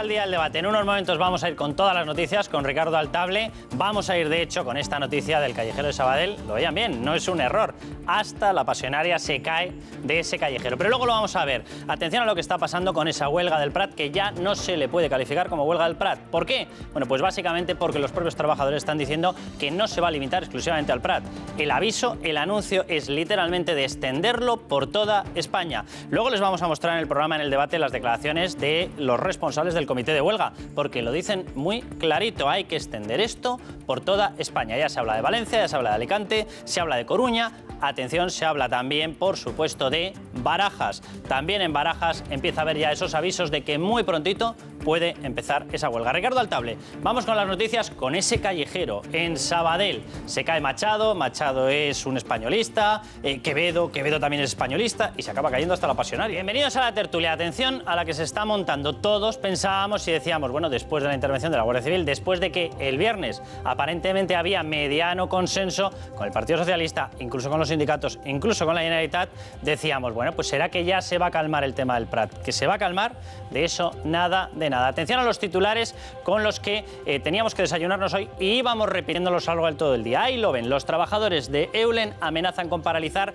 al día del debate. En unos momentos vamos a ir con todas las noticias, con Ricardo Altable. Vamos a ir, de hecho, con esta noticia del callejero de Sabadell. Lo veían bien, no es un error. Hasta la pasionaria se cae de ese callejero. Pero luego lo vamos a ver. Atención a lo que está pasando con esa huelga del Prat, que ya no se le puede calificar como huelga del Prat. ¿Por qué? Bueno, pues básicamente porque los propios trabajadores están diciendo que no se va a limitar exclusivamente al Prat. El aviso, el anuncio es literalmente de extenderlo por toda España. Luego les vamos a mostrar en el programa, en el debate, las declaraciones de los responsables del comité de huelga, porque lo dicen muy clarito, hay que extender esto por toda España. Ya se habla de Valencia, ya se habla de Alicante, se habla de Coruña, atención, se habla también, por supuesto, de Barajas. También en Barajas empieza a haber ya esos avisos de que muy prontito puede empezar esa huelga. Ricardo Altable, vamos con las noticias, con ese callejero en Sabadell. Se cae Machado, Machado es un españolista, Quevedo también es españolista y se acaba cayendo hasta la pasionaria. Bienvenidos a la tertulia, atención a la que se está montando. Todos pensábamos y decíamos, bueno, después de la intervención de la Guardia Civil, después de que el viernes aparentemente había mediano consenso con el Partido Socialista, incluso con los sindicatos, incluso con la Generalitat, decíamos, bueno, pues será que ya se va a calmar el tema del Prat, que se va a calmar, de eso nada de nada. Atención a los titulares con los que teníamos que desayunarnos hoy y íbamos repitiéndolos a lo largo de todo el día. Ahí lo ven, los trabajadores de Eulen amenazan con paralizar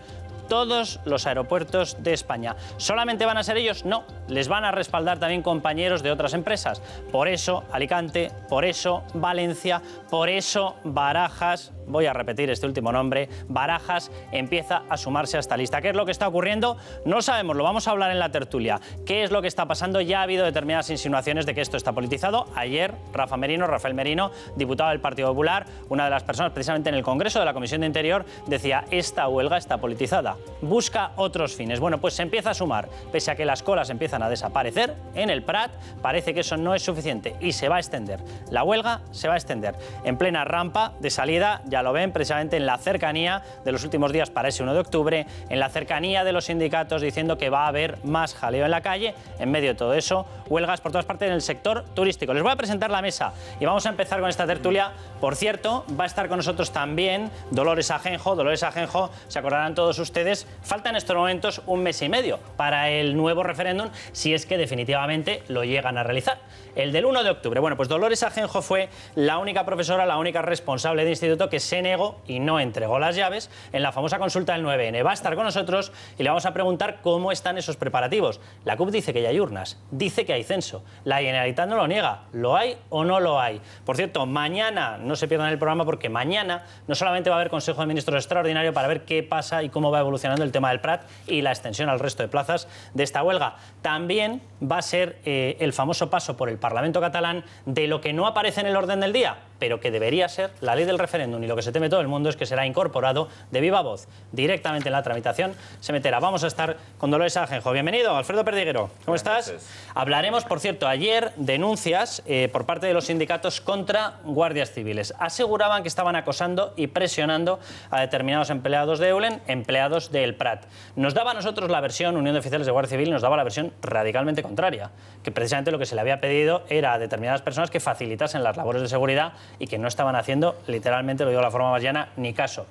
todos los aeropuertos de España. ¿Solamente van a ser ellos? No, les van a respaldar también compañeros de otras empresas. Por eso Alicante, por eso Valencia, por eso Barajas, voy a repetir este último nombre, Barajas empieza a sumarse a esta lista. ¿Qué es lo que está ocurriendo? No lo sabemos, lo vamos a hablar en la tertulia. ¿Qué es lo que está pasando? Ya ha habido determinadas insinuaciones de que esto está politizado. Ayer, Rafael Merino, diputado del Partido Popular, una de las personas precisamente en el Congreso de la Comisión de Interior, decía, esta huelga está politizada, busca otros fines. Bueno, pues se empieza a sumar, pese a que las colas empiezan a desaparecer en el Prat, parece que eso no es suficiente y se va a extender. La huelga se va a extender en plena rampa de salida, ya lo ven, precisamente en la cercanía de los últimos días para ese 1 de octubre, en la cercanía de los sindicatos diciendo que va a haber más jaleo en la calle. En medio de todo eso, huelgas por todas partes en el sector turístico. Les voy a presentar la mesa y vamos a empezar con esta tertulia. Por cierto, va a estar con nosotros también Dolores Ajenjo. Dolores Ajenjo, se acordarán todos ustedes, falta en estos momentos un mes y medio para el nuevo referéndum, si es que definitivamente lo llegan a realizar. El del 1 de octubre. Bueno, pues Dolores Ajenjo fue la única profesora, la única responsable de instituto que se negó y no entregó las llaves en la famosa consulta del 9N. Va a estar con nosotros y le vamos a preguntar cómo están esos preparativos. La CUP dice que ya hay urnas, dice que hay censo. La Generalitat no lo niega. ¿Lo hay o no lo hay? Por cierto, mañana, no se pierdan el programa porque mañana no solamente va a haber Consejo de Ministros extraordinario para ver qué pasa y cómo va evolucionando el tema del Prat y la extensión al resto de plazas de esta huelga. También va a ser el famoso paso por el Parlamento catalán de lo que no aparece en el orden del día, pero que debería ser la ley del referéndum, y lo que se teme todo el mundo es que será incorporado de viva voz directamente en la tramitación. Se meterá. Vamos a estar con Dolores Ajenjo. Bienvenido, Alfredo Perdiguero. ¿Cómo estás? Hablaremos, por cierto, ayer denuncias por parte de los sindicatos contra guardias civiles. Aseguraban que estaban acosando y presionando a determinados empleados de Eulen, empleados del Prat. Nos daba a nosotros la versión, Unión de Oficiales de Guardia Civil, nos daba la versión radicalmente contraria, que precisamente lo que se le había pedido era a determinadas personas que facilitasen las labores de seguridad y que no estaban haciendo, literalmente, lo digo de la forma más llana, ni caso.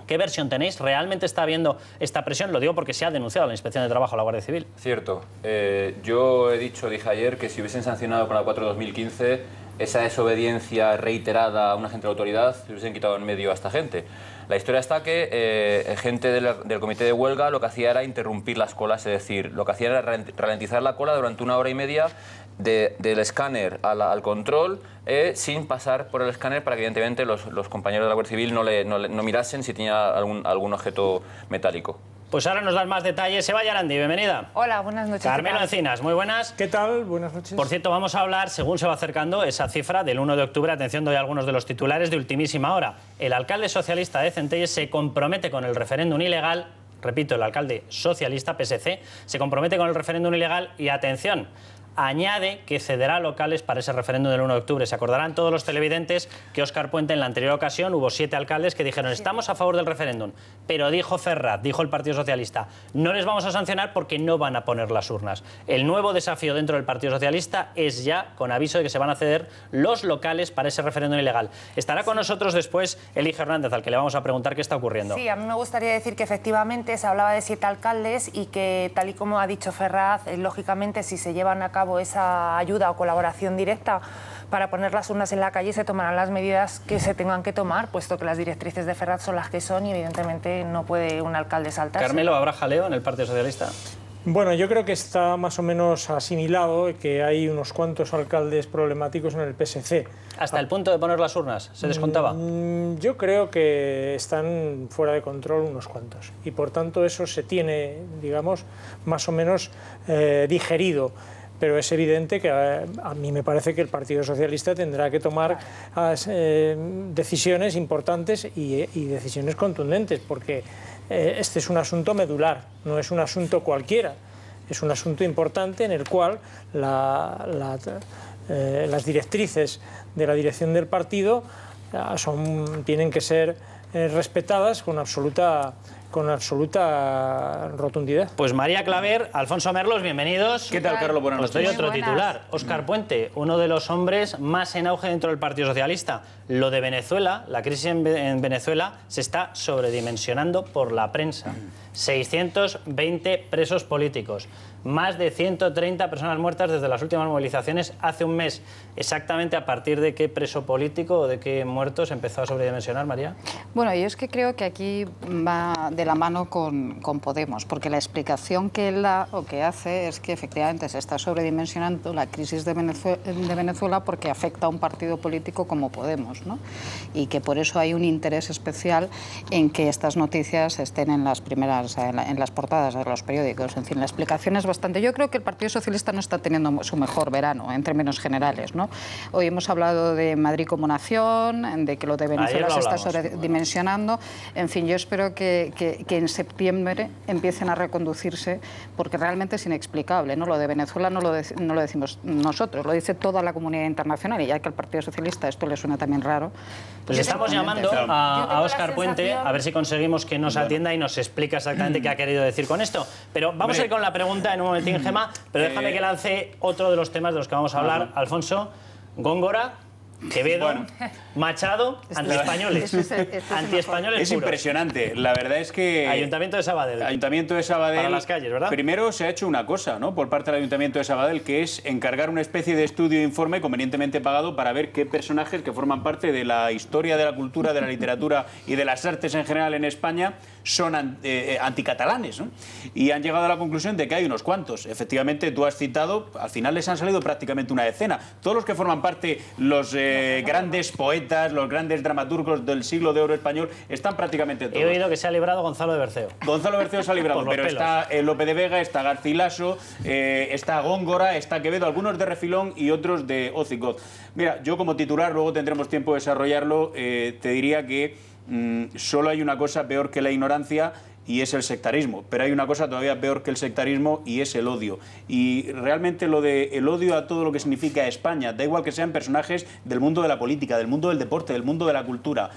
¿Qué versión tenéis? ¿Realmente está habiendo esta presión? Lo digo porque se ha denunciado a la Inspección de Trabajo a la Guardia Civil. Cierto. Yo dije ayer que si hubiesen sancionado con la 4/2015 esa desobediencia reiterada a un agente de autoridad, se hubiesen quitado en medio a esta gente. La historia está que gente del comité de huelga lo que hacía era interrumpir las colas, es decir, lo que hacía era ralentizar la cola durante 1 hora y media del escáner al control, sin pasar por el escáner, para que evidentemente los compañeros de la Guardia Civil no mirasen si tenía algún objeto metálico. Pues ahora nos dan más detalles. Eva Yarandi, bienvenida. Hola, buenas noches. Carmelo Encinas, muy buenas. ¿Qué tal? Buenas noches. Por cierto, vamos a hablar, según se va acercando esa cifra del 1 de octubre, atención, doy algunos de los titulares de ultimísima hora. El alcalde socialista de Centelles se compromete con el referéndum ilegal. Repito, el alcalde socialista, PSC, se compromete con el referéndum ilegal y, atención, añade que cederá locales para ese referéndum del 1 de octubre. Se acordarán todos los televidentes que Óscar Puente, en la anterior ocasión, hubo 7 alcaldes que dijeron estamos a favor del referéndum, pero dijo Ferraz, dijo el Partido Socialista, no les vamos a sancionar porque no van a poner las urnas. El nuevo desafío dentro del Partido Socialista es ya con aviso de que se van a ceder los locales para ese referéndum ilegal. Estará con nosotros después Elige Hernández, al que le vamos a preguntar qué está ocurriendo. Sí, a mí me gustaría decir que efectivamente se hablaba de 7 alcaldes y que, tal y como ha dicho Ferraz, lógicamente si se llevan a cabo cabo esa ayuda o colaboración directa para poner las urnas en la calle, se tomarán las medidas que se tengan que tomar, puesto que las directrices de Ferraz son las que son y evidentemente no puede un alcalde saltarse. Carmelo, ¿habrá jaleo en el Partido Socialista? Bueno, yo creo que está más o menos asimilado que hay unos cuantos alcaldes problemáticos en el PSC. ¿Hasta el punto de poner las urnas? ¿Se descontaba? Yo creo que están fuera de control unos cuantos y por tanto eso se tiene, digamos, más o menos digerido. Pero es evidente que a mí me parece que el Partido Socialista tendrá que tomar decisiones importantes y decisiones contundentes, porque este es un asunto medular, no es un asunto cualquiera, es un asunto importante en el cual las directrices de la dirección del partido tienen que ser respetadas con absoluta rotundidad. Pues María Claver, Alfonso Merlos, bienvenidos. ¿Qué tal, Carlos? Buenas noches. Os doy otro titular. Óscar Puente, uno de los hombres más en auge dentro del Partido Socialista. Lo de Venezuela, la crisis en Venezuela, se está sobredimensionando por la prensa. 620 presos políticos, más de 130 personas muertas desde las últimas movilizaciones hace un mes. ¿Exactamente a partir de qué preso político o de qué muertos empezó a sobredimensionar, María? Bueno, yo es que creo que aquí va de la mano con Podemos, porque la explicación que él da o que hace es que efectivamente se está sobredimensionando la crisis de Venezuela porque afecta a un partido político como Podemos, ¿no? Y que por eso hay un interés especial en que estas noticias estén en las primeras, en las portadas de los periódicos. En fin, la explicación es bastante. Yo creo que el Partido Socialista no está teniendo su mejor verano en términos generales, ¿no? Hoy hemos hablado de Madrid como nación, de que lo de Venezuela se está sobredimensionando. En fin, yo espero que en septiembre empiecen a reconducirse, porque realmente es inexplicable, ¿no? Lo de Venezuela no lo decimos nosotros, lo dice toda la comunidad internacional, y ya que al Partido Socialista esto le suena también raro. Pues estamos llamando a Óscar Puente a ver si conseguimos que nos atienda y nos explique exactamente qué ha querido decir con esto. Pero vamos a ir con la pregunta en un momentín, Gemma, pero déjame que lance otro de los temas de los que vamos a hablar. Alfonso, Góngora, Quevedo, Machado, antiespañoles. Antiespañoles es puros. Impresionante. La verdad es que... Ayuntamiento de Sabadell. Ayuntamiento de Sabadell. Para las calles, ¿verdad? Primero se ha hecho una cosa, ¿no?, por parte del Ayuntamiento de Sabadell, que es encargar una especie de estudio e informe convenientemente pagado para ver qué personajes que forman parte de la historia, de la cultura, de la literatura y de las artes en general en España son anticatalanes, ¿no? Y han llegado a la conclusión de que hay unos cuantos. Efectivamente, tú has citado, al final les han salido prácticamente una decena. Todos los que forman parte, los grandes poetas, los grandes dramaturgos del siglo de oro español, están prácticamente todos. He oído que se ha librado Gonzalo de Berceo. Gonzalo Berceo se ha librado, pero pelos. está Lope de Vega, está Garcilaso, está Góngora, está Quevedo, algunos de refilón y otros de hocicoz. Mira, yo como titular, luego tendremos tiempo de desarrollarlo, te diría que solo hay una cosa peor que la ignorancia, y es el sectarismo, pero hay una cosa todavía peor que el sectarismo, y es el odio. Y realmente lo de el odio a todo lo que significa España, da igual que sean personajes del mundo de la política, del mundo del deporte, del mundo de la cultura.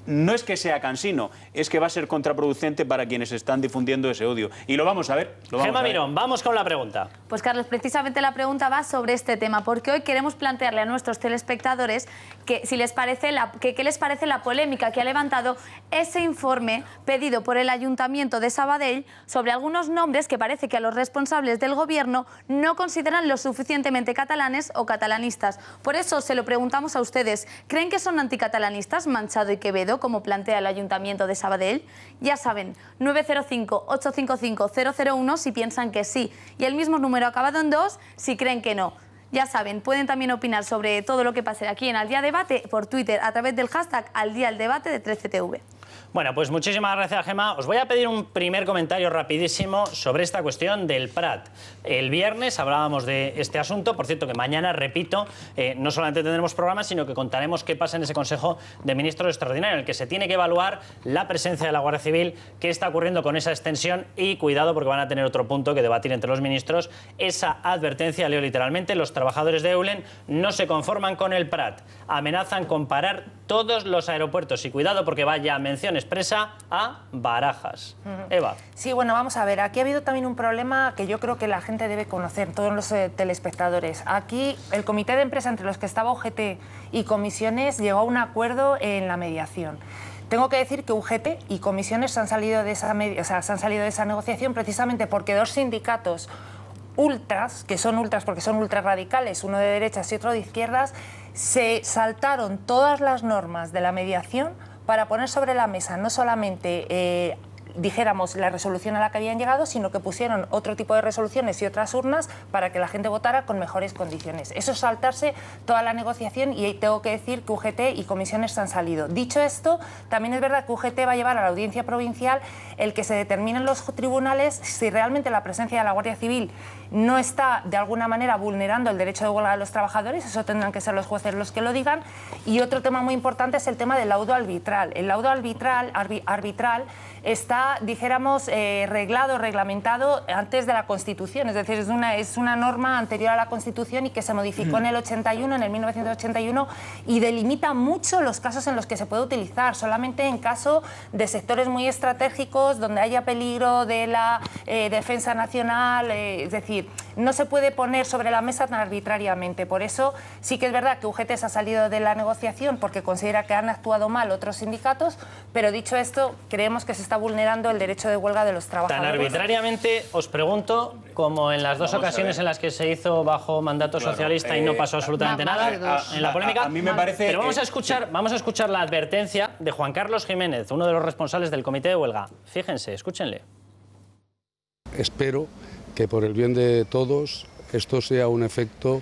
No es que sea cansino, es que va a ser contraproducente para quienes están difundiendo ese odio. Y lo vamos a ver. Gemma Mirón, vamos con la pregunta. Pues Carlos, precisamente la pregunta va sobre este tema, porque hoy queremos plantearle a nuestros telespectadores que si les parece qué les parece la polémica que ha levantado ese informe pedido por el Ayuntamiento de Sabadell sobre algunos nombres que parece que a los responsables del gobierno no consideran lo suficientemente catalanes o catalanistas. Por eso se lo preguntamos a ustedes. ¿Creen que son anticatalanistas Machado y Quevedo, como plantea el Ayuntamiento de Sabadell? Ya saben, 905-855-001 si piensan que sí, y el mismo número acabado en 2 si creen que no. Ya saben, pueden también opinar sobre todo lo que pase aquí en Al Día Debate por Twitter a través del hashtag Al Día el Debate de 13TV. Bueno, pues muchísimas gracias, Gemma. Os voy a pedir un primer comentario rapidísimo sobre esta cuestión del Prat. El viernes hablábamos de este asunto. Por cierto, que mañana, repito, no solamente tendremos programas, sino que contaremos qué pasa en ese Consejo de Ministros Extraordinario, en el que se tiene que evaluar la presencia de la Guardia Civil, qué está ocurriendo con esa extensión y, cuidado, porque van a tener otro punto que debatir entre los ministros. Esa advertencia, leo literalmente, los trabajadores de Eulen no se conforman con el Prat. Amenazan con parar todos los aeropuertos. Y cuidado, porque vaya mención expresa a Barajas. Eva. Sí, bueno, vamos a ver. Aquí ha habido también un problema que yo creo que la gente debe conocer, todos los telespectadores. Aquí el comité de empresa entre los que estaba UGT y comisiones llegó a un acuerdo en la mediación. Tengo que decir que UGT y comisiones se han salido de esa negociación precisamente porque dos sindicatos, ultras, que son ultras porque son ultras radicales, uno de derechas y otro de izquierdas, se saltaron todas las normas de la mediación para poner sobre la mesa no solamente dijéramos la resolución a la que habían llegado, sino que pusieron otro tipo de resoluciones y otras urnas para que la gente votara con mejores condiciones. Eso es saltarse toda la negociación y tengo que decir que UGT y comisiones han salido. Dicho esto, también es verdad que UGT va a llevar a la audiencia provincial el que se determinen los tribunales si realmente la presencia de la Guardia Civil no está de alguna manera vulnerando el derecho de huelga de los trabajadores, eso tendrán que ser los jueces los que lo digan. Y otro tema muy importante es el tema del laudo arbitral. El laudo arbitral está, dijéramos, reglamentado antes de la Constitución, es decir, es una norma anterior a la Constitución y que se modificó en el 81, en el 1981, y delimita mucho los casos en los que se puede utilizar, solamente en caso de sectores muy estratégicos, donde haya peligro de la defensa nacional, es decir, no se puede poner sobre la mesa tan arbitrariamente. Por eso sí que es verdad que UGT se ha salido de la negociación porque considera que han actuado mal otros sindicatos, pero dicho esto, creemos que se está vulnerando el derecho de huelga de los trabajadores. Tan arbitrariamente, os pregunto, como en las dos ocasiones en las que se hizo bajo mandato socialista y no pasó absolutamente nada en la polémica. A mí me parece... Pero vamos a escuchar la advertencia de Juan Carlos Jiménez, uno de los responsables del comité de huelga. Fíjense, escúchenle. Espero que por el bien de todos esto sea un efecto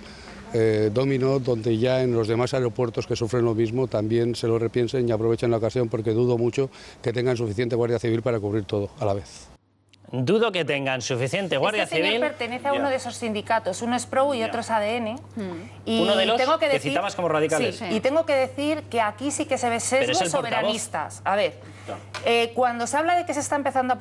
dominó, donde ya en los demás aeropuertos que sufren lo mismo también se lo repiensen y aprovechen la ocasión, porque dudo mucho que tengan suficiente Guardia Civil para cubrir todo a la vez. Dudo que tengan suficiente Guardia Civil. Civil. Pertenece a uno de esos sindicatos, uno es PRO y otro es ADN. Y uno de los tengo que decir, citabas como radicales. Sí, y tengo que decir que aquí sí que se ve sesgos soberanistas. A ver, cuando se habla de que se está empezando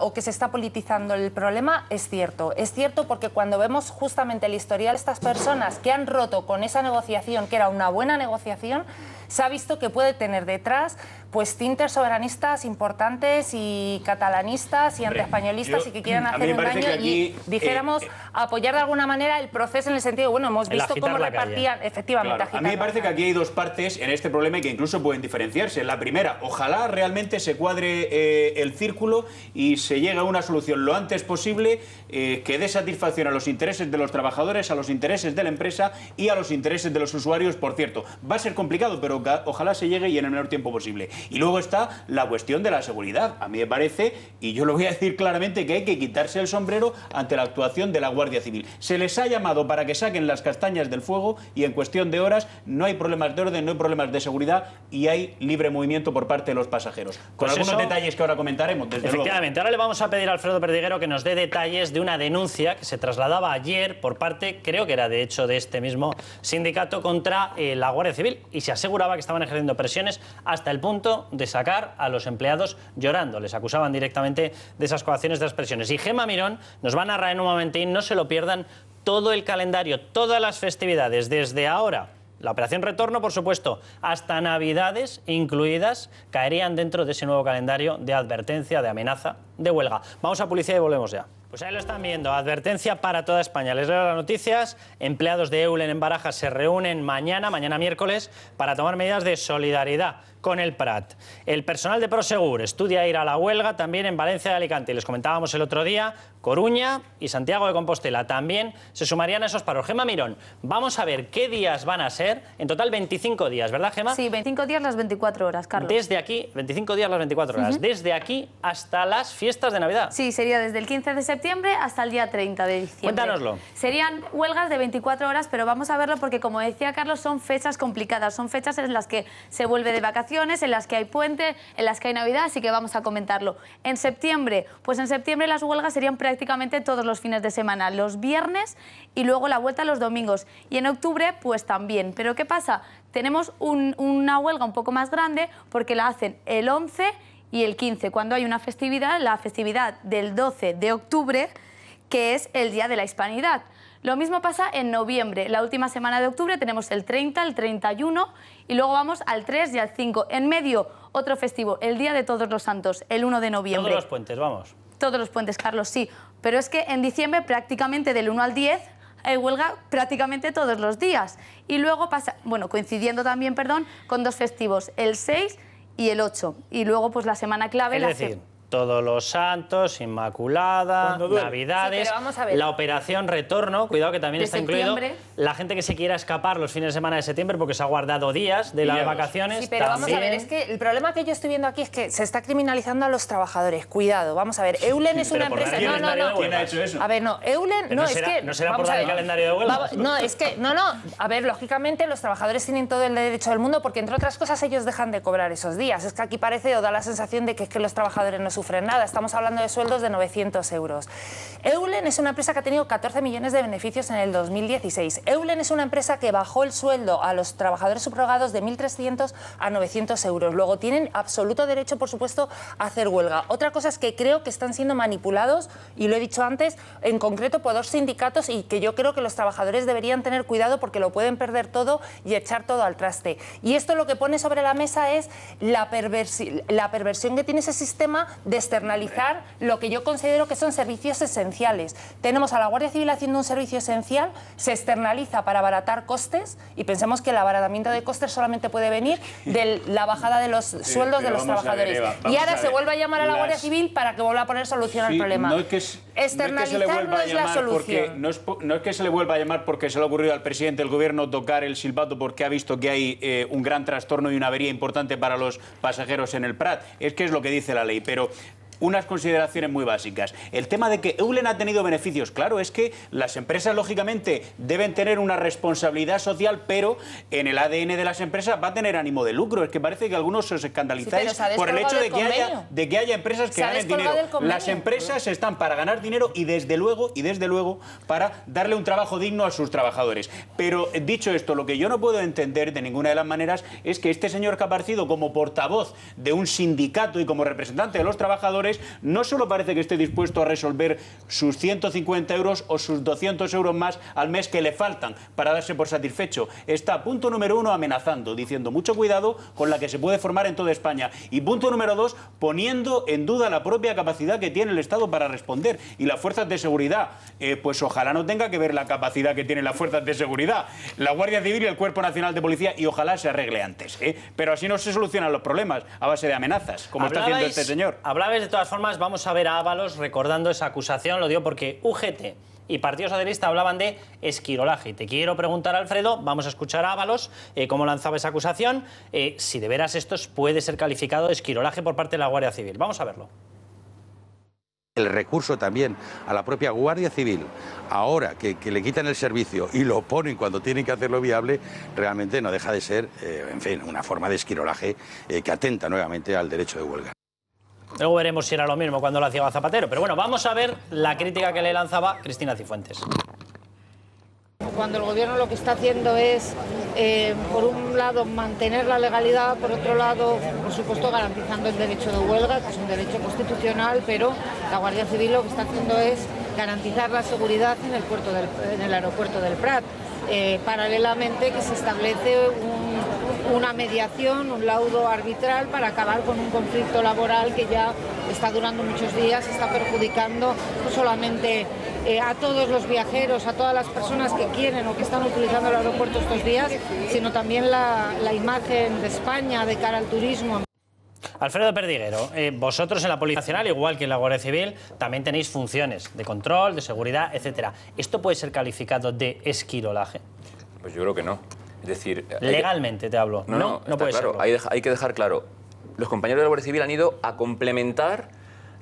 o que se está politizando el problema, es cierto. Es cierto porque cuando vemos justamente el historial de estas personas que han roto con esa negociación, que era una buena negociación, se ha visto que puede tener detrás pues tintes soberanistas importantes y catalanistas y antiespañolistas y que quieran hacer un daño y, dijéramos, apoyar de alguna manera el proceso en el sentido, bueno, hemos visto cómo repartían, efectivamente, claro. A mí me parece que aquí hay dos partes en este problema y que incluso pueden diferenciarse. La primera, ojalá realmente se cuadre el círculo y se llegue a una solución lo antes posible que dé satisfacción a los intereses de los trabajadores, a los intereses de la empresa y a los intereses de los usuarios, por cierto. Va a ser complicado, pero ojalá se llegue y en el menor tiempo posible. Y luego está la cuestión de la seguridad. A mí me parece, y yo lo voy a decir claramente, que hay que quitarse el sombrero ante la actuación de la Guardia Civil. Se les ha llamado para que saquen las castañas del fuego y en cuestión de horas no hay problemas de orden, no hay problemas de seguridad y hay libre movimiento por parte de los pasajeros. Con pues algunos detalles que ahora comentaremos, desde efectivamente, luego. Ahora le vamos a pedir a Alfredo Perdiguero que nos dé detalles de una denuncia que se trasladaba ayer por parte, creo que era de hecho de este mismo sindicato, contra la Guardia Civil, y se aseguraba que estaban ejerciendo presiones hasta el punto de sacar a los empleados llorando. Les acusaban directamente de esas coacciones, de las presiones. Y Gemma Mirón nos va a narrar en un momentín, no se lo pierdan, todo el calendario, todas las festividades, desde ahora, la operación retorno, por supuesto, hasta Navidades incluidas, caerían dentro de ese nuevo calendario de advertencia, de amenaza, de huelga. Vamos a publicidad y volvemos ya. Pues ahí lo están viendo, advertencia para toda España. Les leo las noticias. Empleados de Eulen en Barajas se reúnen mañana miércoles, para tomar medidas de solidaridad con el Prat. El personal de Prosegur estudia ir a la huelga también en Valencia y Alicante. Les comentábamos el otro día, Coruña y Santiago de Compostela también se sumarían a esos paros. Gemma Mirón, vamos a ver qué días van a ser. En total 25 días, ¿verdad, Gemma? Sí, 25 días las 24 horas, Carlos. Desde aquí, 25 días las 24 horas. Desde aquí hasta las fiestas de Navidad. Sí, sería desde el 15 de septiembre hasta el día 30 de diciembre. Cuéntanoslo. Serían huelgas de 24 horas, pero vamos a verlo porque, como decía Carlos, son fechas complicadas. Son fechas en las que se vuelve de vacaciones, en las que hay puente, en las que hay Navidad, así que vamos a comentarlo. En septiembre, pues en septiembre las huelgas serían prácticamente todos los fines de semana, los viernes y luego la vuelta los domingos. Y en octubre, pues también. ¿Pero qué pasa? Tenemos una huelga un poco más grande porque la hacen el 11 y el 15, cuando hay una festividad, la festividad del 12 de octubre, que es el Día de la Hispanidad. Lo mismo pasa en noviembre. La última semana de octubre tenemos el 30, el 31 y luego vamos al 3 y al 5. En medio, otro festivo, el Día de Todos los Santos, el 1 de noviembre. Todos los puentes, vamos. Todos los puentes, Carlos, sí. Pero es que en diciembre prácticamente del 1 al 10 hay huelga prácticamente todos los días. Y luego pasa, bueno, coincidiendo también, perdón, con dos festivos, el 6 y el 8. Y luego pues la semana clave... Es decir, Todos los Santos, Inmaculada, Navidades, Sí, pero vamos a ver. la operación retorno, cuidado que también De está incluido, septiembre. la gente que se quiera escapar los fines de semana de septiembre porque se ha guardado días de las Días. vacaciones. Sí, pero vamos a ver, es que el problema que yo estoy viendo aquí es que se está criminalizando a los trabajadores. Cuidado, vamos a ver, Eulen es una por dar empresa... el calendario de ¿Quién ha huelgas. hecho eso? A ver, no, Eulen, Pero no, será- es que... ¿no será por vamos dar a el ver. calendario de huelgas? No, es que, no, a ver, lógicamente los trabajadores tienen todo el derecho del mundo porque, entre otras cosas, ellos dejan de cobrar esos días. Es que aquí parece o da la sensación de que es que los trabajadores no sufren nada. Estamos hablando de sueldos de 900 euros. Eulen es una empresa que ha tenido 14 millones de beneficios en el 2016. Eulen es una empresa que bajó el sueldo a los trabajadores subrogados de 1.300 a 900 euros. Luego tienen absoluto derecho, por supuesto, a hacer huelga. Otra cosa es que creo que están siendo manipulados, y lo he dicho antes, en concreto por dos sindicatos, y que yo creo que los trabajadores deberían tener cuidado porque lo pueden perder todo y echar todo al traste. Y esto lo que pone sobre la mesa es la perversión que tiene ese sistema de externalizar lo que yo considero que son servicios esenciales. Tenemos a la Guardia Civil haciendo un servicio esencial, se externaliza para abaratar costes, y pensemos que el abaratamiento de costes solamente puede venir de la bajada de los sueldos de pero los vamos a ver, trabajadores. Eva, Y vamos ahora a se ver. vuelve a llamar a la Guardia Las- Civil para que vuelva a poner solución al Sí, problema. no es que se le Externalizar vuelva no a es la llamar porque solución. no es que se le vuelva a llamar porque se le ha ocurrido al presidente del gobierno tocar el silbato porque ha visto que hay un gran trastorno y una avería importante para los pasajeros en el Prat. Es que es lo que dice la ley, pero unas consideraciones muy básicas. El tema de que Eulen ha tenido beneficios, claro, es que las empresas, lógicamente, deben tener una responsabilidad social, pero en el ADN de las empresas va a tener ánimo de lucro. Es que parece que algunos os escandalizáis Sí, pero se ha por el hecho descolgado de del que haya empresas que Se ha ganen descolgado dinero. del convenio. Las empresas están para ganar dinero y desde luego para darle un trabajo digno a sus trabajadores. Pero dicho esto, lo que yo no puedo entender de ninguna de las maneras es que este señor que ha aparecido como portavoz de un sindicato y como representante de los trabajadores no solo parece que esté dispuesto a resolver sus 150 euros o sus 200 euros más al mes que le faltan para darse por satisfecho. Está, punto número 1, amenazando, diciendo mucho cuidado con la que se puede formar en toda España. Y punto número 2, poniendo en duda la propia capacidad que tiene el Estado para responder. Y las fuerzas de seguridad, pues ojalá no tenga que ver la capacidad que tienen las fuerzas de seguridad, la Guardia Civil y el Cuerpo Nacional de Policía, y ojalá se arregle antes. Pero así no se solucionan los problemas, a base de amenazas, como está haciendo este señor. Hablabais, de todas formas, vamos a ver a Ábalos recordando esa acusación, lo digo porque UGT y Partido Socialista hablaban de esquirolaje. Y te quiero preguntar, Alfredo, vamos a escuchar a Ábalos cómo lanzaba esa acusación, si de veras esto puede ser calificado de esquirolaje por parte de la Guardia Civil. Vamos a verlo. El recurso también a la propia Guardia Civil, ahora que le quitan el servicio y lo ponen cuando tienen que hacerlo viable, realmente no deja de ser, en fin, una forma de esquirolaje que atenta nuevamente al derecho de huelga. Luego veremos si era lo mismo cuando lo hacía Zapatero. Pero bueno, vamos a ver la crítica que le lanzaba Cristina Cifuentes. Cuando el gobierno lo que está haciendo es, por un lado, mantener la legalidad, por otro lado, por supuesto, garantizando el derecho de huelga, que es un derecho constitucional, pero la Guardia Civil lo que está haciendo es garantizar la seguridad en el aeropuerto del Prat. Paralelamente, que se establece una mediación, un laudo arbitral para acabar con un conflicto laboral que ya está durando muchos días, está perjudicando no solamente a todos los viajeros, a todas las personas que quieren o que están utilizando el aeropuerto estos días, sino también la imagen de España de cara al turismo. Alfredo Perdiguero, vosotros en la Policía Nacional, igual que en la Guardia Civil, también tenéis funciones de control, de seguridad, etcétera. ¿Esto puede ser calificado de esquirolaje? Pues yo creo que no. Es decir, legalmente te hablo. No puede claro. serlo. Hay que dejar claro. Los compañeros de la Guardia Civil han ido a complementar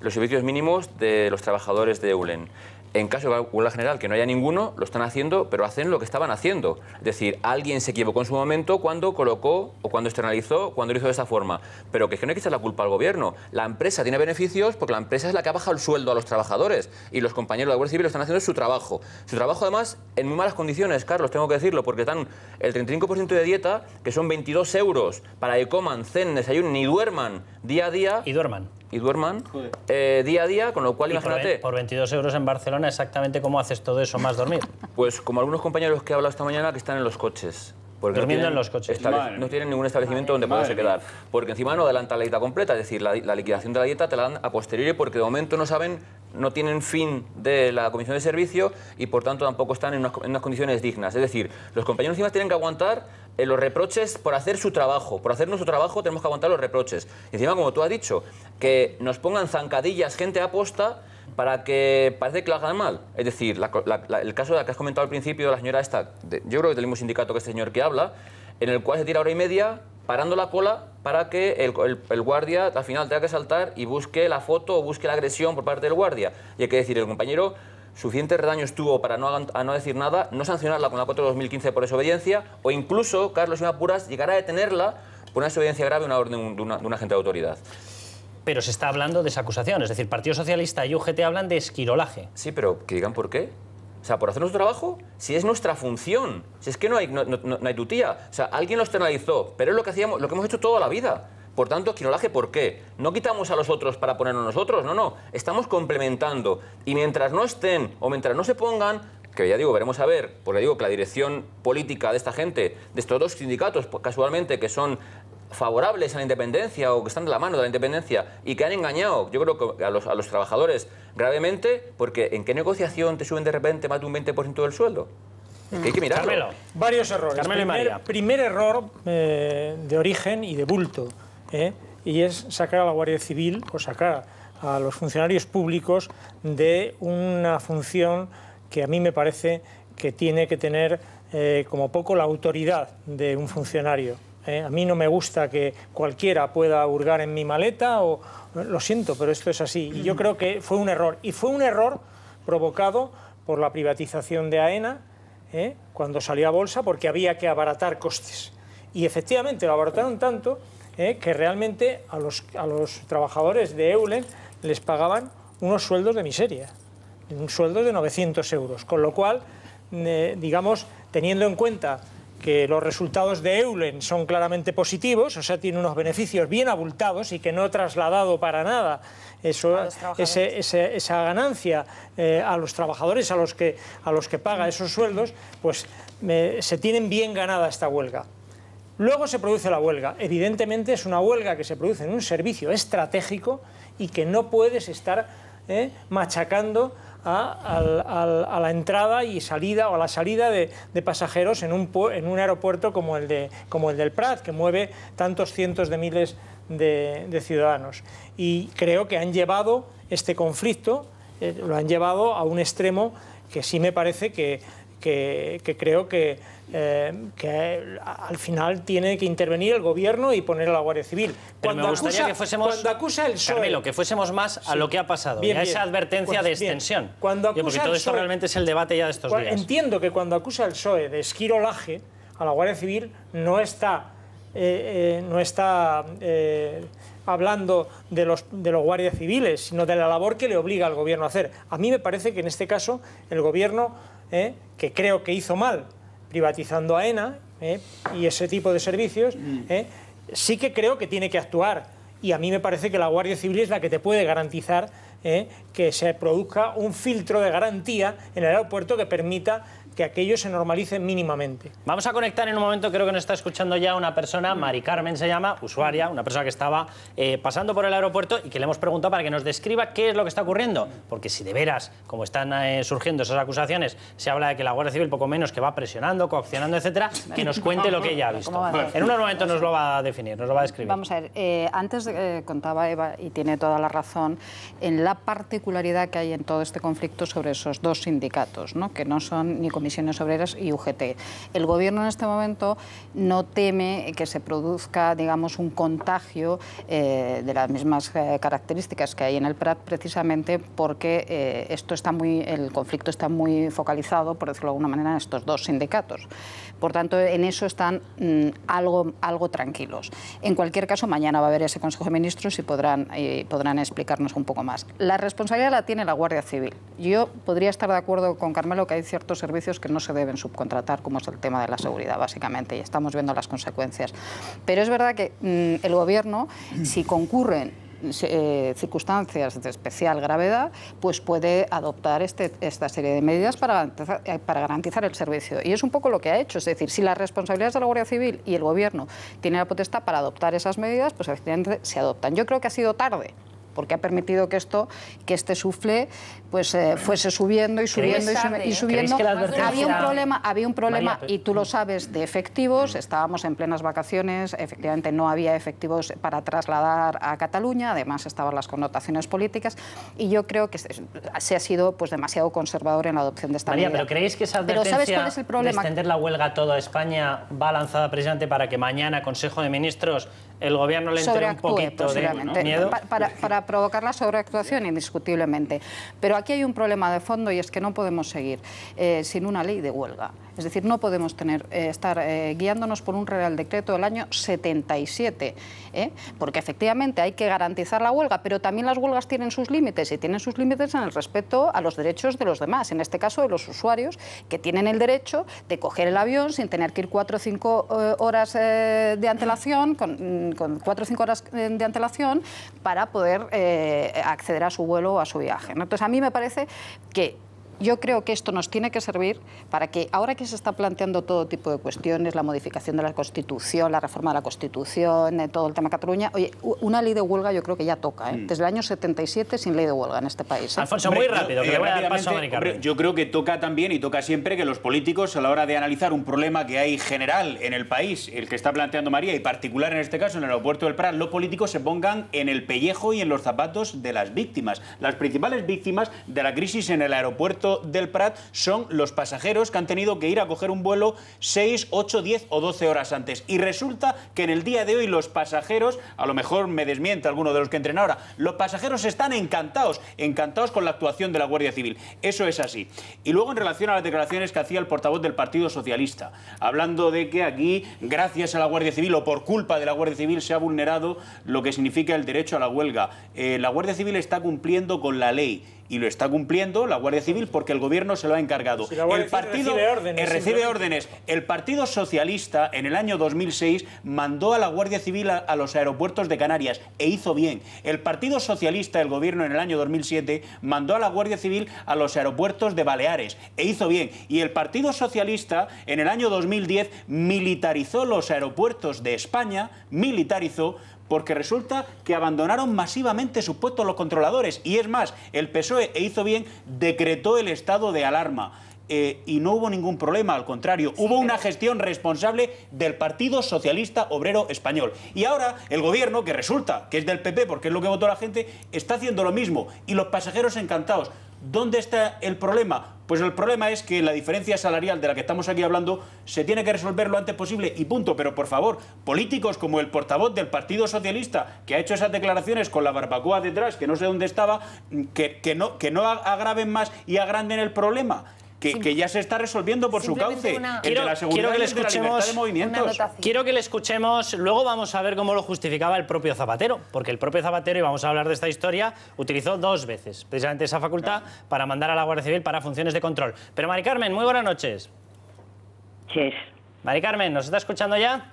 los servicios mínimos de los trabajadores de Eulen. En caso de huelga general, que no haya ninguno, lo están haciendo, pero hacen lo que estaban haciendo. Es decir, alguien se equivocó en su momento cuando colocó o cuando externalizó, cuando lo hizo de esa forma. Pero que no hay que echar la culpa al gobierno. La empresa tiene beneficios porque la empresa es la que ha bajado el sueldo a los trabajadores. Y los compañeros de la Guardia Civil lo están haciendo su trabajo. Su trabajo, además, en muy malas condiciones, Carlos, tengo que decirlo, porque están el 35% de dieta, que son 22 euros para que coman, cenen, desayunen y duerman día a día. Y duerman. Día a día, con lo cual, imagínate... Por 22 euros en Barcelona, exactamente cómo haces todo eso más dormir. Pues como algunos compañeros que he hablado esta mañana que están en los coches. Durmiendo en los coches. No tienen ningún establecimiento donde poderse quedar. Porque encima no adelantan la dieta completa, es decir, la liquidación de la dieta te la dan a posteriori porque de momento no saben no tienen fin de la comisión de servicio y por tanto tampoco están en unas condiciones dignas. Es decir, los compañeros encima tienen que aguantar los reproches por hacer su trabajo. Por hacer nuestro trabajo tenemos que aguantar los reproches. Y encima, como tú has dicho, que nos pongan zancadillas gente aposta para que parece que lo hagan mal. Es decir, el caso que has comentado al principio de la señora esta, yo creo que tenemos un sindicato que este señor que habla, en el cual se tira hora y media parando la cola para que el guardia al final tenga que saltar y busque la foto o busque la agresión por parte del guardia. Y hay que decir, el compañero suficientes redaños tuvo para no decir nada, no sancionarla con la 4 de 2015 por desobediencia, o incluso, Carlos, si me apuras, llegar a detenerla por una desobediencia grave, una orden de un agente de autoridad. Pero se está hablando de esa acusación, es decir, Partido Socialista y UGT hablan de esquirolaje. Sí, pero que digan por qué. O sea, por hacer nuestro trabajo, si es nuestra función, si es que no hay tutía. O sea, alguien lo externalizó, pero es lo que hacíamos, lo que hemos hecho toda la vida. Por tanto, esquirolaje, ¿por qué? No quitamos a los otros para ponernos nosotros, no. Estamos complementando. Y mientras no estén o mientras no se pongan, que ya digo, veremos a ver, porque digo que la dirección política de esta gente, de estos dos sindicatos, casualmente, que son favorables a la independencia o que están de la mano de la independencia y que han engañado, yo creo que a los trabajadores gravemente, porque ¿en qué negociación te suben de repente más de un 20% del sueldo? Es que hay que mirarlo. Carmelo. Varios errores. Carmelo y María. Primer error de origen y de bulto, y es sacar a la Guardia Civil o sacar a los funcionarios públicos de una función que a mí me parece que tiene que tener como poco la autoridad de un funcionario. A mí no me gusta que cualquiera pueda hurgar en mi maleta, o lo siento, pero esto es así. Y yo creo que fue un error. Y fue un error provocado por la privatización de AENA, cuando salió a bolsa, porque había que abaratar costes. Y efectivamente lo abarataron tanto que realmente a los trabajadores de Eulen les pagaban unos sueldos de miseria, un sueldo de 900 euros. Con lo cual, digamos, teniendo en cuenta que los resultados de Eulen son claramente positivos, o sea, tiene unos beneficios bien abultados y que no he trasladado para nada esa ganancia a los trabajadores a los que paga esos sueldos, pues se tienen bien ganada esta huelga. Luego se produce la huelga. Evidentemente es una huelga que se produce en un servicio estratégico y que no puedes estar machacando a la entrada y salida o a la salida de pasajeros en un aeropuerto como el del Prat, que mueve tantos cientos de miles de ciudadanos. Y creo que han llevado este conflicto, lo han llevado a un extremo que sí me parece que creo que al final tiene que intervenir el gobierno y poner a la Guardia Civil. Pero me gustaría que fuésemos, Carmelo, que fuésemos más a lo que ha pasado, a esa advertencia de extensión. Porque todo esto realmente es el debate ya de estos días. Entiendo que cuando acusa el PSOE de esquirolaje a la Guardia Civil no está hablando de los guardias civiles, sino de la labor que le obliga al gobierno a hacer. A mí me parece que en este caso el gobierno, que creo que hizo mal privatizando AENA y ese tipo de servicios, sí que creo que tiene que actuar. Y a mí me parece que la Guardia Civil es la que te puede garantizar que se produzca un filtro de garantía en el aeropuerto que permita que aquello se normalice mínimamente. Vamos a conectar en un momento, creo que nos está escuchando ya una persona, Mari Carmen se llama, usuaria, una persona que estaba pasando por el aeropuerto y que le hemos preguntado para que nos describa qué es lo que está ocurriendo. Porque si de veras, como están surgiendo esas acusaciones, se habla de que la Guardia Civil poco menos que va presionando, coaccionando, etcétera, que nos cuente lo que ella ha visto. En unos momentos nos lo va a definir, nos lo va a describir. Vamos a ver, antes contaba Eva, y tiene toda la razón, en la particularidad que hay en todo este conflicto sobre esos dos sindicatos, ¿no? Que no son ni comisiones obreras y UGT. El gobierno en este momento no teme que se produzca, digamos, un contagio de las mismas características que hay en el Prat, precisamente porque el conflicto está muy focalizado, por decirlo de alguna manera, en estos dos sindicatos. Por tanto, en eso están algo tranquilos. En cualquier caso, mañana va a haber ese Consejo de Ministros y podrán explicarnos un poco más. La responsabilidad la tiene la Guardia Civil. Yo podría estar de acuerdo con Carmelo que hay ciertos servicios que no se deben subcontratar, como es el tema de la seguridad, básicamente, y estamos viendo las consecuencias. Pero es verdad que el Gobierno, si concurren circunstancias de especial gravedad, pues puede adoptar esta serie de medidas para garantizar el servicio. Y es un poco lo que ha hecho, es decir, si las responsabilidades de la Guardia Civil y el Gobierno tienen la potestad para adoptar esas medidas, pues efectivamente se adoptan. Yo creo que ha sido tarde, porque ha permitido que este suflé pues fuese subiendo y subiendo y subiendo. Había un problema María, y tú lo sabes, de efectivos. Estábamos en plenas vacaciones, efectivamente no había efectivos para trasladar a Cataluña, además estaban las connotaciones políticas, y yo creo que se ha sido pues demasiado conservador en la adopción de esta medida. ¿Pero creéis que esa advertencia de extender la huelga a toda España va lanzada precisamente para que mañana, Consejo de Ministros, el Gobierno le entre un poquito de miedo? Para provocar la sobreactuación, indiscutiblemente. Pero aquí hay un problema de fondo, y es que no podemos seguir sin una ley de huelga. Es decir, no podemos estar guiándonos por un Real Decreto del año 77, porque efectivamente hay que garantizar la huelga, pero también las huelgas tienen sus límites, y tienen sus límites en el respeto a los derechos de los demás, en este caso de los usuarios, que tienen el derecho de coger el avión sin tener que ir 4 o 5 horas de antelación, con 4 o 5 horas de antelación, para poder acceder a su vuelo o a su viaje, ¿no? Entonces, a mí me parece que yo creo que esto nos tiene que servir para que, ahora que se está planteando todo tipo de cuestiones, la modificación de la Constitución, la reforma de la Constitución, todo el tema de Cataluña, oye, una ley de huelga yo creo que ya toca, desde el año 77 sin ley de huelga en este país. Alfonso, muy rápido, que le voy a dar paso a Mari Carmen. Yo creo que toca también, y toca siempre, que los políticos, a la hora de analizar un problema que hay general en el país, el que está planteando María, y particular en este caso en el aeropuerto del Prat, los políticos se pongan en el pellejo y en los zapatos de las víctimas. Las principales víctimas de la crisis en el aeropuerto del Prat son los pasajeros que han tenido que ir a coger un vuelo 6, 8, 10 o 12 horas antes. Y resulta que en el día de hoy los pasajeros, a lo mejor me desmiente alguno de los que entren ahora, los pasajeros están encantados con la actuación de la Guardia Civil. Eso es así. Y luego, en relación a las declaraciones que hacía el portavoz del Partido Socialista, hablando de que aquí, gracias a la Guardia Civil o por culpa de la Guardia Civil, se ha vulnerado lo que significa el derecho a la huelga. La Guardia Civil está cumpliendo con la ley. Y lo está cumpliendo la Guardia Civil porque el Gobierno se lo ha encargado. Si el partido recibe órdenes. El Partido Socialista en el año 2006 mandó a la Guardia Civil a los aeropuertos de Canarias, e hizo bien. El Partido Socialista, el Gobierno, en el año 2007 mandó a la Guardia Civil a los aeropuertos de Baleares, e hizo bien. Y el Partido Socialista en el año 2010 militarizó los aeropuertos de España, porque resulta que abandonaron masivamente sus puestos los controladores. Y es más, el PSOE, e hizo bien, decretó el estado de alarma. Y no hubo ningún problema, al contrario, hubo una gestión responsable del Partido Socialista Obrero Español. Y ahora el Gobierno, que resulta que es del PP, porque es lo que votó la gente, está haciendo lo mismo. Y los pasajeros encantados. ¿Dónde está el problema? Pues el problema es que la diferencia salarial de la que estamos aquí hablando se tiene que resolver lo antes posible y punto. Pero, por favor, políticos como el portavoz del Partido Socialista, que ha hecho esas declaraciones con la barbacoa detrás, que no sé dónde estaba, que no agraven más y agranden el problema. Que ya se está resolviendo por su cauce. Quiero que le escuchemos, quiero que le escuchemos, luego vamos a ver cómo lo justificaba el propio Zapatero, porque el propio Zapatero, y vamos a hablar de esta historia, utilizó 2 veces precisamente esa facultad para mandar a la Guardia Civil para funciones de control. Pero Mari Carmen, muy buenas noches. Sí. Mari Carmen, ¿nos está escuchando ya?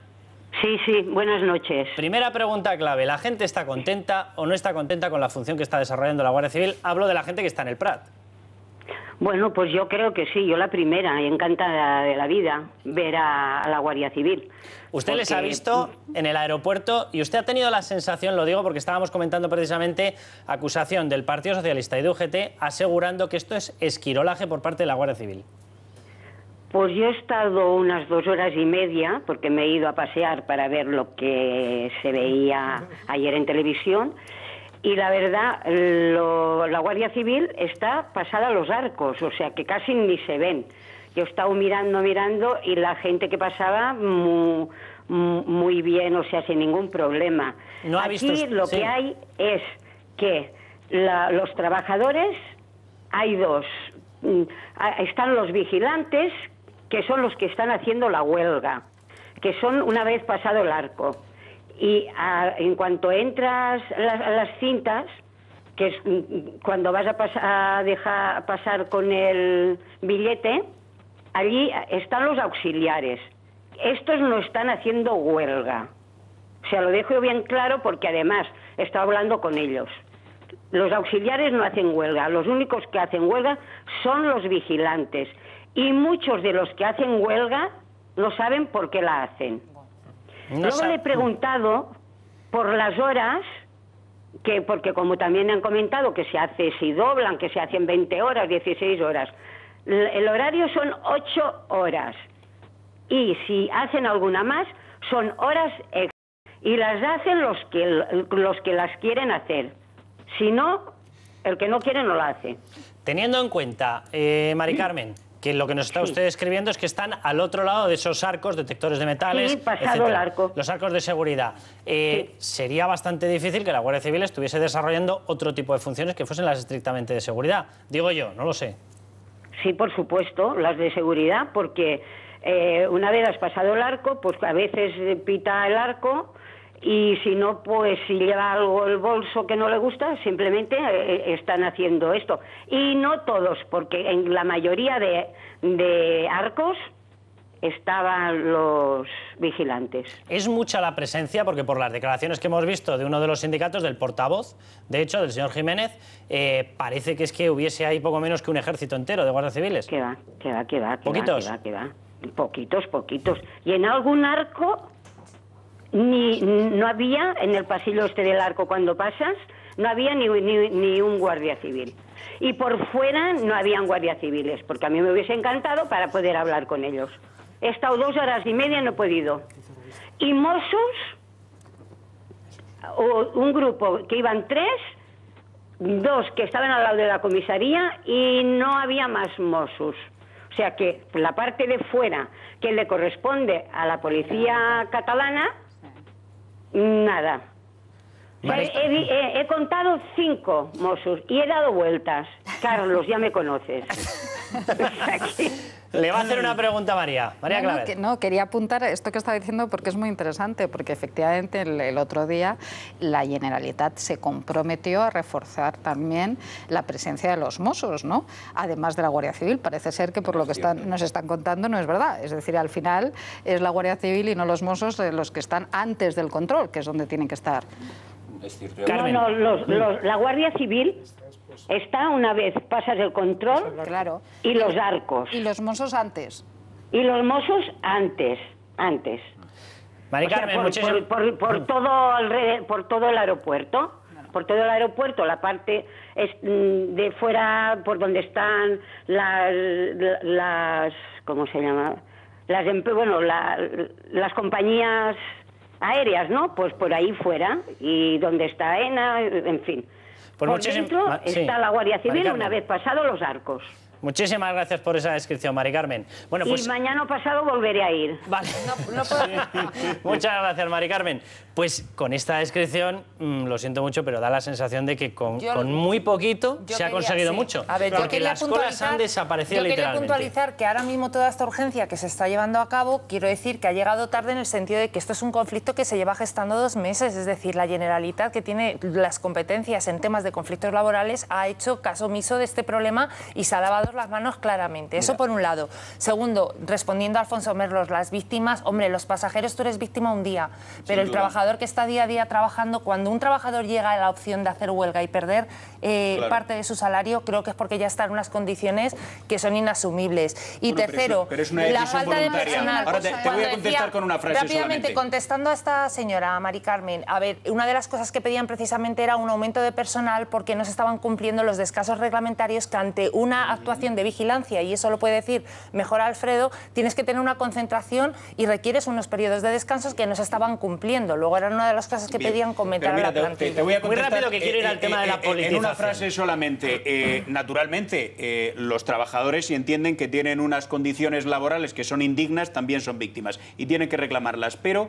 Sí, buenas noches. Primera pregunta clave, ¿la gente está contenta o no está contenta con la función que está desarrollando la Guardia Civil? Hablo de la gente que está en el Prat. Bueno, pues yo creo que sí, yo la primera, encantada de la vida, ver a la Guardia Civil. Usted les ha visto en el aeropuerto y usted ha tenido la sensación, lo digo porque estábamos comentando precisamente, acusación del Partido Socialista y de UGT asegurando que esto es esquirolaje por parte de la Guardia Civil. Pues yo he estado unas 2 horas y media, porque me he ido a pasear para ver lo que se veía ayer en televisión. Y la verdad, la Guardia Civil está pasada a los arcos, o sea que casi ni se ven. Yo he estado mirando y la gente que pasaba muy bien, o sea, sin ningún problema. No ha visto... Aquí lo que hay es que los trabajadores, hay 2. Están los vigilantes, que son los que están haciendo la huelga, que son una vez pasado el arco. Y en cuanto entras a las cintas, que es cuando vas a dejar pasar con el billete, allí están los auxiliares. Estos no están haciendo huelga. O sea, lo dejo bien claro porque además he estado hablando con ellos. Los auxiliares no hacen huelga. Los únicos que hacen huelga son los vigilantes. Y muchos de los que hacen huelga no saben por qué la hacen. Luego le he preguntado por las horas porque como también han comentado que si doblan, que se hacen 20 horas, 16 horas. El horario son 8 horas. Y si hacen alguna más, son horas extras. Y las hacen los que las quieren hacer. Si no, el que no quiere no la hace. Teniendo en cuenta, Mari Carmen, que lo que nos está usted describiendo es que están al otro lado de esos arcos, detectores de metales, sí, pasado etcétera. el arco. Los arcos de seguridad. Sería bastante difícil que la Guardia Civil estuviese desarrollando otro tipo de funciones que fuesen las estrictamente de seguridad. Digo yo, no lo sé. Sí, por supuesto, las de seguridad, porque una vez has pasado el arco, pues a veces pita el arco y si no, pues si lleva algo el bolso que no le gusta, simplemente están haciendo esto. Y no todos, porque en la mayoría de arcos estaban los vigilantes. Es mucha la presencia, porque por las declaraciones que hemos visto de uno de los sindicatos, del portavoz, de hecho, del señor Jiménez, parece que es que hubiese ahí poco menos que un ejército entero de guardias civiles. Que va. ¿Poquitos? Que va. Poquitos. Y en algún arco no había, en el pasillo este del arco cuando pasas, no había ni un guardia civil. Y por fuera no habían guardias civiles, porque a mí me hubiese encantado para poder hablar con ellos. He estado 2 horas y media y no he podido. Y mozos, un grupo que iban 3, 2 que estaban al lado de la comisaría y no había más mozos. O sea que la parte de fuera que le corresponde a la policía catalana, nada. O sea, he contado 5 mozos y he dado vueltas. Carlos, ya me conoces. Le va a hacer una pregunta a María. María Claver. No, quería apuntar esto que está diciendo porque es muy interesante, porque efectivamente el otro día la Generalitat se comprometió a reforzar también la presencia de los Mossos, ¿no? Además de la Guardia Civil. Parece ser que por lo que nos están contando no es verdad. Es decir, al final es la Guardia Civil y no los Mossos los que están antes del control, que es donde tienen que estar. No, la Guardia Civil está una vez pasas el control, claro, y los arcos. Y los Mossos antes. Y los Mossos antes. Mari Carmen, por todo el aeropuerto. Por todo el aeropuerto, la parte de fuera, por donde están las ¿cómo se llama? Las compañías aéreas, ¿no? Pues por ahí fuera, y donde está AENA, en fin. Por dentro está la Guardia Civil una vez pasados los arcos. Muchísimas gracias por esa descripción, Mari Carmen. Bueno, pues... Y mañana pasado volveré a ir. Vale. No puedo... Muchas gracias, Mari Carmen. Pues con esta descripción, lo siento mucho, pero da la sensación de que con muy poquito se ha conseguido mucho. A ver, porque las colas han desaparecido literalmente. Yo quería puntualizar que ahora mismo toda esta urgencia que se está llevando a cabo, quiero decir que ha llegado tarde en el sentido de que esto es un conflicto que se lleva gestando 2 meses. Es decir, la Generalitat, que tiene las competencias en temas de conflictos laborales, ha hecho caso omiso de este problema y se ha lavado las manos claramente. Eso por un lado. Segundo, respondiendo a Alfonso Merlos, las víctimas, hombre, los pasajeros tú eres víctima un día, pero el trabajador que está día a día trabajando, cuando un trabajador llega a la opción de hacer huelga y perder parte de su salario, creo que es porque ya está en unas condiciones que son inasumibles. Y tercero, pero es una la falta de personal. Ahora te voy a contestar con una frase rápidamente, solamente. Contestando a esta señora, a Mari Carmen, a ver, una de las cosas que pedían precisamente era un aumento de personal porque no se estaban cumpliendo los descansos reglamentarios que ante una actuación de vigilancia, y eso lo puede decir mejor Alfredo, tienes que tener una concentración y requieres unos periodos de descansos que no se estaban cumpliendo. Luego era una de las cosas que pedían comentar a la plantilla. Te voy a contestar, muy rápido, que quiero ir al tema de la politización. En una frase solamente. Naturalmente, los trabajadores, si entienden que tienen unas condiciones laborales que son indignas, también son víctimas y tienen que reclamarlas. Pero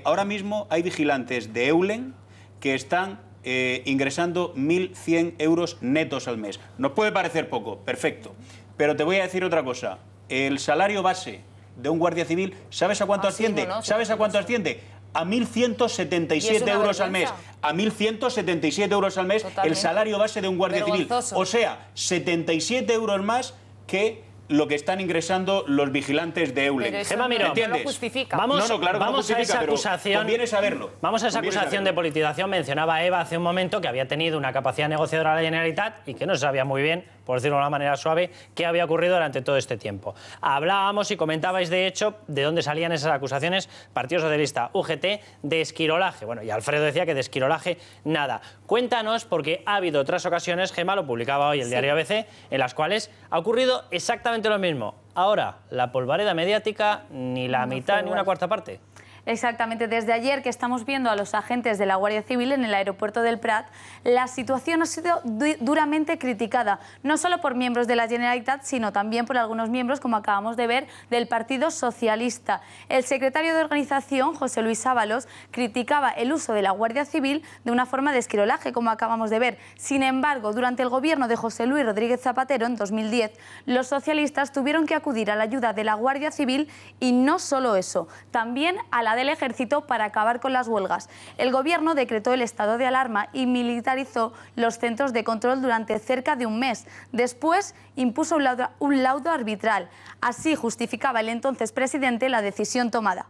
ahora mismo hay vigilantes de Eulen que están ingresando 1.100 euros netos al mes. Nos puede parecer poco, perfecto. Pero te voy a decir otra cosa. El salario base de un guardia civil, ¿sabes a cuánto asciende? ¿Sabes a cuánto asciende? A 1.177 euros al mes. A 1.177 euros al mes. Totalmente. El salario base de un guardia civil. O sea, 77 euros más que lo que están ingresando los vigilantes de Eulen. Gemma Miró, ¿entiendes? No lo justifica. Vamos a esa acusación. Conviene saberlo. Vamos a esa acusación de politización. Mencionaba Eva hace un momento que había tenido una capacidad negociadora la Generalitat y que no se sabía muy bien por decirlo de una manera suave, qué había ocurrido durante todo este tiempo. Hablábamos y comentabais, de hecho, de dónde salían esas acusaciones, Partido Socialista, UGT, de esquirolaje. Bueno, y Alfredo decía que de esquirolaje nada. Cuéntanos, porque ha habido otras ocasiones, Gemma, lo publicaba hoy el diario ABC, en las cuales ha ocurrido exactamente lo mismo. Ahora, la polvareda mediática, ni la mitad ni una cuarta parte. Exactamente, desde ayer que estamos viendo a los agentes de la Guardia Civil en el aeropuerto del Prat, la situación ha sido duramente criticada, no solo por miembros de la Generalitat, sino también por algunos miembros, como acabamos de ver, del Partido Socialista. El secretario de organización, José Luis Ábalos, criticaba el uso de la Guardia Civil de una forma de esquirolaje, como acabamos de ver. Sin embargo, durante el gobierno de José Luis Rodríguez Zapatero, en 2010, los socialistas tuvieron que acudir a la ayuda de la Guardia Civil y no solo eso, también a la del Ejército para acabar con las huelgas. El gobierno decretó el estado de alarma y militarizó los centros de control durante cerca de un mes. Después impuso un laudo arbitral. Así justificaba el entonces presidente la decisión tomada.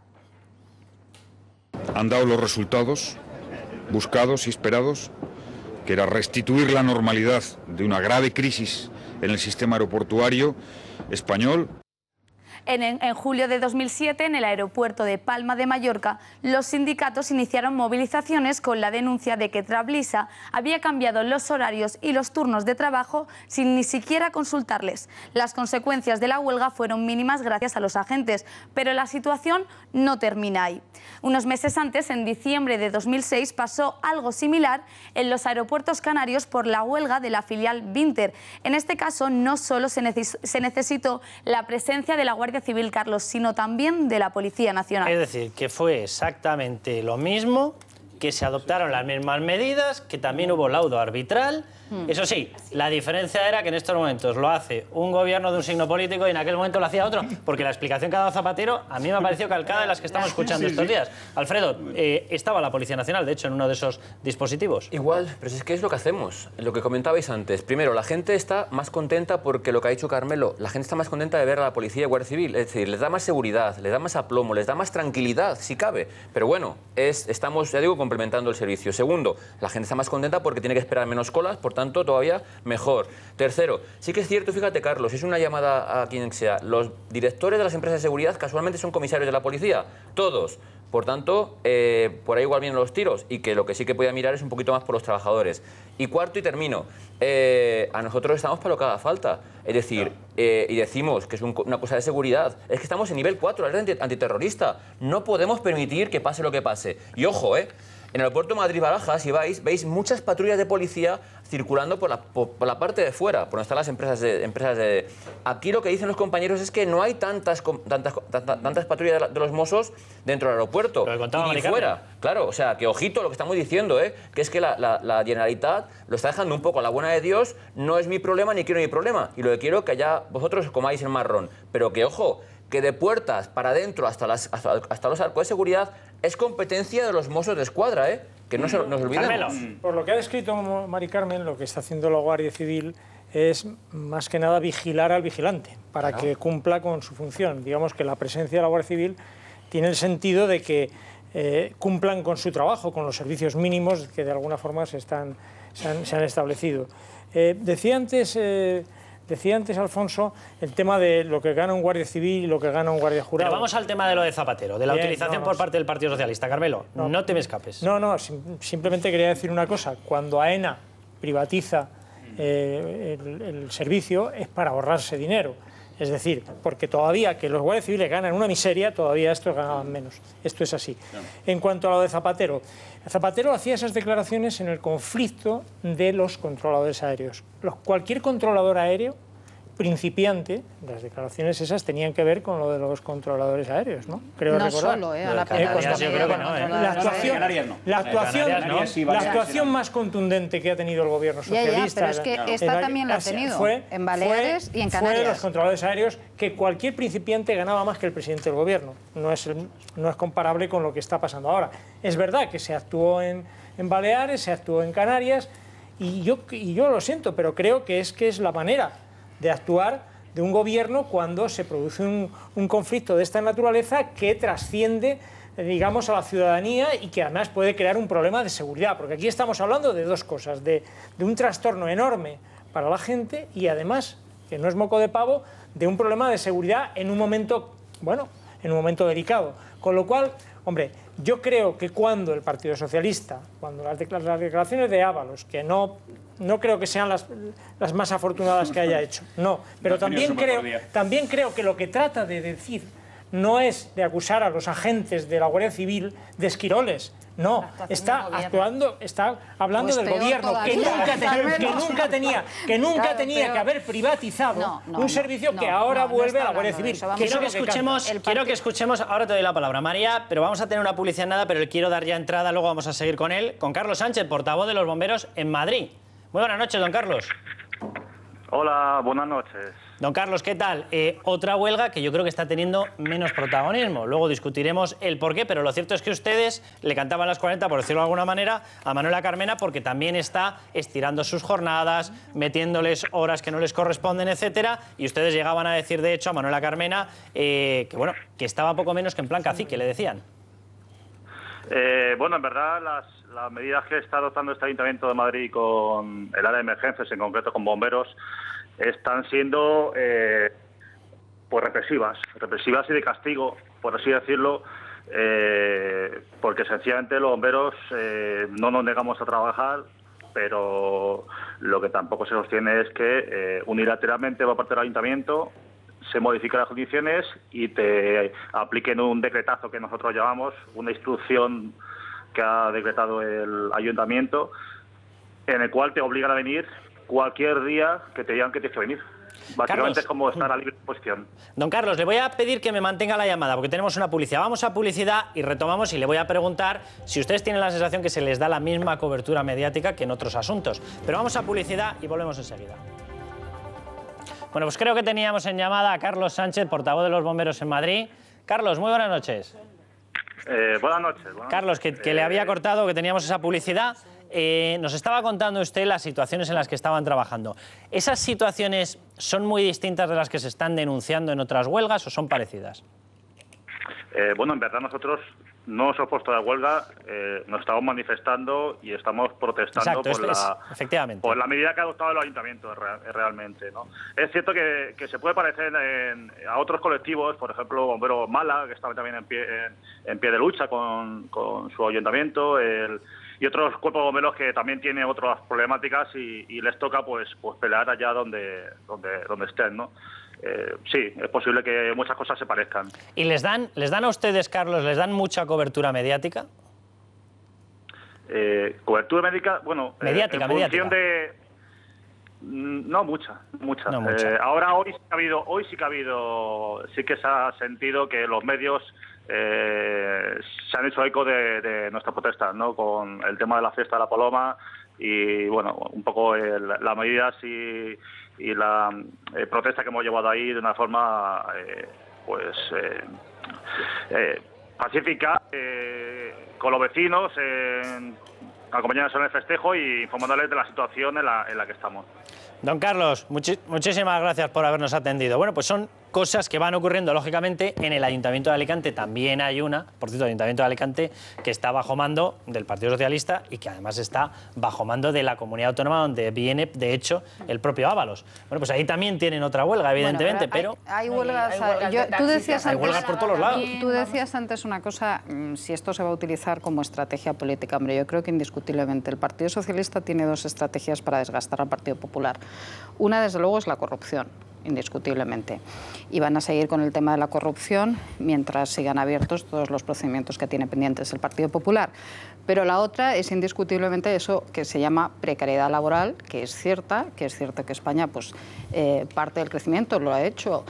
Han dado los resultados buscados y esperados, que era restituir la normalidad de una grave crisis en el sistema aeroportuario español. En julio de 2007, en el aeropuerto de Palma de Mallorca, los sindicatos iniciaron movilizaciones con la denuncia de que Trablisa había cambiado los horarios y los turnos de trabajo sin ni siquiera consultarles. Las consecuencias de la huelga fueron mínimas gracias a los agentes, pero la situación no termina ahí. Unos meses antes, en diciembre de 2006, pasó algo similar en los aeropuertos canarios por la huelga de la filial Binter. En este caso, no solo se necesitó la presencia de la Guardia Civil, Carlos, sino también de la Policía Nacional. Es decir, que fue exactamente lo mismo, que se adoptaron las mismas medidas, que también hubo laudo arbitral. Eso sí, la diferencia era que en estos momentos lo hace un gobierno de un signo político y en aquel momento lo hacía otro, porque la explicación que ha dado Zapatero a mí me ha parecido calcada de las que estamos escuchando estos días. Alfredo, estaba la Policía Nacional, de hecho, en uno de esos dispositivos. Igual, pero es que es lo que hacemos, lo que comentabais antes. Primero, la gente está más contenta porque lo que ha dicho Carmelo, la gente está más contenta de ver a la Policía y Guardia Civil, es decir, les da más seguridad, les da más aplomo, les da más tranquilidad, si cabe. Pero bueno, estamos, ya digo, complementando el servicio. Segundo, la gente está más contenta porque tiene que esperar menos colas, por tanto, todavía mejor. Tercero, sí que es cierto, fíjate, Carlos, es una llamada a quien sea. Los directores de las empresas de seguridad casualmente son comisarios de la policía, todos. Por tanto, por ahí igual vienen los tiros y que lo que sí que podía mirar es un poquito más por los trabajadores. Y cuarto y termino, a nosotros estamos para lo que haga falta. Es decir, y decimos que es una cosa de seguridad, es que estamos en nivel 4, la ley antiterrorista. No podemos permitir que pase lo que pase. Y ojo, en el aeropuerto Madrid-Barajas, si veis muchas patrullas de policía circulando por la parte de fuera, por donde están las empresas de... Aquí lo que dicen los compañeros es que no hay tantas patrullas de los Mossos dentro del aeropuerto y ni fuera. Claro, o sea, que ojito lo que estamos diciendo, que es que la Generalitat lo está dejando un poco a la buena de Dios, no es mi problema ni quiero mi problema, y lo que quiero es que allá vosotros comáis el marrón, pero que ojo, que de puertas para adentro hasta los arcos de seguridad es competencia de los Mossos de Escuadra, que no nos olvidemos. Por lo que ha descrito Mari Carmen, lo que está haciendo la Guardia Civil es más que nada vigilar al vigilante para que cumpla con su función. Digamos que la presencia de la Guardia Civil tiene el sentido de que cumplan con su trabajo, con los servicios mínimos que de alguna forma se han establecido. Decía antes, Alfonso, el tema de lo que gana un guardia civil y lo que gana un guardia jurado. Pero vamos al tema de lo de Zapatero, de la utilización por parte del Partido Socialista. Carmelo, no te me escapes. No, simplemente quería decir una cosa. Cuando AENA privatiza el servicio es para ahorrarse dinero. Es decir, porque todavía que los guardias civiles ganan una miseria, todavía estos ganaban menos. Esto es así. En cuanto a lo de Zapatero, Zapatero hacía esas declaraciones en el conflicto de los controladores aéreos. Cualquier controlador aéreo principiante, las declaraciones esas tenían que ver con lo de los controladores aéreos, ¿no? Creo no recordar. solo, a la pena. La actuación más contundente que ha tenido el gobierno socialista... pero es que esta también la ha tenido, en Baleares y en Canarias. Fue los controladores aéreos, que cualquier principiante ganaba más que el presidente del gobierno. No es comparable con lo que está pasando ahora. Es verdad que se actuó en Baleares, se actuó en Canarias, y yo lo siento, pero creo que es la manera de actuar de un gobierno cuando se produce un conflicto de esta naturaleza que trasciende, digamos, a la ciudadanía y que además puede crear un problema de seguridad, porque aquí estamos hablando de dos cosas, de un trastorno enorme para la gente y además, que no es moco de pavo, de un problema de seguridad en un momento, bueno, en un momento delicado. Con lo cual, hombre, yo creo que cuando el Partido Socialista, cuando las declaraciones de Ábalos, que no creo que sean las más afortunadas que haya hecho, no, pero también creo que lo que trata de decir no es de acusar a los agentes de la Guardia Civil de esquiroles. No, está actuando, está hablando del gobierno que nunca tenía que haber privatizado un servicio que ahora vuelve a la Guardia Civil. Quiero que escuchemos, ahora te doy la palabra, María, pero vamos a tener una publicidad nada, pero le quiero dar ya entrada, luego vamos a seguir con él, con Carlos Sánchez, portavoz de los bomberos en Madrid. Muy buenas noches, don Carlos. Hola, buenas noches. Don Carlos, ¿qué tal? Otra huelga que yo creo que está teniendo menos protagonismo. Luego discutiremos el porqué, pero lo cierto es que ustedes le cantaban las 40, por decirlo de alguna manera, a Manuela Carmena porque también está estirando sus jornadas, metiéndoles horas que no les corresponden, etcétera, y ustedes llegaban a decir, de hecho, a Manuela Carmena que estaba poco menos que en plan cacique, le decían. Bueno, en verdad, las medidas que está adoptando este Ayuntamiento de Madrid con el área de emergencias, en concreto con bomberos, están siendo pues represivas y de castigo, por así decirlo, porque sencillamente los bomberos no nos negamos a trabajar, pero lo que tampoco se sostiene es que unilateralmente por parte del Ayuntamiento se modifican las condiciones y te apliquen un decretazo que nosotros llamamos, una instrucción que ha decretado el Ayuntamiento, en el cual te obligan a venir cualquier día que te digan que tienes que venir. Básicamente Carlos, es como estar a libre disposición. Don Carlos, le voy a pedir que me mantenga la llamada porque tenemos una publicidad. Vamos a publicidad y retomamos y le voy a preguntar si ustedes tienen la sensación que se les da la misma cobertura mediática que en otros asuntos. Pero vamos a publicidad y volvemos enseguida. Bueno, pues creo que teníamos en llamada a Carlos Sánchez, portavoz de los bomberos en Madrid. Carlos, muy buenas noches. Buenas noches. Carlos, que le había cortado, que teníamos esa publicidad. Nos estaba contando usted las situaciones en las que estaban trabajando. ¿Esas situaciones son muy distintas de las que se están denunciando en otras huelgas o son parecidas? Bueno, en verdad nosotros no nos hemos puesto de huelga, nos estamos manifestando y estamos protestando por la medida que ha adoptado el Ayuntamiento realmente, ¿no? Es cierto que se puede parecer a otros colectivos, por ejemplo, Bomberos Málaga, que está también en pie de lucha con su Ayuntamiento, y otros cuerpos de bomberos que también tienen otras problemáticas y les toca pues pelear allá donde estén, ¿no? Sí, es posible que muchas cosas se parezcan. ¿Y les dan a ustedes, Carlos, les dan mucha cobertura mediática? Cobertura médica, bueno, mediática. No mucha. No mucha. Ahora hoy sí que se ha sentido que los medios se han hecho eco de nuestra protesta, ¿no? Con el tema de la fiesta de la Paloma y bueno, un poco las medidas y la protesta que hemos llevado ahí de una forma pacífica, con los vecinos, acompañándonos en el festejo y informándoles de la situación en la que estamos. Don Carlos, muchísimas gracias por habernos atendido. Bueno, pues son cosas que van ocurriendo, lógicamente, en el Ayuntamiento de Alicante. También hay por cierto, el Ayuntamiento de Alicante que está bajo mando del Partido Socialista y que además está bajo mando de la comunidad autónoma donde viene, de hecho, el propio Ábalos. Bueno, pues ahí también tienen otra huelga, evidentemente, pero... Hay huelgas... Hay huelgas por todos los lados. Tú decías antes una cosa, si esto se va a utilizar como estrategia política. Hombre, yo creo que indiscutiblemente el Partido Socialista tiene dos estrategias para desgastar al Partido Popular. Una, desde luego, es la corrupción, indiscutiblemente. Y van a seguir con el tema de la corrupción mientras sigan abiertos todos los procedimientos que tiene pendientes el Partido Popular. Pero la otra es indiscutiblemente eso que se llama precariedad laboral, que es cierto que España pues, parte del crecimiento lo ha hecho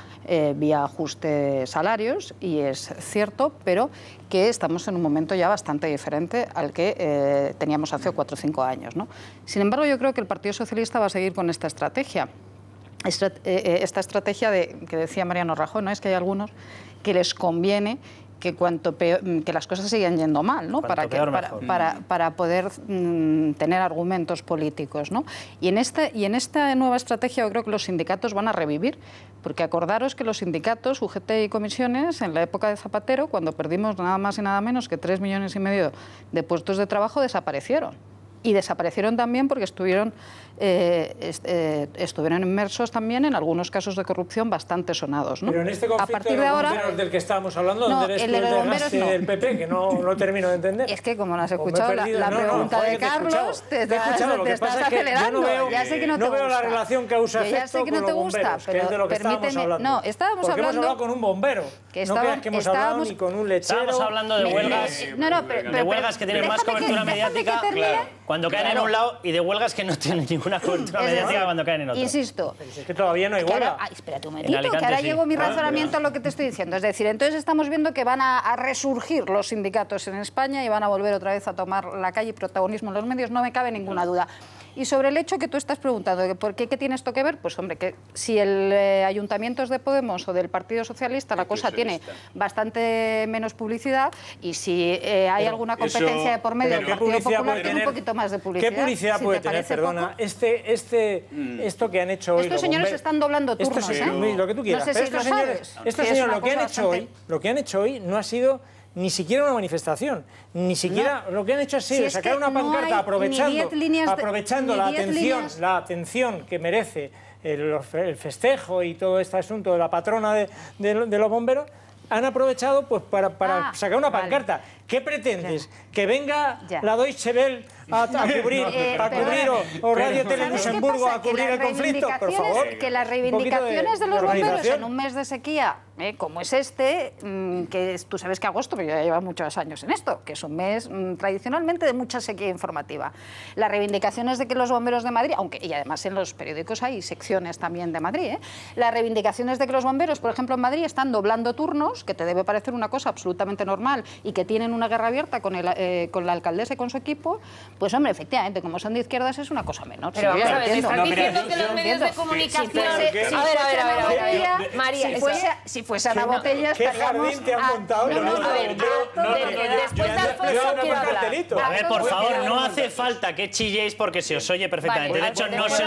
vía ajuste de salarios, y es cierto, pero que estamos en un momento ya bastante diferente al que teníamos hace 4 o 5 años, ¿no? Sin embargo, yo creo que el Partido Socialista va a seguir con esta estrategia. Esta estrategia que decía Mariano Rajoy, ¿no? Es que hay algunos que les conviene que que las cosas sigan yendo mal, ¿no? Para poder tener argumentos políticos, ¿no? Y en esta nueva estrategia yo creo que los sindicatos van a revivir, porque acordaros que los sindicatos, UGT y comisiones, en la época de Zapatero, cuando perdimos nada más y nada menos que 3,5 millones de puestos de trabajo, desaparecieron. y desaparecieron también porque estuvieron inmersos también en algunos casos de corrupción bastante sonados, ¿no? Pero en este conflicto a partir de ahora, del que estábamos hablando, no, ¿dónde eres el tú de el los bomberos desgaste del PP? Que no termino de entender. es que como no has Pues me he escuchado perdido. la pregunta joder, de que te he Carlos, escuchado. te Te he escuchado. Lo que estás pasa es que yo acelerando. no veo, Ya sé que no te veo la gusta. relación Yo ya causa-efecto sé que con no te los gusta, bomberos, que pero es de lo que estábamos permíteme- hablando. no, estábamos Porque hemos hablando- hablado con un bombero. Que No creas que hemos hablado ni con un lechero. Estábamos hablando de huelgas, pero huelgas que tienen más cobertura mediática cuando caen en un lado y de huelgas que no tienen ninguna cobertura mediática cuando caen en otro. Insisto. Pero si es que todavía no hay huelga. Espérate un En momentito, Alicante que ahora sí. llego mi razonamiento a lo que te estoy diciendo. Es decir, entonces estamos viendo que van a resurgir los sindicatos en España y van a volver otra vez a tomar la calle y protagonismo en los medios, no me cabe ninguna duda. Y sobre el hecho que tú estás preguntando, de ¿por qué tiene esto que ver? Pues hombre, que si el ayuntamiento es de Podemos o del Partido Socialista, la cosa tiene bastante menos publicidad, y si hay alguna competencia de por medio del Partido Popular, tiene un poquito más de publicidad. ¿Qué publicidad Si puede te tener? parece Perdona, poco. esto que han hecho hoy Estos los señores bomberos- están doblando turnos, estos ¿eh? señores, lo que tú quieras. No sé Pero si estos lo señores, sabes, estos que es señores una lo que han cosa hecho bastante- hoy, lo que han hecho hoy no ha sido ni siquiera una manifestación, ni siquiera lo que han hecho ha sido Si es sacar que una no hay pancarta ni aprovechando, 10 líneas de- aprovechando ni la 10 atención, líneas. la atención que merece el festejo y todo este asunto de la patrona de los bomberos. Han aprovechado pues para sacar una pancarta. ¿Qué pretendes? ¿Que venga la Deutsche Welle a cubrir, o Radio Tele Luxemburgo a cubrir el conflicto? Por favor. Que las un poquito reivindicaciones de los bomberos organización. en un mes de sequía, como es este, tú sabes que agosto, pero ya lleva muchos años en esto, que es un mes tradicionalmente de mucha sequía informativa. Las reivindicaciones de que los bomberos de Madrid, y además en los periódicos hay secciones también de Madrid, las reivindicaciones de que los bomberos, por ejemplo, en Madrid están doblando turnos, que te debe parecer una cosa absolutamente normal, y que tienen una guerra abierta con la alcaldesa y con su equipo, pues hombre, efectivamente, como son de izquierdas es una cosa menor. Pero Sí, vamos yo a ver, entiendo. están diciendo que los medios de comunicación... María, si fuese Ana Botella, ¿Qué estaríamos... jardín te han montado? después de Alfonso quiero hablar. A ver, por favor, no hace falta que chilléis porque se os oye perfectamente. De hecho, no se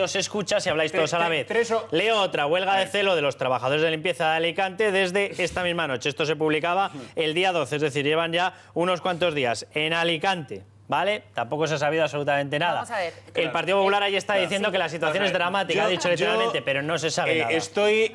os escucha si habláis todos a la vez. Leo otra, huelga de celo de los trabajadores de limpieza de Alicante desde esta misma noche. Esto se publicaba el día 12, es decir, llevan ya unos cuantos días en Alicante. ¿Vale? Tampoco se ha sabido absolutamente nada. Vamos a ver. El Partido Popular ahí está diciendo que la situación es dramática, ha dicho literalmente, pero no se sabe nada. Estoy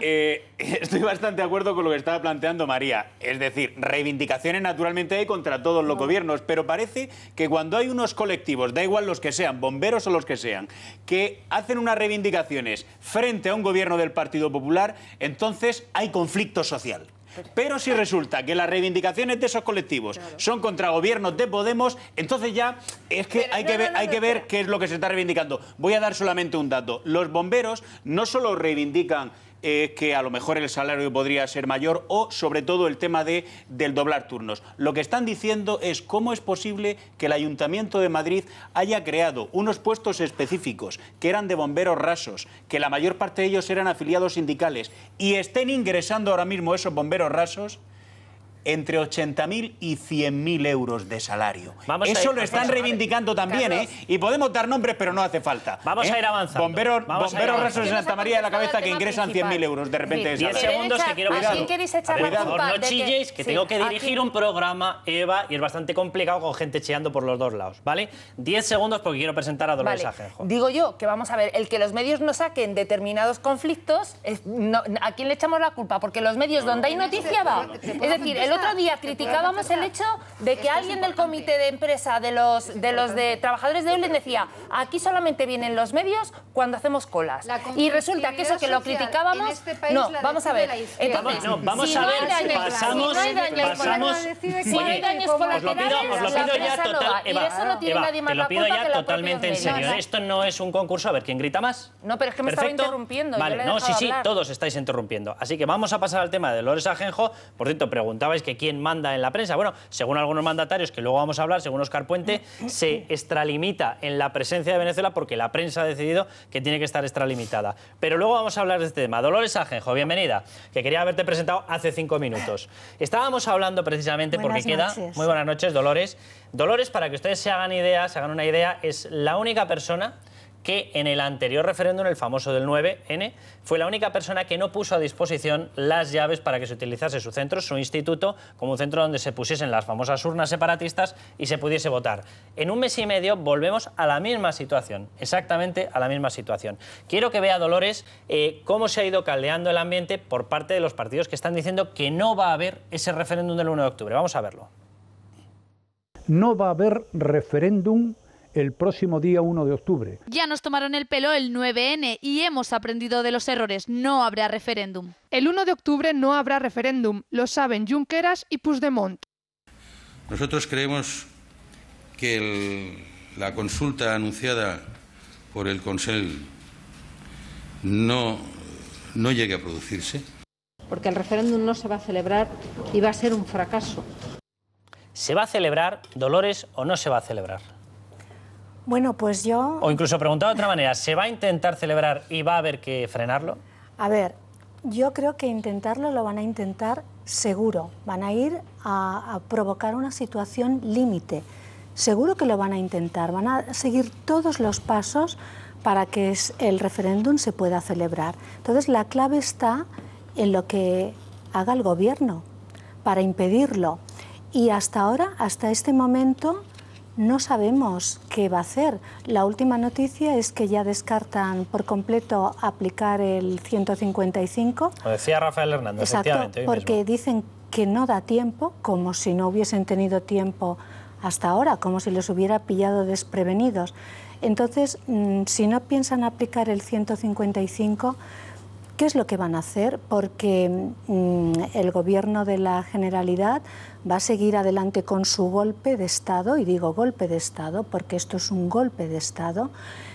bastante de acuerdo con lo que estaba planteando María. Es decir, reivindicaciones naturalmente hay contra todos los gobiernos, pero parece que cuando hay unos colectivos, da igual los que sean, bomberos o los que sean, que hacen unas reivindicaciones frente a un gobierno del Partido Popular, entonces hay conflicto social. Pero si resulta que las reivindicaciones de esos colectivos son contra gobiernos de Podemos, entonces ya es que hay que ver qué es lo que se está reivindicando. Voy a dar solamente un dato. Los bomberos no solo reivindican que a lo mejor el salario podría ser mayor o, sobre todo, el tema del doblar turnos. Lo que están diciendo es cómo es posible que el Ayuntamiento de Madrid haya creado unos puestos específicos que eran de bomberos rasos, que la mayor parte de ellos eran afiliados sindicales y estén ingresando ahora mismo esos bomberos rasos entre 80.000 y 100.000 euros de salario. Eso lo están reivindicando también, ¿eh? Y podemos dar nombres, pero no hace falta. Vamos a ir avanzando. Bomberos rasos de Santa María de la Cabeza que ingresan 100.000 euros de repente de 10 salario. segundos que quiero... ¿A quién queréis echar la culpa? No chilléis, que tengo que dirigir un programa, Eva, y es bastante complicado con gente chillando por los dos lados, ¿vale? 10 segundos porque quiero presentar a Dolores Ajenjo. Digo yo que vamos a ver, el que los medios no saquen determinados conflictos, ¿a quién le echamos la culpa? Porque los medios donde hay noticia va. Es decir, el otro día criticábamos el hecho de que alguien del comité de empresa de los trabajadores de Eulen decía, aquí solamente vienen los medios cuando hacemos colas. Y resulta que eso que lo criticábamos, no, vamos a ver. Entonces, vamos a ver, pasamos, si no hay daños colaterales, os lo pido ya total, y eso no tiene nadie más te lo la pido culpa ya que la totalmente en propia serio. medios. Esto no es un concurso a ver quién grita más. No, pero es que me estaba interrumpiendo. Vale, no, sí, todos estáis interrumpiendo. Así que vamos a pasar al tema de Dolores Ajenjo. Por cierto, preguntabais que quién manda en la prensa. Bueno, según algunos mandatarios, que luego vamos a hablar, según Óscar Puente, se extralimita en la presencia de Venezuela porque la prensa ha decidido que tiene que estar extralimitada. Pero luego vamos a hablar de este tema. Dolores Ajenjo, bienvenida, que quería haberte presentado hace 5 minutos. Estábamos hablando precisamente porque queda... Muy buenas noches, Dolores. Dolores, para que ustedes se hagan una idea, es la única persona que en el anterior referéndum, el famoso del 9N, fue la única persona que no puso a disposición las llaves para que se utilizase su centro, su instituto, como un centro donde se pusiesen las famosas urnas separatistas y se pudiese votar. En un mes y medio volvemos a la misma situación, exactamente a la misma situación. Quiero que vea, Dolores, cómo se ha ido caldeando el ambiente por parte de los partidos que están diciendo que no va a haber ese referéndum del 1 de octubre. Vamos a verlo. No va a haber referéndum el próximo día 1 de octubre. Ya nos tomaron el pelo el 9N y hemos aprendido de los errores. No habrá referéndum. El 1 de octubre no habrá referéndum. Lo saben Junqueras y Puigdemont. Nosotros creemos que la consulta anunciada por el Consell no llegue a producirse. Porque el referéndum no se va a celebrar y va a ser un fracaso. ¿Se va a celebrar, Dolores, o no se va a celebrar? Bueno, pues yo... O incluso preguntado de otra manera, ¿se va a intentar celebrar y va a haber que frenarlo? A ver, yo creo que intentarlo lo van a intentar seguro. Van a ir a provocar una situación límite. Seguro que lo van a intentar. Van a seguir todos los pasos para que el referéndum se pueda celebrar. Entonces, la clave está en lo que haga el gobierno para impedirlo. Y hasta ahora, hasta este momento, no sabemos qué va a hacer. La última noticia es que ya descartan por completo aplicar el 155. Lo decía Rafael Hernández, exacto, efectivamente. Porque dicen que no da tiempo, como si no hubiesen tenido tiempo hasta ahora, como si los hubiera pillado desprevenidos. Entonces, si no piensan aplicar el 155, ¿qué es lo que van a hacer? Porque el Gobierno de la Generalidad va a seguir adelante con su golpe de Estado, y digo golpe de Estado porque esto es un golpe de Estado.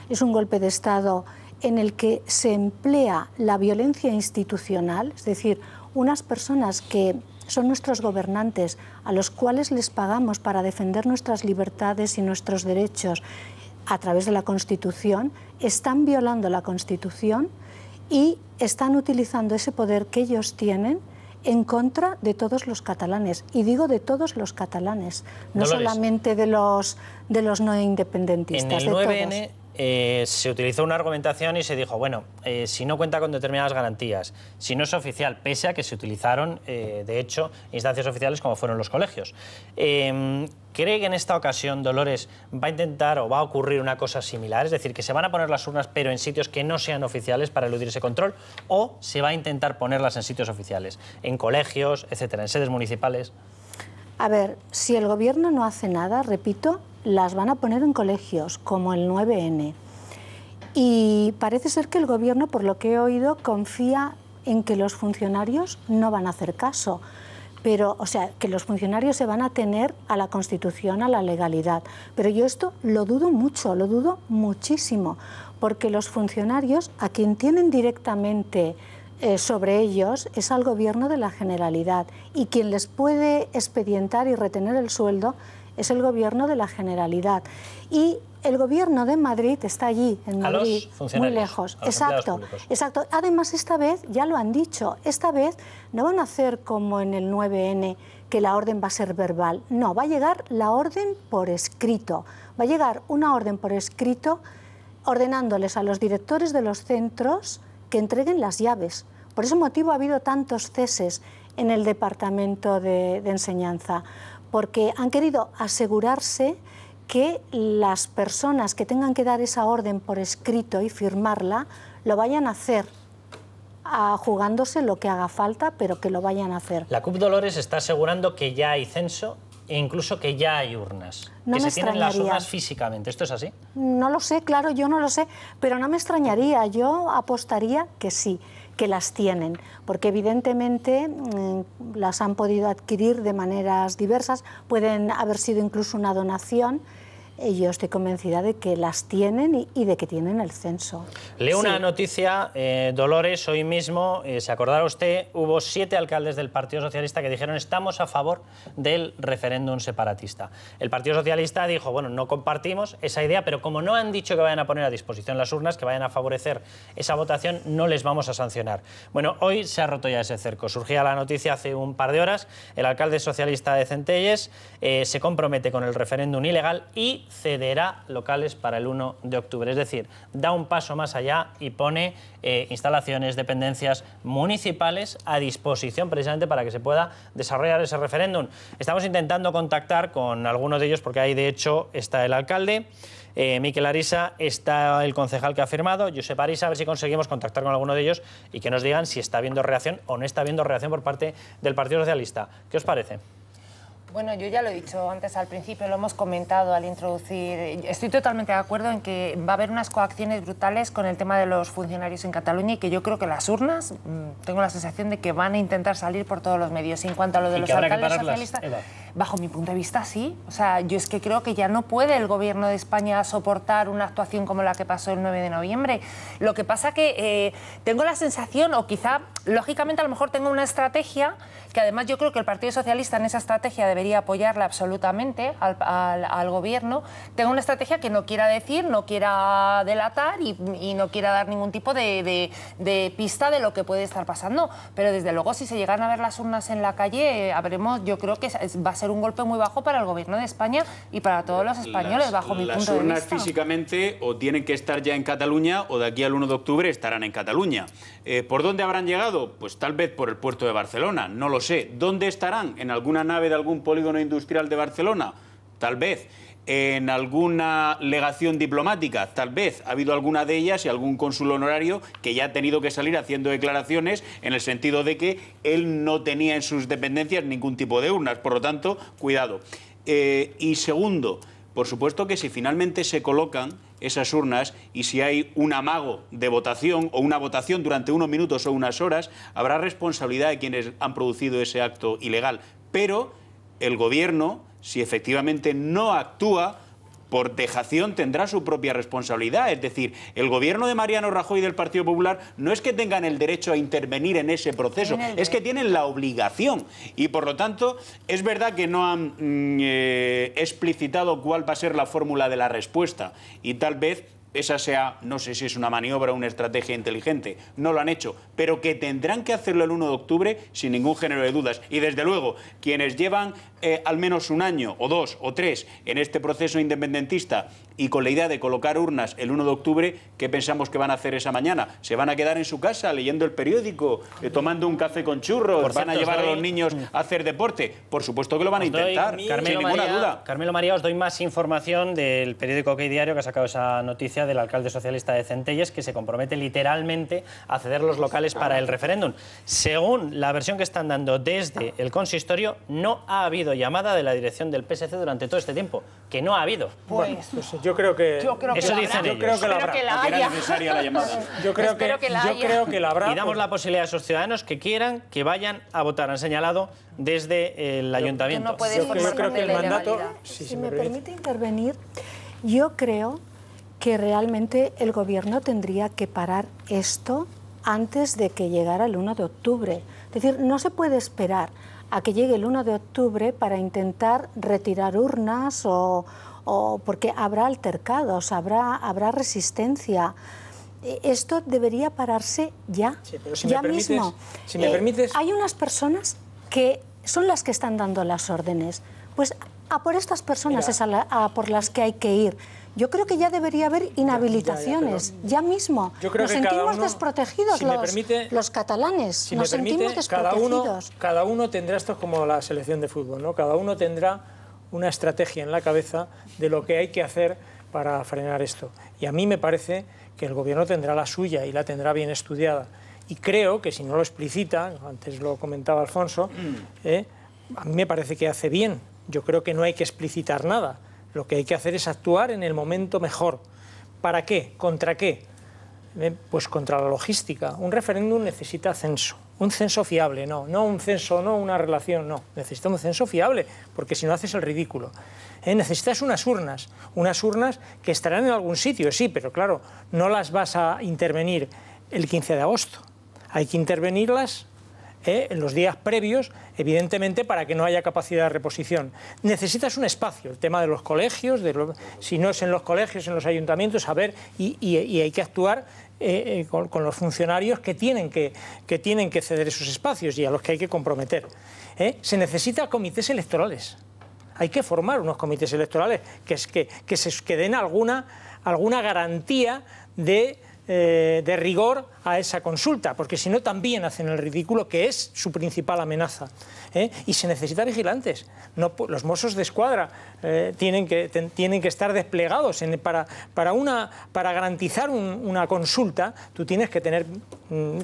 Es un golpe de Estado en el que se emplea la violencia institucional, es decir, unas personas que son nuestros gobernantes, a los cuales les pagamos para defender nuestras libertades y nuestros derechos a través de la Constitución, están violando la Constitución y están utilizando ese poder que ellos tienen en contra de todos los catalanes. Y digo de todos los catalanes, no Dolores, solamente de los no independentistas. En el 9N se utilizó una argumentación y se dijo, bueno, si no cuenta con determinadas garantías, si no es oficial, pese a que se utilizaron, de hecho, instancias oficiales como fueron los colegios. ¿Cree que en esta ocasión, Dolores, va a intentar o va a ocurrir una cosa similar? Es decir, que se van a poner las urnas pero en sitios que no sean oficiales para eludir ese control, o se va a intentar ponerlas en sitios oficiales, en colegios, etcétera, en sedes municipales. A ver, si el gobierno no hace nada, repito, las van a poner en colegios, como el 9N. Y parece ser que el gobierno, por lo que he oído, confía en que los funcionarios no van a hacer caso. Pero, o sea, que los funcionarios se van a atener a la Constitución, a la legalidad. Pero yo esto lo dudo mucho, lo dudo muchísimo, porque los funcionarios, a quien tienen directamente sobre ellos, es al Gobierno de la Generalidad, y quien les puede expedientar y retener el sueldo es el Gobierno de la Generalidad. Y el Gobierno de Madrid está allí, en Madrid, muy lejos. Exacto, exacto. Además, esta vez, ya lo han dicho, esta vez no van a hacer como en el 9N, que la orden va a ser verbal. No, va a llegar la orden por escrito. Va a llegar una orden por escrito ordenándoles a los directores de los centros que entreguen las llaves. Por ese motivo ha habido tantos ceses en el Departamento de Enseñanza, porque han querido asegurarse que las personas que tengan que dar esa orden por escrito y firmarla lo vayan a hacer, jugándose lo que haga falta, pero que lo vayan a hacer. La CUP, Dolores, está asegurando que ya hay censo e incluso que ya hay urnas, no que me se tienen las extrañaría. urnas físicamente. ¿Esto es así? No lo sé, claro, yo no lo sé, pero no me extrañaría. Yo apostaría que sí, que las tienen, porque evidentemente las han podido adquirir de maneras diversas, pueden haber sido incluso una donación. Yo estoy convencida de que las tienen y de que tienen el censo. Leo una noticia, Dolores, hoy mismo, se acordará usted, hubo 7 alcaldes del Partido Socialista que dijeron estamos a favor del referéndum separatista. El Partido Socialista dijo, bueno, no compartimos esa idea, pero como no han dicho que vayan a poner a disposición las urnas, que vayan a favorecer esa votación, no les vamos a sancionar. Bueno, hoy se ha roto ya ese cerco. Surgía la noticia hace un par de horas, el alcalde socialista de Centelles se compromete con el referéndum ilegal y y cederá locales para el 1 de octubre. Es decir, da un paso más allá y pone instalaciones, dependencias municipales a disposición precisamente para que se pueda desarrollar ese referéndum. Estamos intentando contactar con algunos de ellos porque ahí de hecho está el alcalde, Miquel Arisa, está el concejal que ha firmado, Josep Arisa, a ver si conseguimos contactar con alguno de ellos y que nos digan si está habiendo reacción o no está habiendo reacción por parte del Partido Socialista. ¿Qué os parece? Bueno, yo ya lo he dicho antes al principio, lo hemos comentado al introducir. Estoy totalmente de acuerdo en que va a haber unas coacciones brutales con el tema de los funcionarios en Cataluña y que yo creo que las urnas, tengo la sensación de que van a intentar salir por todos los medios. Y en cuanto a lo de los alcaldes socialistas, bajo mi punto de vista sí. O sea, yo es que creo que ya no puede el gobierno de España soportar una actuación como la que pasó el 9 de noviembre. Lo que pasa que tengo la sensación, o quizá, lógicamente, a lo mejor tengo una estrategia que además yo creo que el Partido Socialista en esa estrategia debería apoyarla absolutamente al gobierno. Tengo una estrategia que no quiera decir, no quiera delatar y no quiera dar ningún tipo de pista de lo que puede estar pasando. Pero desde luego, si se llegan a ver las urnas en la calle, yo creo que va a ser un golpe muy bajo para el gobierno de España y para todos los españoles, bajo mi punto de vista. Las urnas físicamente o tienen que estar ya en Cataluña o de aquí al 1 de octubre estarán en Cataluña. ¿Por dónde habrán llegado? Pues tal vez por el puerto de Barcelona, no lo sé. ¿Dónde estarán? ¿En alguna nave de algún polígono industrial de Barcelona? Tal vez. ¿En alguna legación diplomática? Tal vez. Ha habido alguna de ellas y algún cónsul honorario que ya ha tenido que salir haciendo declaraciones en el sentido de que él no tenía en sus dependencias ningún tipo de urnas. Por lo tanto, cuidado. Y segundo, por supuesto que si finalmente se colocan esas urnas y si hay un amago de votación o una votación durante unos minutos o unas horas, habrá responsabilidad de quienes han producido ese acto ilegal. Pero el gobierno, si efectivamente no actúa, por dejación tendrá su propia responsabilidad. Es decir, el gobierno de Mariano Rajoy y del Partido Popular no es que tengan el derecho a intervenir en ese proceso, es que tienen la obligación. Y por lo tanto, es verdad que no han explicitado cuál va a ser la fórmula de la respuesta. Y tal vez esa sea, no sé si es una maniobra o una estrategia inteligente, no lo han hecho, pero que tendrán que hacerlo el 1 de octubre sin ningún género de dudas. Y desde luego, quienes llevan al menos un año, o 2, o 3 en este proceso independentista y con la idea de colocar urnas el 1 de octubre, ¿qué pensamos que van a hacer esa mañana? ¿Se van a quedar en su casa leyendo el periódico, tomando un café con churros? ¿Van a llevar a los niños a hacer deporte? Por supuesto que lo van a intentar, sin ninguna duda. Carmelo María, os doy más información del periódico OK Diario que ha sacado esa noticia del alcalde socialista de Centelles, que se compromete literalmente a ceder los locales para el referéndum. Según la versión que están dando desde el consistorio, no ha habido llamada de la dirección del PSC durante todo este tiempo, que no ha habido. Pues yo creo que eso dicen ellos. Yo creo que la habrá. Era necesaria la llamada. Yo creo que la habrá. Y damos la posibilidad a esos ciudadanos que quieran que vayan a votar. Han señalado desde el ayuntamiento. Yo creo que el mandato... Si me permite intervenir, yo creo que realmente el gobierno tendría que parar esto antes de que llegara el 1 de octubre. Es decir, no se puede esperar a que llegue el 1 de octubre para intentar retirar urnas o porque habrá altercados, habrá resistencia. Esto debería pararse ya, sí, pero si ya me permites, mismo. Si me permites... Hay unas personas que son las que están dando las órdenes. Pues a por estas personas es a por las que hay que ir. Yo creo que ya debería haber inhabilitaciones, ya mismo. Yo creo nos que sentimos desprotegidos los catalanes, si nos sentimos desprotegidos. Cada uno tendrá, esto es como la selección de fútbol, ¿no? Cada uno tendrá una estrategia en la cabeza de lo que hay que hacer para frenar esto. Y a mí me parece que el gobierno tendrá la suya y la tendrá bien estudiada. Y creo que si no lo explicita, antes lo comentaba Alfonso, a mí me parece que hace bien. Yo creo que no hay que explicitar nada. Lo que hay que hacer es actuar en el momento mejor. ¿Para qué? ¿Contra qué? Pues contra la logística. Un referéndum necesita censo. Un censo fiable, no un censo, no una relación, no. Necesita un censo fiable, porque si no haces el ridículo. Necesitas unas urnas que estarán en algún sitio, sí, pero claro, no las vas a intervenir el 15 de agosto. Hay que intervenirlas en los días previos, evidentemente, para que no haya capacidad de reposición. Necesitas un espacio, el tema de los colegios, si no es en los colegios, en los ayuntamientos, a ver, y hay que actuar con los funcionarios que tienen que ceder esos espacios y a los que hay que comprometer. Se necesitan comités electorales. hay que formar unos comités electorales que den alguna garantía de rigor a esa consulta, porque si no también hacen el ridículo, que es su principal amenaza. Y se necesitan vigilantes. Los Mossos de Escuadra tienen que estar desplegados para garantizar una consulta. Tú tienes que tener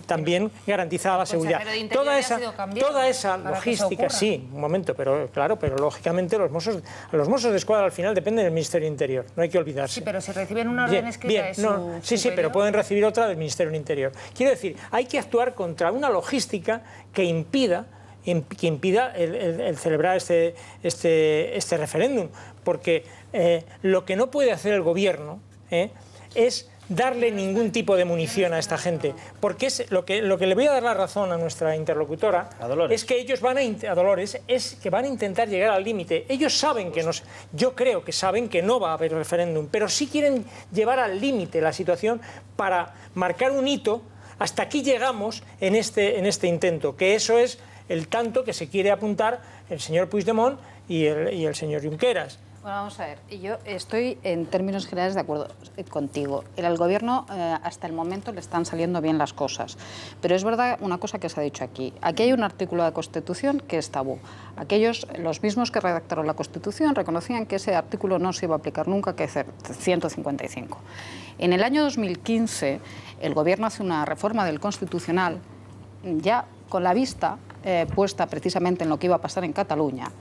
también garantizada la seguridad. Toda esa logística, sí, un momento, pero claro, pero lógicamente los Mossos de Escuadra al final dependen del Ministerio del Interior, no hay que olvidarse. Sí, pero si reciben una orden escrita sí, pero pueden recibir otra del Ministerio del Interior. Quiero decir, hay que actuar contra una logística que impida el celebrar este referéndum, porque lo que no puede hacer el gobierno es darle ningún tipo de munición a esta gente, porque es lo que le voy a dar la razón a nuestra interlocutora, es que ellos van a intentar llegar al límite. Ellos saben yo creo que saben que no va a haber referéndum, pero sí quieren llevar al límite la situación para marcar un hito. Hasta aquí llegamos en este intento, que eso es el tanto que se quiere apuntar el señor Puigdemont y el señor Junqueras. Bueno, vamos a ver, yo estoy en términos generales de acuerdo contigo. Al gobierno hasta el momento le están saliendo bien las cosas, pero es verdad una cosa que se ha dicho aquí. Aquí hay un artículo de la Constitución que es tabú. Los mismos que redactaron la Constitución reconocían que ese artículo no se iba a aplicar nunca, que es el 155. En el año 2015 el gobierno hace una reforma del Constitucional ya con la vista puesta precisamente en lo que iba a pasar en Cataluña,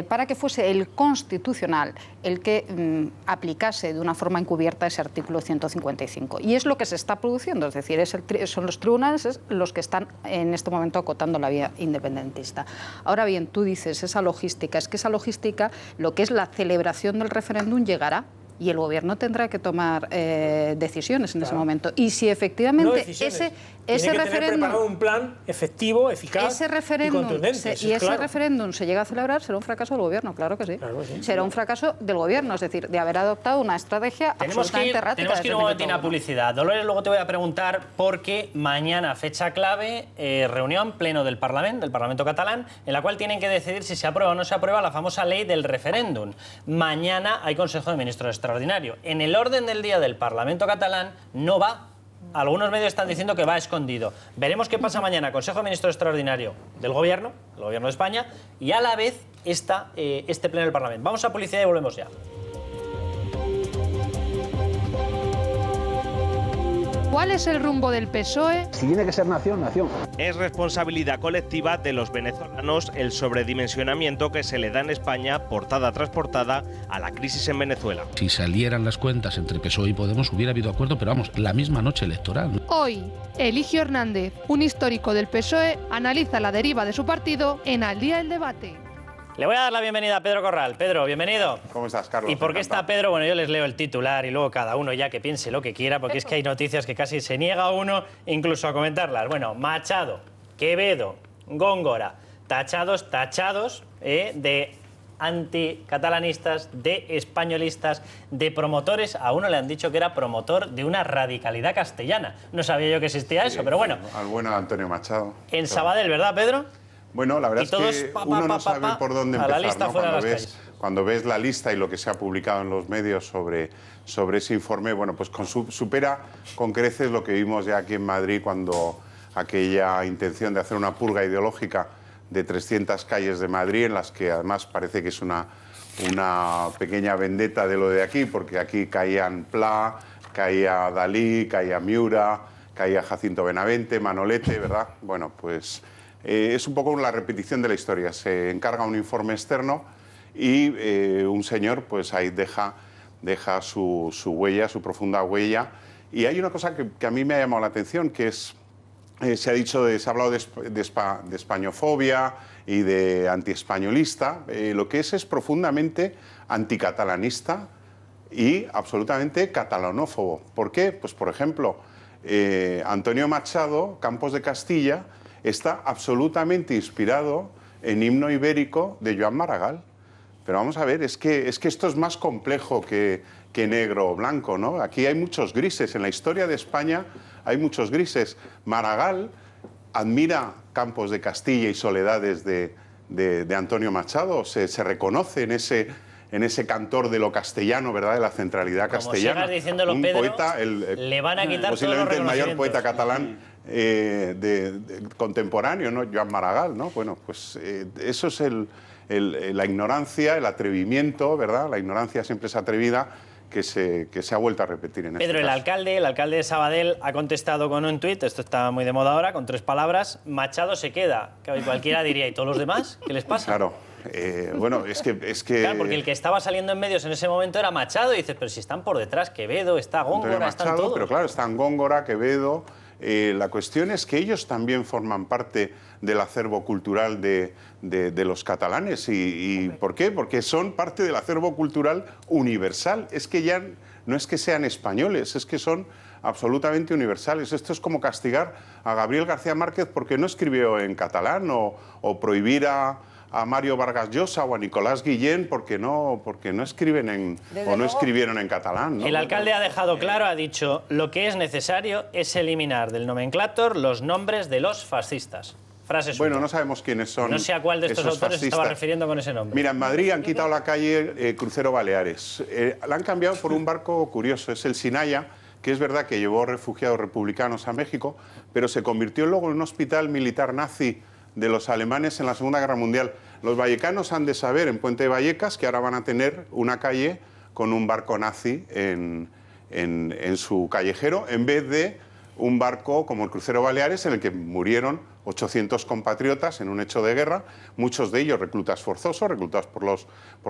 para que fuese el Constitucional el que aplicase de una forma encubierta ese artículo 155. Y es lo que se está produciendo, es decir, son los tribunales los que están en este momento acotando la vía independentista. Ahora bien, tú dices, esa logística, es que esa logística, lo que es la celebración del referéndum, llegará. Y el gobierno tendrá que tomar decisiones en ese momento. Y si efectivamente ese referéndum, preparado un plan efectivo, eficaz y contundente. Ese referéndum se llega a celebrar, será un fracaso del gobierno, claro que sí. Será un fracaso del gobierno, es decir, de haber adoptado una estrategia absolutamente errática. Tenemos que ir un momentín a publicidad. Dolores, luego te voy a preguntar porque mañana, fecha clave, reunión pleno del Parlamento catalán, en la cual tienen que decidir si se aprueba o no se aprueba la famosa ley del referéndum. Mañana hay Consejo de Ministros extraordinario. En el orden del día del Parlamento catalán no va. Algunos medios están diciendo que va escondido. Veremos qué pasa mañana. Consejo de Ministros extraordinario del Gobierno, el Gobierno de España, y a la vez este pleno del Parlamento. Vamos a publicidad y volvemos ya. ¿Cuál es el rumbo del PSOE? Si tiene que ser nación, nación. Es responsabilidad colectiva de los venezolanos el sobredimensionamiento que se le da en España, portada tras portada, a la crisis en Venezuela. Si salieran las cuentas entre PSOE y Podemos hubiera habido acuerdo, pero vamos, la misma noche electoral. Hoy, Eligio Hernández, un histórico del PSOE, analiza la deriva de su partido en Al Día el Debate. Le voy a dar la bienvenida a Pedro Corral. Pedro, bienvenido. ¿Cómo estás, Carlos? ¿Y por qué está Pedro? Bueno, yo les leo el titular y luego cada uno ya que piense lo que quiera, porque es que hay noticias que casi se niega uno incluso a comentarlas. Bueno, Machado, Quevedo, Góngora, tachados de anticatalanistas, de españolistas, de promotores. A uno le han dicho que era promotor de una radicalidad castellana. No sabía yo que existía eso, pero bueno. Al bueno Antonio Machado. En Sabadell, ¿verdad, Pedro? Bueno, la verdad es que uno no sabe por dónde empezar, ¿no? Cuando ves la lista y lo que se ha publicado en los medios sobre ese informe, bueno, pues supera con creces lo que vimos ya aquí en Madrid cuando aquella intención de hacer una purga ideológica de 300 calles de Madrid, en las que además parece que es una pequeña vendetta de lo de aquí, porque aquí caían Pla, caía Dalí, caía Miura, caía Jacinto Benavente, Manolete, ¿verdad? Bueno, pues es un poco la repetición de la historia. Se encarga un informe externo y un señor pues ahí deja su huella, su profunda huella. Y hay una cosa que a mí me ha llamado la atención, que es, se ha hablado de españofobia y de antiespañolista. Lo que es profundamente anticatalanista y absolutamente catalanófobo. ¿Por qué? Pues, por ejemplo, Antonio Machado, Campos de Castilla, está absolutamente inspirado en Himno Ibérico de Joan Maragall. Pero vamos a ver, es que esto es más complejo que negro o blanco, ¿no? Aquí hay muchos grises. En la historia de España hay muchos grises. Maragall admira Campos de Castilla y Soledades de de Antonio Machado, se reconoce en ese cantor de lo castellano, ¿verdad?, de la centralidad castellana. Como sigas diciéndolo, un Pedro, poeta, le van a quitar posiblemente todos los el mayor reconocimientos. poeta catalán contemporáneo, ¿no?, Joan Maragall, ¿no? Bueno, pues eso es la ignorancia, el atrevimiento, ¿verdad? La ignorancia siempre es atrevida, que se ha vuelto a repetir en este Pedro, caso. el alcalde de Sabadell ha contestado con un tuit, esto está muy de moda ahora, con 3 palabras: Machado se queda. Claro, y cualquiera diría, ¿y todos los demás? ¿Qué les pasa? Claro, bueno, es que... Claro, porque el que estaba saliendo en medios en ese momento era Machado, y dices, pero si están por detrás, Quevedo, está Góngora, están todos. Pero claro, están Góngora, Quevedo. La cuestión es que ellos también forman parte del acervo cultural de los catalanes. ¿Y por qué? Porque son parte del acervo cultural universal. Es que ya no es que sean españoles, es que son absolutamente universales. Esto es como castigar a Gabriel García Márquez porque no escribió en catalán, o prohibir a Mario Vargas Llosa o a Nicolás Guillén porque no escriben no escribieron en catalán, ¿no? El alcalde ha dejado claro, ha dicho, lo que es necesario es eliminar del nomenclátor los nombres de los fascistas. Frase suya. Bueno, no sabemos quiénes son. No sé a cuál de estos autores fascistas. estaba refiriendo con ese nombre. Mira, en Madrid han quitado la calle Crucero Baleares. La han cambiado por un barco curioso, es el Sinaya, que es verdad que llevó refugiados republicanos a México, pero se convirtió luego en un hospital militar nazi de los alemanes en la Segunda Guerra Mundial. Los vallecanos han de saber, en Puente de Vallecas, que ahora van a tener una calle con un barco nazi en su callejero, en vez de un barco como el Crucero Baleares, en el que murieron 800 compatriotas en un hecho de guerra, muchos de ellos reclutas forzosos, reclutados por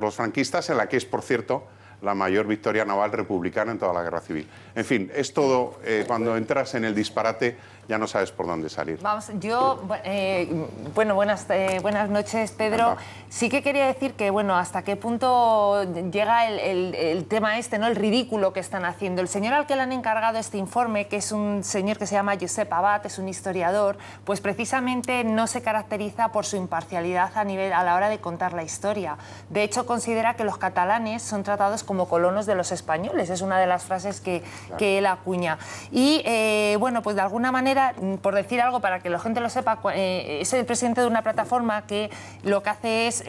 los franquistas, en la que es, por cierto, la mayor victoria naval republicana en toda la guerra civil. En fin, es todo, cuando entras en el disparate ya no sabes por dónde salir. Vamos, yo, bueno, buenas noches, Pedro. Sí que quería decir que, bueno, hasta qué punto llega el tema este, ¿no?, el ridículo que están haciendo. El señor al que le han encargado este informe, que es un señor que se llama Josep Abad, es un historiador, pues precisamente no se caracteriza por su imparcialidad a la hora de contar la historia. De hecho, considera que los catalanes son tratados como colonos de los españoles. Es una de las frases que él acuña. Y, bueno, pues de alguna manera, por decir algo para que la gente lo sepa, es el presidente de una plataforma que lo que hace es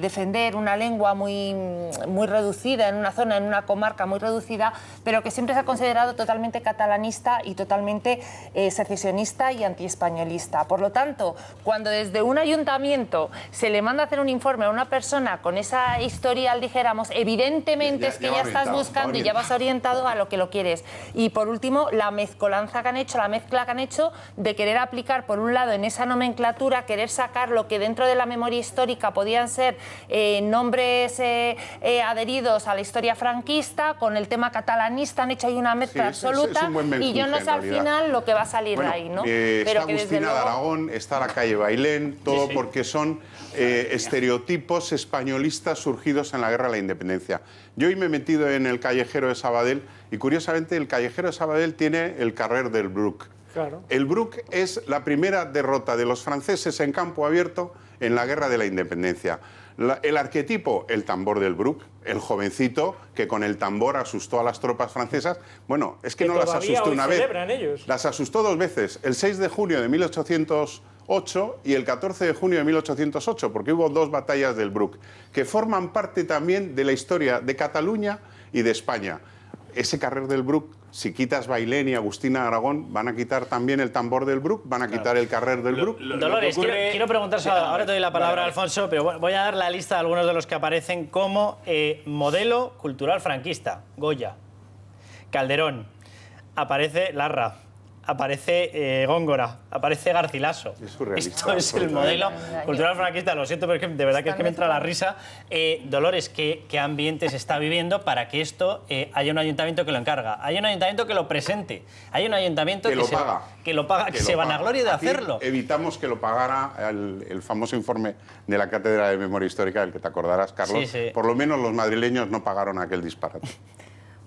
defender una lengua muy reducida en una zona, en una comarca muy reducida, pero que siempre se ha considerado totalmente catalanista y totalmente secesionista y antiespañolista. Por lo tanto, cuando desde un ayuntamiento se le manda a hacer un informe a una persona con esa historial, dijéramos, evidentemente es que ya estás buscando y ya vas orientado a lo que lo quieres. Y por último, la mezcla que han hecho de querer aplicar, por un lado, en esa nomenclatura, querer sacar lo que dentro de la memoria histórica podían ser nombres adheridos a la historia franquista, con el tema catalanista han hecho ahí una mezcla absoluta, y yo no sé al final lo que va a salir de ahí, ¿no? Está Agustina de Aragón, está la calle Bailén, todo porque son estereotipos españolistas surgidos en la Guerra de la Independencia. Yo hoy me he metido en el callejero de Sabadell y, curiosamente, el callejero de Sabadell tiene el carrer del Bruc. Claro. El Bruc es la primera derrota de los franceses en campo abierto en la Guerra de la Independencia. El arquetipo, el tambor del Bruc, el jovencito que con el tambor asustó a las tropas francesas. Bueno, es que no las asustó una vez, las asustó 2 veces, el 6 de junio de 1808 y el 14 de junio de 1808, porque hubo 2 batallas del Bruc, que forman parte también de la historia de Cataluña y de España. Ese carrer del Bruc, si quitas Bailén y Agustina de Aragón, van a quitar también el tambor del Bruc, van a quitar el carrer del Bruc. Dolores, quiero preguntarse, ahora te doy la palabra a Alfonso, pero voy a dar la lista de algunos de los que aparecen como modelo cultural franquista. Goya, Calderón, aparece Larra, aparece Góngora, aparece Garcilaso. Esto es el modelo cultural franquista. Lo siento, pero es que de verdad que es que me entra la risa. Dolores, ¿qué ambiente se está viviendo para que esto haya un ayuntamiento que lo encarga? Hay un ayuntamiento que lo presente. Hay un ayuntamiento que lo paga, que se vanaglorie de hacerlo. Evitamos que lo pagara el famoso informe de la Cátedra de Memoria Histórica, del que te acordarás, Carlos. Sí, sí. Por lo menos los madrileños no pagaron aquel disparate.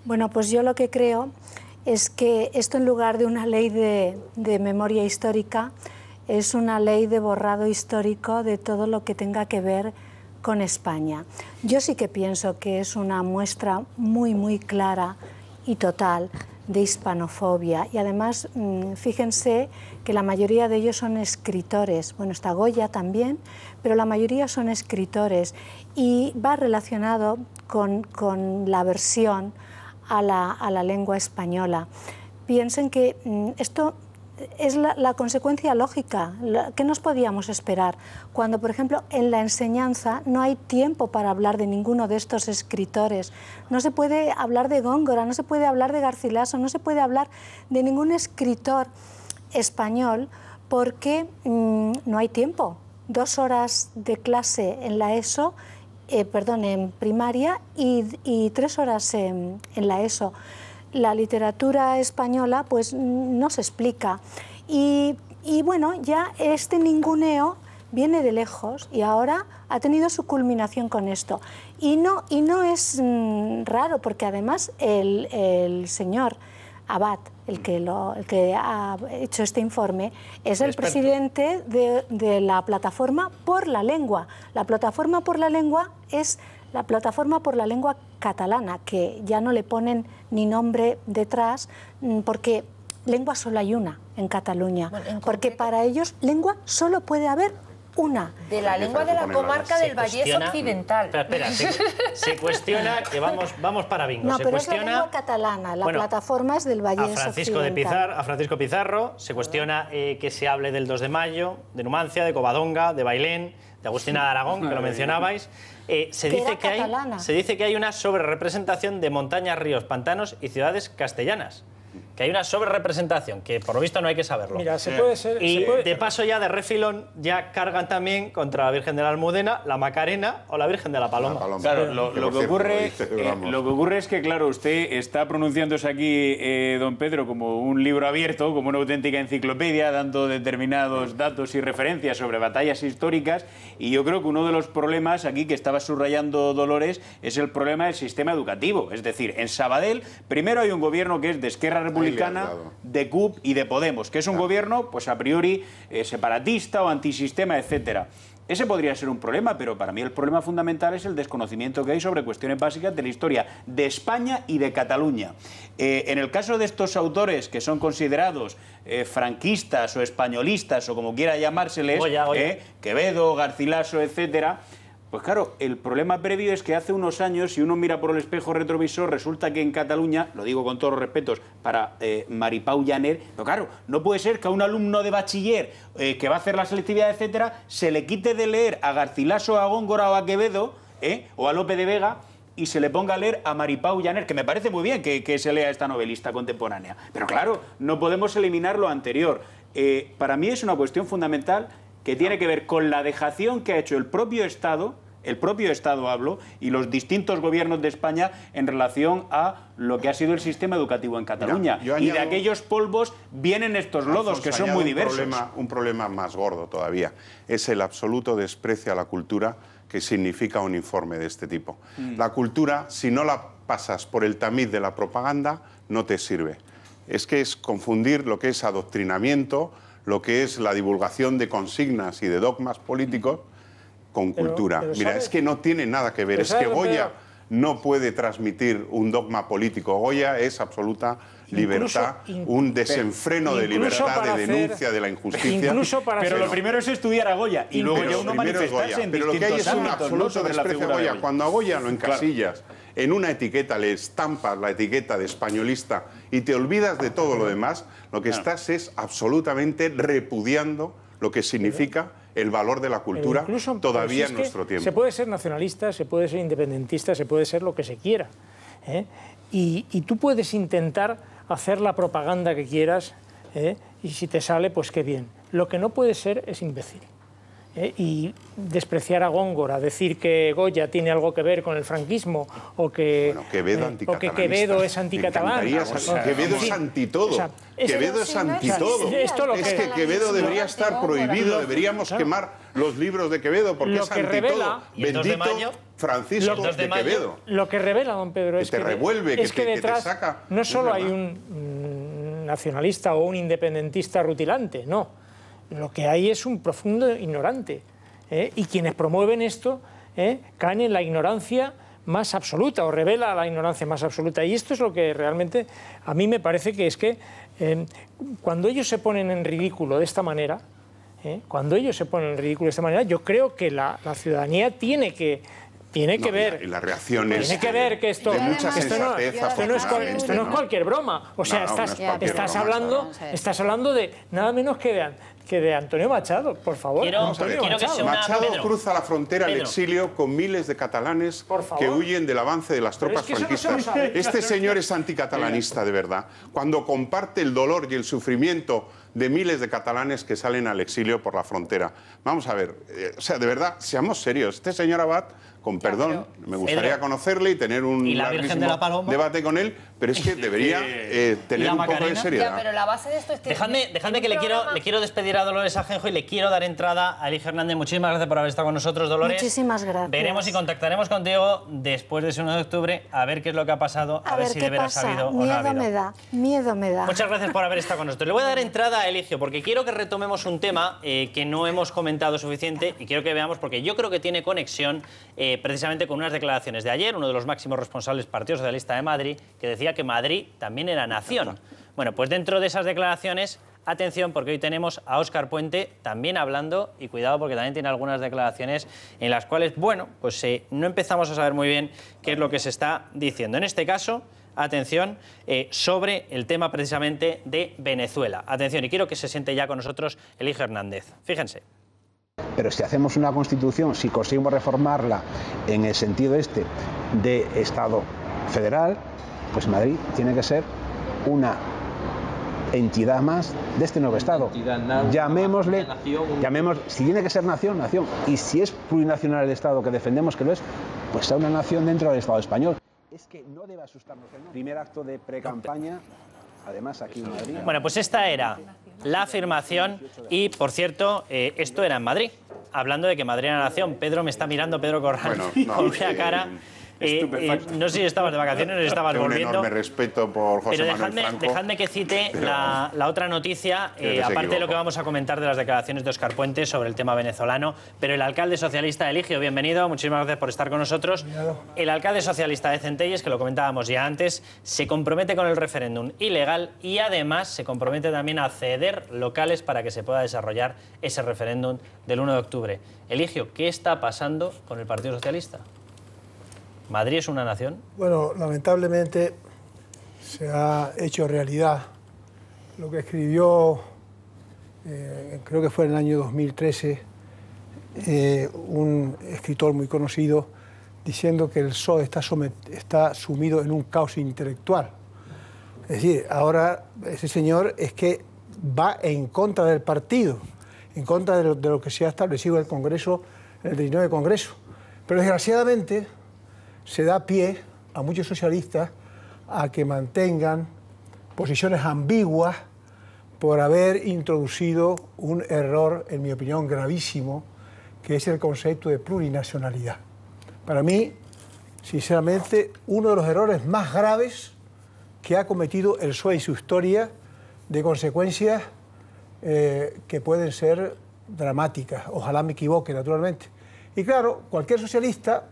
Bueno, pues yo lo que creo es que esto, en lugar de una ley de memoria histórica, es una ley de borrado histórico de todo lo que tenga que ver con España. Yo sí que pienso que es una muestra muy, muy clara y total de hispanofobia. Y además, fíjense que la mayoría de ellos son escritores. Bueno, está Goya también, pero la mayoría son escritores. Y va relacionado con la aversión a la lengua española. Piensen que esto es la consecuencia lógica. ¿Qué nos podíamos esperar? Cuando, por ejemplo, en la enseñanza no hay tiempo para hablar de ninguno de estos escritores. No se puede hablar de Góngora, no se puede hablar de Garcilaso, no se puede hablar de ningún escritor español porque no hay tiempo. 2 horas de clase en la ESO, en primaria y 3 horas en la ESO. La literatura española pues no se explica y bueno, ya este ninguneo viene de lejos y ahora ha tenido su culminación con esto y no es raro porque además el señor Abad, el que ha hecho este informe, es el presidente de la Plataforma por la Lengua. La Plataforma por la Lengua es la Plataforma por la Lengua Catalana, que ya no le ponen ni nombre detrás, porque lengua solo hay una en Cataluña, porque para ellos lengua solo puede haber una. De la lengua de la comarca del Vallés Occidental. Espera, se cuestiona, que vamos para bingo. No, se pero cuestiona, es la lengua catalana, la plataforma es del Vallés Occidental. A Francisco Pizarro se cuestiona que se hable del 2 de mayo, de Numancia, de Covadonga, de Bailén, de Agustina de Aragón, que lo mencionabais. Se dice que hay una sobrerepresentación de montañas, ríos, pantanos y ciudades castellanas. Que hay una sobrerepresentación, que por lo visto no hay que saberlo. Mira, se puede ser... Y de paso ya de refilón ya cargan también contra la Virgen de la Almudena, la Macarena o la Virgen de la Paloma. Claro, lo que ocurre es que, claro, usted está pronunciándose aquí, don Pedro, como un libro abierto, como una auténtica enciclopedia, dando determinados datos y referencias sobre batallas históricas, y yo creo que uno de los problemas aquí que estaba subrayando Dolores es el problema del sistema educativo. Es decir, en Sabadell primero hay un gobierno que es de Esquerra Republicana, de CUP y de Podemos, que es un gobierno, pues a priori, separatista o antisistema, etcétera. Ese podría ser un problema, pero para mí el problema fundamental es el desconocimiento que hay sobre cuestiones básicas de la historia de España y de Cataluña. En el caso de estos autores que son considerados franquistas o españolistas o como quiera llamárseles, Quevedo, Garcilaso, etcétera, pues claro, el problema previo es que hace unos años, si uno mira por el espejo retrovisor, resulta que en Cataluña, lo digo con todos los respetos para Maripau Janer, pero claro, no puede ser que a un alumno de bachiller que va a hacer la selectividad, etcétera, se le quite de leer a Garcilaso, a Góngora o a Quevedo, o a Lope de Vega, y se le ponga a leer a Maripau Janer, que me parece muy bien que se lea a esta novelista contemporánea. Pero claro, no podemos eliminar lo anterior. Para mí es una cuestión fundamental que tiene que ver con la dejación que ha hecho el propio Estado hablo, y los distintos gobiernos de España en relación a lo que ha sido el sistema educativo en Cataluña. Mira, y de aquellos polvos vienen estos lodos, que son muy diversos. Un problema más gordo todavía es el absoluto desprecio a la cultura que significa un informe de este tipo. La cultura, si no la pasas por el tamiz de la propaganda, no te sirve. Es que es confundir lo que es adoctrinamiento, lo que es la divulgación de consignas y de dogmas políticos con cultura. Mira, es que no tiene nada que ver. Es que Goya no puede transmitir un dogma político. Goya es absoluta libertad, un desenfreno de libertad, de denuncia de la injusticia. Pero lo primero es estudiar a Goya y luego ya uno manifestarse en distintos ámbitos. Pero lo que hay es un absoluto desprecio a Goya. Cuando a Goya lo encasillas en una etiqueta, le estampas la etiqueta de españolista y te olvidas de todo lo demás, lo que estás es absolutamente repudiando lo que significa el valor de la cultura todavía en nuestro tiempo. Se puede ser nacionalista, se puede ser independentista, se puede ser lo que se quiera. Y tú puedes intentar hacer la propaganda que quieras, y si te sale, pues qué bien. Lo que no puede ser es imbécil. Y despreciar a Góngora, decir que Goya tiene algo que ver con el franquismo o que Quevedo es anticatalán. Quevedo es anti todo. Quevedo es anti todo. Es que Quevedo debería estar prohibido, deberíamos quemar los libros de Quevedo porque es anti todo. Bendito Francisco de Quevedo. Lo que revela, don Pedro, es que revuelve, que detrás te saca. No solo hay un nacionalista o un independentista rutilante, no. Lo que hay es un profundo ignorante, y quienes promueven esto caen en la ignorancia más absoluta o revela la ignorancia más absoluta. Y esto es lo que realmente a mí me parece que es que cuando ellos se ponen en ridículo de esta manera, yo creo que la ciudadanía tiene que ver. Y las reacciones. Tiene que ver que esto, de mucha sensatez, esto no es cualquier broma. O sea, estás hablando de nada menos que de Antonio Machado, por favor. Machado cruza la frontera al exilio con miles de catalanes que huyen del avance de las tropas franquistas. Este señor es anticatalanista, de verdad. Cuando comparte el dolor y el sufrimiento de miles de catalanes que salen al exilio por la frontera. Vamos a ver, o sea, de verdad, seamos serios. Este señor Abad, con perdón, me gustaría conocerle y tener un larguísimo debate con él, pero es que debería tener un poco de seriedad. Pero la base de esto es Dejadme que le quiero despedir a Dolores Ajenjo y le quiero dar entrada a Eligio Hernández. Muchísimas gracias por haber estado con nosotros, Dolores. Muchísimas gracias. Veremos y contactaremos contigo después de ese 1 de octubre a ver qué es lo que ha pasado, a ver si de veras ha habido o no ha habido. Miedo me da. Muchas gracias por haber estado con nosotros. Le voy a dar entrada a Eligio porque quiero que retomemos un tema que no hemos comentado suficiente y quiero que veamos porque yo creo que tiene conexión precisamente con unas declaraciones de ayer, uno de los máximos responsables del Partido Socialista de Madrid, que decía que Madrid también era nación. Bueno, pues dentro de esas declaraciones, atención, porque hoy tenemos a Óscar Puente también hablando, y cuidado porque también tiene algunas declaraciones en las cuales, bueno, pues no empezamos a saber muy bien qué es lo que se está diciendo. En este caso, atención, sobre el tema precisamente de Venezuela. Atención, y quiero que se siente ya con nosotros Eligio Hernández. Fíjense. Pero si hacemos una constitución, si conseguimos reformarla en el sentido de Estado federal, pues Madrid tiene que ser una entidad más de este nuevo Estado. Llamémosle, si tiene que ser nación, nación. Y si es plurinacional el Estado, que defendemos que lo es, pues sea una nación dentro del Estado español. Es que no debe asustarnos el primer acto de pre-campaña, además aquí en Madrid. Bueno, pues esta era la afirmación y, por cierto, esto era en Madrid. Hablando de que Madrid era nación, Pedro me está mirando, Pedro Corral, con una cara... no sé si estabas de vacaciones o si estabas volviendo. Un enorme respeto por José Manuel Franco. Dejadme que cite la otra noticia, aparte de lo que vamos a comentar de las declaraciones de Óscar Puente sobre el tema venezolano. Pero el alcalde socialista de Eligio, bienvenido, muchísimas gracias por estar con nosotros. El alcalde socialista de Centelles, que lo comentábamos ya antes, se compromete con el referéndum ilegal y además se compromete también a ceder locales para que se pueda desarrollar ese referéndum del 1 de octubre. Eligio, ¿qué está pasando con el Partido Socialista? ¿Madrid es una nación? Bueno, lamentablemente se ha hecho realidad lo que escribió, creo que fue en el año 2013, un escritor muy conocido, diciendo que el PSOE está sumido en un caos intelectual. Es decir, ahora ese señor es que va en contra del partido, en contra de lo que se ha establecido en el Congreso, en el 19 Congreso. Pero desgraciadamente se da pie a muchos socialistas a que mantengan posiciones ambiguas por haber introducido un error, en mi opinión, gravísimo, que es el concepto de plurinacionalidad. Para mí, sinceramente, uno de los errores más graves que ha cometido el PSOE en su historia, de consecuencias que pueden ser dramáticas. Ojalá me equivoque, naturalmente. Y claro, cualquier socialista,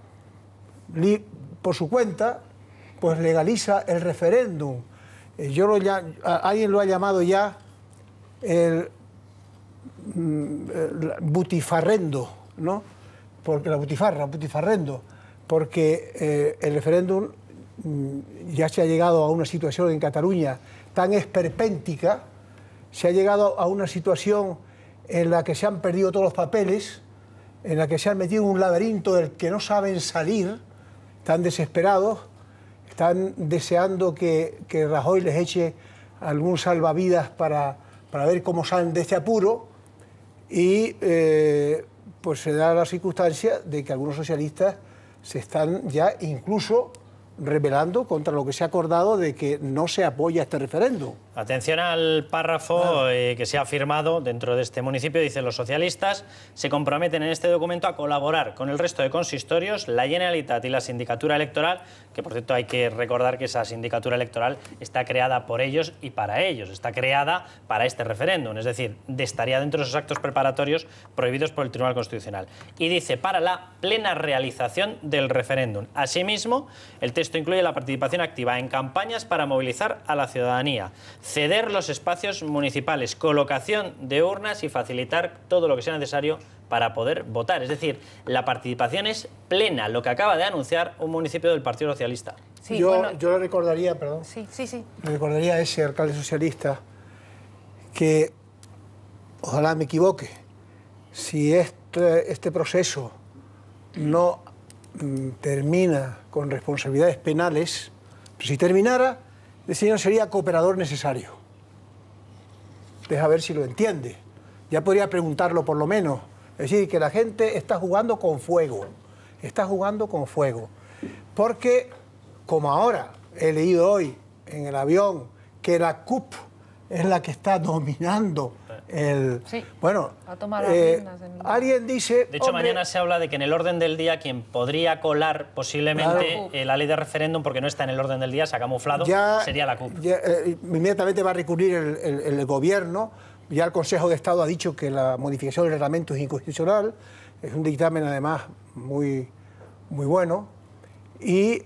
por su cuenta, pues legaliza el referéndum. Alguien lo ha llamado ya el butifarrendo, ¿no? Porque la butifarrendo, porque el referéndum ya se ha llegado a una situación en Cataluña tan esperpéntica, se ha llegado a una situación en la que se han perdido todos los papeles, en la que se han metido en un laberinto del que no saben salir. Están desesperados, están deseando que Rajoy les eche algún salvavidas para ver cómo salen de este apuro y pues se da la circunstancia de que algunos socialistas se están ya incluso rebelando contra lo que se ha acordado de que no se apoya este referéndum. Atención al párrafo que se ha firmado dentro de este municipio. Dice: los socialistas se comprometen en este documento a colaborar con el resto de consistorios, la Generalitat y la Sindicatura Electoral, que por cierto hay que recordar que esa Sindicatura Electoral está creada por ellos y para ellos, está creada para este referéndum, es decir, estaría dentro de esos actos preparatorios prohibidos por el Tribunal Constitucional. Y dice: para la plena realización del referéndum. Asimismo, el texto incluye la participación activa en campañas para movilizar a la ciudadanía, ceder los espacios municipales, colocación de urnas y facilitar todo lo que sea necesario para poder votar. Es decir, la participación es plena, lo que acaba de anunciar un municipio del Partido Socialista. Sí, yo le recordaría, perdón, le recordaría a ese alcalde socialista que, ojalá me equivoque, si este proceso no termina con responsabilidades penales, pero si terminara, el señor sería cooperador necesario. Deja ver si lo entiende. Ya podría preguntarlo por lo menos. Es decir, que la gente está jugando con fuego. Está jugando con fuego. Porque, como ahora he leído hoy en el avión, que la CUP es la que está dominando el... Sí. Bueno, alguien dice... De hecho, mañana se habla de que en el orden del día quien podría colar posiblemente la ley de referéndum, porque no está en el orden del día, se ha camuflado, sería la CUP. Inmediatamente va a recurrir el gobierno. Ya el Consejo de Estado ha dicho que la modificación del reglamento es inconstitucional. Es un dictamen, además, muy bueno. Y,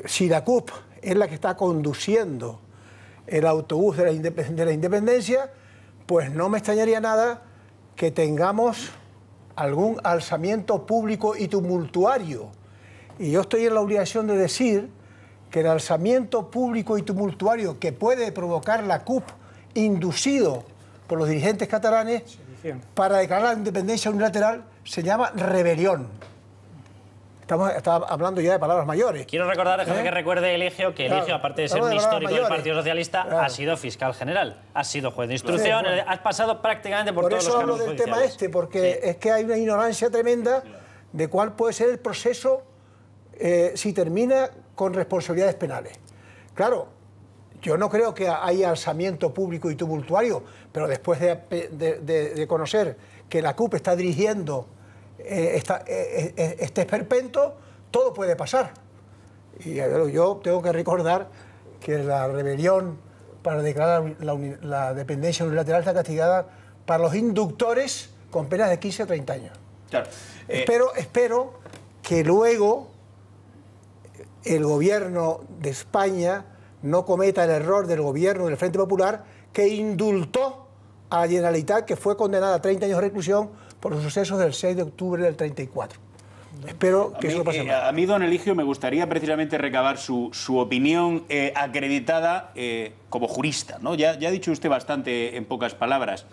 si la CUP es la que está conduciendo el autobús de la independencia, pues no me extrañaría nada que tengamos algún alzamiento público y tumultuario. Y yo estoy en la obligación de decir que el alzamiento público y tumultuario que puede provocar la CUP, inducido por los dirigentes catalanes para declarar la independencia unilateral, se llama rebelión. Estamos hablando ya de palabras mayores. Quiero recordar, déjame que recuerde, Eligio, que Eligio, aparte de ser un histórico del Partido Socialista, ha sido fiscal general, ha sido juez de instrucción, has pasado prácticamente por todos los cargos judiciales. Por eso hablo del tema porque es que hay una ignorancia tremenda de cuál puede ser el proceso si termina con responsabilidades penales. Claro, yo no creo que haya alzamiento público y tumultuario, pero después de conocer que la CUP está dirigiendo este esperpento, todo puede pasar. Y yo tengo que recordar que la rebelión para declarar la dependencia unilateral está castigada para los inductores con penas de 15 a 30 años. Claro. Espero que luego el gobierno de España no cometa el error del gobierno del Frente Popular, que indultó a la Generalitat, que fue condenada a 30 años de reclusión por los sucesos del 6 de octubre del 34. Espero que eso no pase más. A mí, don Eligio, me gustaría precisamente recabar su opinión acreditada como jurista, ¿no? Ya ha dicho usted bastante en pocas palabras.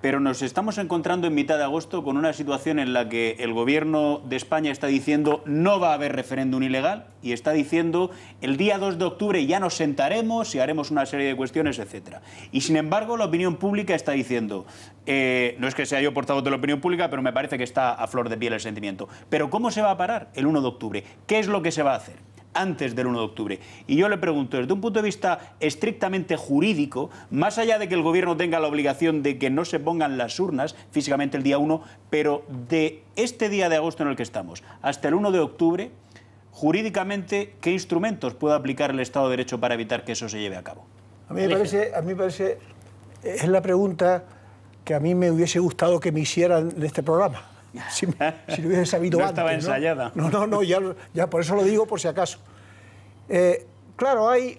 Pero nos estamos encontrando en mitad de agosto con una situación en la que el gobierno de España está diciendo no va a haber referéndum ilegal y está diciendo el día 2 de octubre ya nos sentaremos y haremos una serie de cuestiones, etc. Y sin embargo la opinión pública está diciendo, no es que sea yo portavoz de la opinión pública, pero me parece que está a flor de piel el sentimiento. Pero ¿cómo se va a parar el 1 de octubre? ¿Qué es lo que se va a hacer antes del 1 de octubre? Y yo le pregunto, desde un punto de vista estrictamente jurídico, más allá de que el gobierno tenga la obligación de que no se pongan las urnas físicamente el día 1, pero de este día de agosto en el que estamos hasta el 1 de octubre, jurídicamente, ¿qué instrumentos puede aplicar el Estado de Derecho para evitar que eso se lleve a cabo? A mí me parece, es la pregunta que a mí me hubiese gustado que me hicieran en este programa. Si lo hubiese sabido antes. Estaba ensayada. No, ya por eso lo digo por si acaso. Claro, hay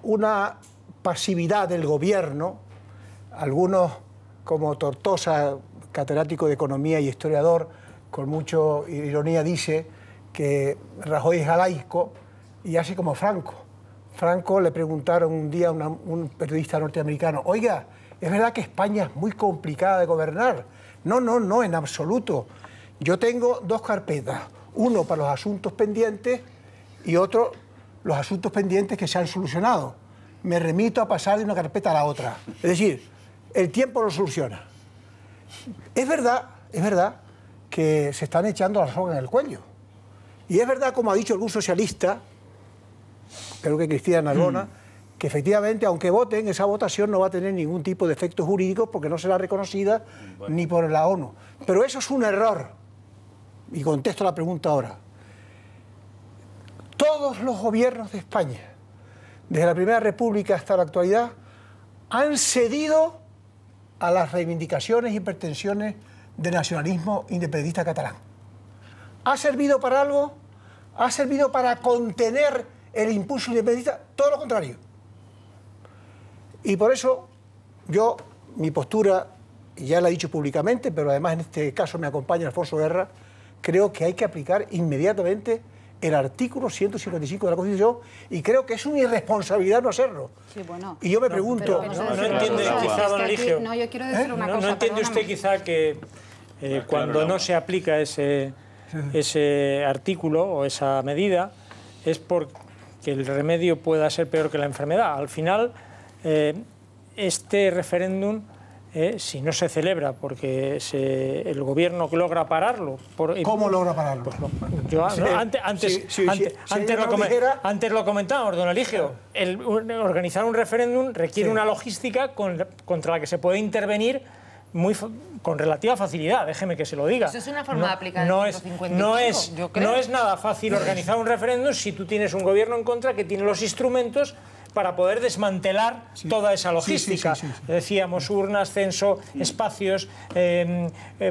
una pasividad del gobierno. Algunos, como Tortosa, catedrático de Economía y historiador, con mucha ironía dice que Rajoy es laico y hace como Franco. Franco le preguntaron un día a un periodista norteamericano, oiga, ¿es verdad que España es muy complicada de gobernar? No, en absoluto. Yo tengo dos carpetas, uno para los asuntos pendientes y otro los asuntos pendientes que se han solucionado. Me remito a pasar de una carpeta a la otra. Es decir, el tiempo lo soluciona. Es verdad que se están echando la soga en el cuello. Y es verdad, como ha dicho algún socialista, creo que Cristina Narbona, que efectivamente, aunque voten, esa votación no va a tener ningún tipo de efectos jurídicos porque no será reconocida ni por la ONU. Pero eso es un error. Y contesto la pregunta ahora. Todos los gobiernos de España, desde la Primera República hasta la actualidad, han cedido a las reivindicaciones y pretensiones del nacionalismo independentista catalán. ¿Ha servido para algo? ¿Ha servido para contener el impulso independentista? Todo lo contrario. Y por eso mi postura, ya la he dicho públicamente, pero además en este caso me acompaña Alfonso Guerra, creo que hay que aplicar inmediatamente el artículo 155 de la Constitución y creo que es una irresponsabilidad no hacerlo. Sí, bueno, y yo me pregunto... No entiende quizá, don Eligio, no, yo quiero decir una cosa, ¿no entiende usted quizá que cuando no se aplica ese artículo o esa medida es porque el remedio pueda ser peor que la enfermedad? Al final, este referéndum, si no se celebra porque el gobierno logra pararlo... ¿Cómo logra pararlo? Pues antes lo comentábamos, don Eligio. Organizar un referéndum requiere una logística contra la que se puede intervenir con relativa facilidad, déjeme que se lo diga. Eso es una forma de aplicar el 155, no es nada fácil organizar un referéndum si tú tienes un gobierno en contra que tiene los instrumentos para poder desmantelar toda esa logística. Decíamos urnas, censo, espacios,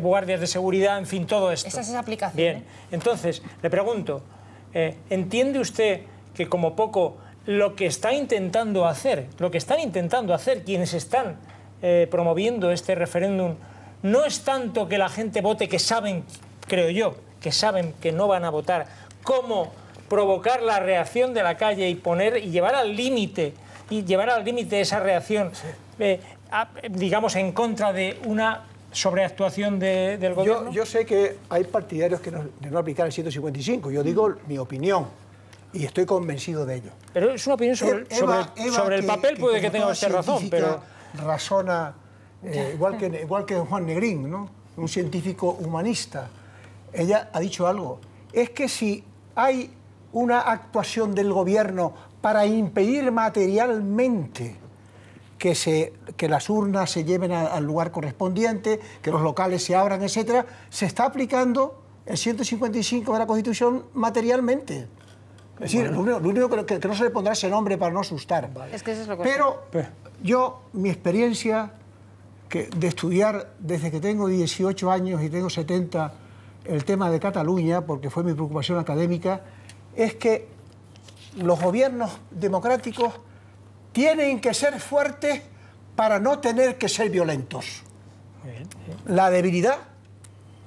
guardias de seguridad, en fin, todo esto. Esa es esa aplicación. Bien, entonces, le pregunto, ¿entiende usted que como poco lo que están intentando hacer quienes están promoviendo este referéndum, no es tanto que la gente vote, que saben, creo yo, que saben que no van a votar, como provocar la reacción de la calle y llevar al límite esa reacción, digamos, en contra de una sobreactuación del gobierno? Yo sé que hay partidarios de no aplicar el 155, yo digo mi opinión y estoy convencido de ello. Pero es una opinión sobre el papel, puede que tenga usted razón, pero... razona igual que Juan Negrín, ¿no? Un científico humanista. Ella ha dicho algo, es que si hay una actuación del gobierno para impedir materialmente que las urnas se lleven al lugar correspondiente, que los locales se abran, etcétera, se está aplicando el 155 de la Constitución materialmente. Es decir, lo único que no se le pondrá ese nombre para no asustar. Es que eso es lo que... Pero mi experiencia de estudiar desde que tengo 18 años y tengo 70 el tema de Cataluña, porque fue mi preocupación académica, es que los gobiernos democráticos tienen que ser fuertes para no tener que ser violentos. La debilidad,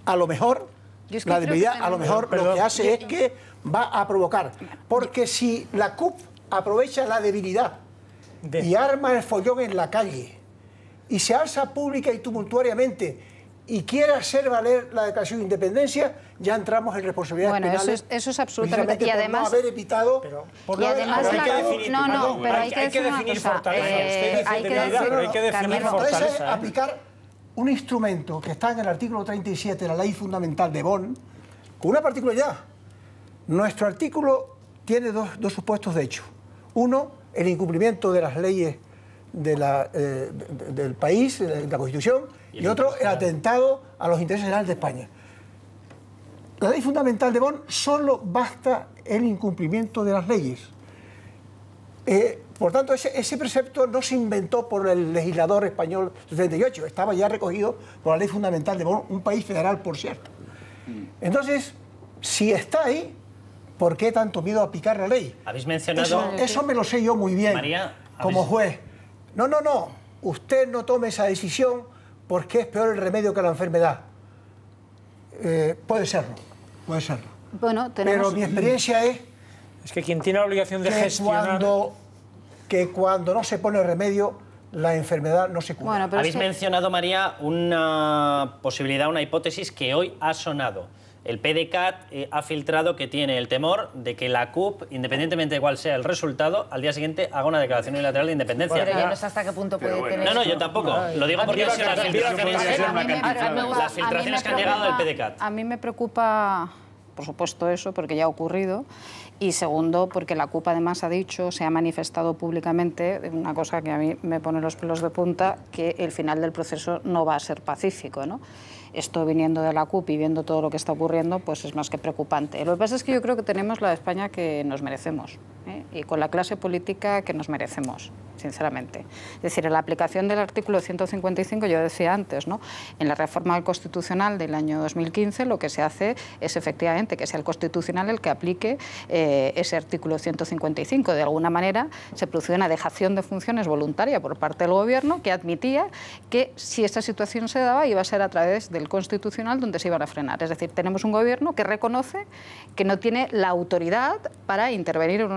a lo mejor, lo que hace es que va a provocar. Porque si la CUP aprovecha la debilidad y arma el follón en la calle y se alza pública y tumultuariamente y quiere hacer valer la declaración de independencia, ya entramos en responsabilidades penales. Eso es absolutamente... Y además, por no haber evitado... hay que definir fortaleza. Hay que definir fortaleza. Es aplicar un instrumento que está en el artículo 37 de la Ley Fundamental de Bonn, con una particularidad. Nuestro artículo tiene dos supuestos de hecho. Uno, el incumplimiento de las leyes del país, de la Constitución, y otro, el atentado a los intereses generales de España. La Ley Fundamental de Bonn solo basta el incumplimiento de las leyes. Por tanto, ese precepto no se inventó por el legislador español del 78, estaba ya recogido por la Ley Fundamental de Bonn, un país federal, por cierto. Entonces, si está ahí, ¿por qué tanto miedo a aplicar la ley? Habéis mencionado... Eso me lo sé yo muy bien, María, como juez. No, usted no tome esa decisión porque es peor el remedio que la enfermedad. Puede serlo. Bueno, pero mi experiencia es que quien tiene la obligación de gestionar... que cuando no se pone remedio, la enfermedad no se cura. Bueno, habéis mencionado, María, una posibilidad, una hipótesis que hoy ha sonado. El PDeCAT ha filtrado que tiene el temor de que la CUP, independientemente de cuál sea el resultado, al día siguiente haga una declaración unilateral de independencia. Pero yo no sé hasta qué punto puede tener... No, yo tampoco. Lo digo porque las filtraciones que han llegado del PDeCAT. A mí me preocupa, por supuesto, eso, porque ya ha ocurrido. Y segundo, porque la CUP además ha dicho, se ha manifestado públicamente, una cosa que a mí me pone los pelos de punta, que el final del proceso no va a ser pacífico, ¿no? Esto viniendo de la CUP y viendo todo lo que está ocurriendo, pues es más que preocupante. Lo que pasa es que yo creo que tenemos la España que nos merecemos, ¿eh? Y con la clase política que nos merecemos, sinceramente. Es decir, en la aplicación del artículo 155, yo decía antes, ¿no? En la reforma constitucional del año 2015 lo que se hace es efectivamente que sea el Constitucional el que aplique ese artículo 155. De alguna manera se produjo una dejación de funciones voluntaria por parte del Gobierno que admitía que si esta situación se daba iba a ser a través del Constitucional donde se iban a frenar. Es decir, tenemos un Gobierno que reconoce que no tiene la autoridad para intervenir en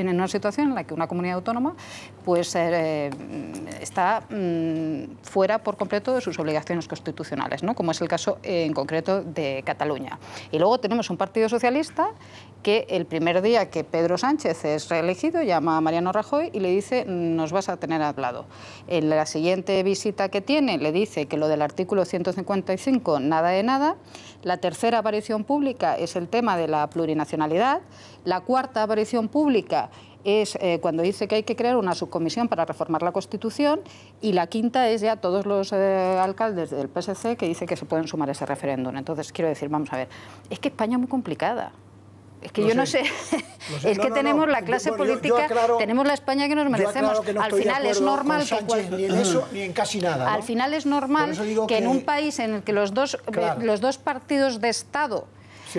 una situación en la que una comunidad autónoma pues está fuera por completo de sus obligaciones constitucionales, ¿no? Como es el caso en concreto de Cataluña. Y luego tenemos un Partido Socialista que el primer día que Pedro Sánchez es reelegido llama a Mariano Rajoy y le dice nos vas a tener al lado. En la siguiente visita que tiene le dice que lo del artículo 155 nada de nada. La tercera aparición pública es el tema de la plurinacionalidad. La cuarta aparición pública es cuando dice que hay que crear una subcomisión para reformar la Constitución, y la quinta es ya todos los alcaldes del PSC que dicen que se pueden sumar a ese referéndum. Entonces, quiero decir, vamos a ver, es que España es muy complicada. Es que yo no sé, es que tenemos la clase política, tenemos la España que nos merecemos. Al final es normal que ni en eso ni en casi nada, ¿no? Al final es normal que en un país en el que los dos partidos de Estado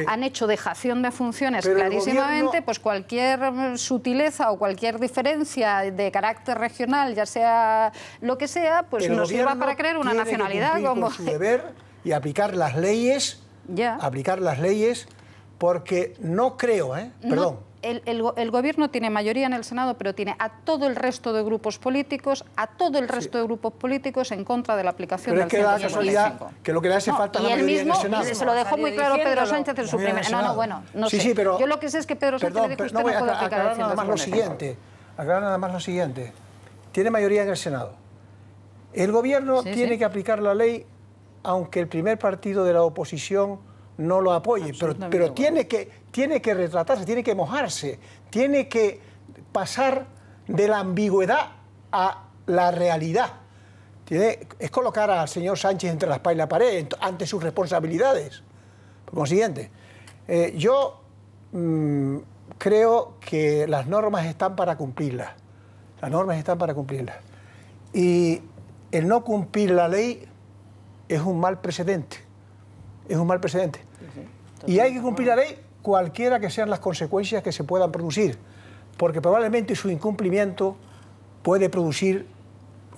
han hecho dejación de funciones clarísimamente, pues cualquier sutileza o cualquier diferencia de carácter regional, ya sea lo que sea, pues nos sirva para crear una nacionalidad. Como su deber y aplicar las leyes, porque no creo, perdón. El Gobierno tiene mayoría en el Senado, pero tiene a todo el resto de grupos políticos, en contra de la aplicación del 155. Pero es que da casualidad que lo que le hace falta es la mayoría en el Senado. Se lo dejó muy claro Pedro Sánchez en su primer... No sé. Pero, yo lo que sé es que Pedro Sánchez dijo que usted no puede aplicar el 155. Aclarar nada más lo siguiente. Tiene mayoría en el Senado. El Gobierno tiene que aplicar la ley, aunque el primer partido de la oposición no lo apoye, pero tiene que retratarse, tiene que mojarse, tiene que pasar de la ambigüedad a la realidad. Es colocar al señor Sánchez entre la espalda y la pared ante sus responsabilidades. Por consiguiente, yo creo que las normas están para cumplirlas. Y el no cumplir la ley es un mal precedente. Y hay que cumplir la ley cualquiera que sean las consecuencias que se puedan producir, porque probablemente su incumplimiento puede producir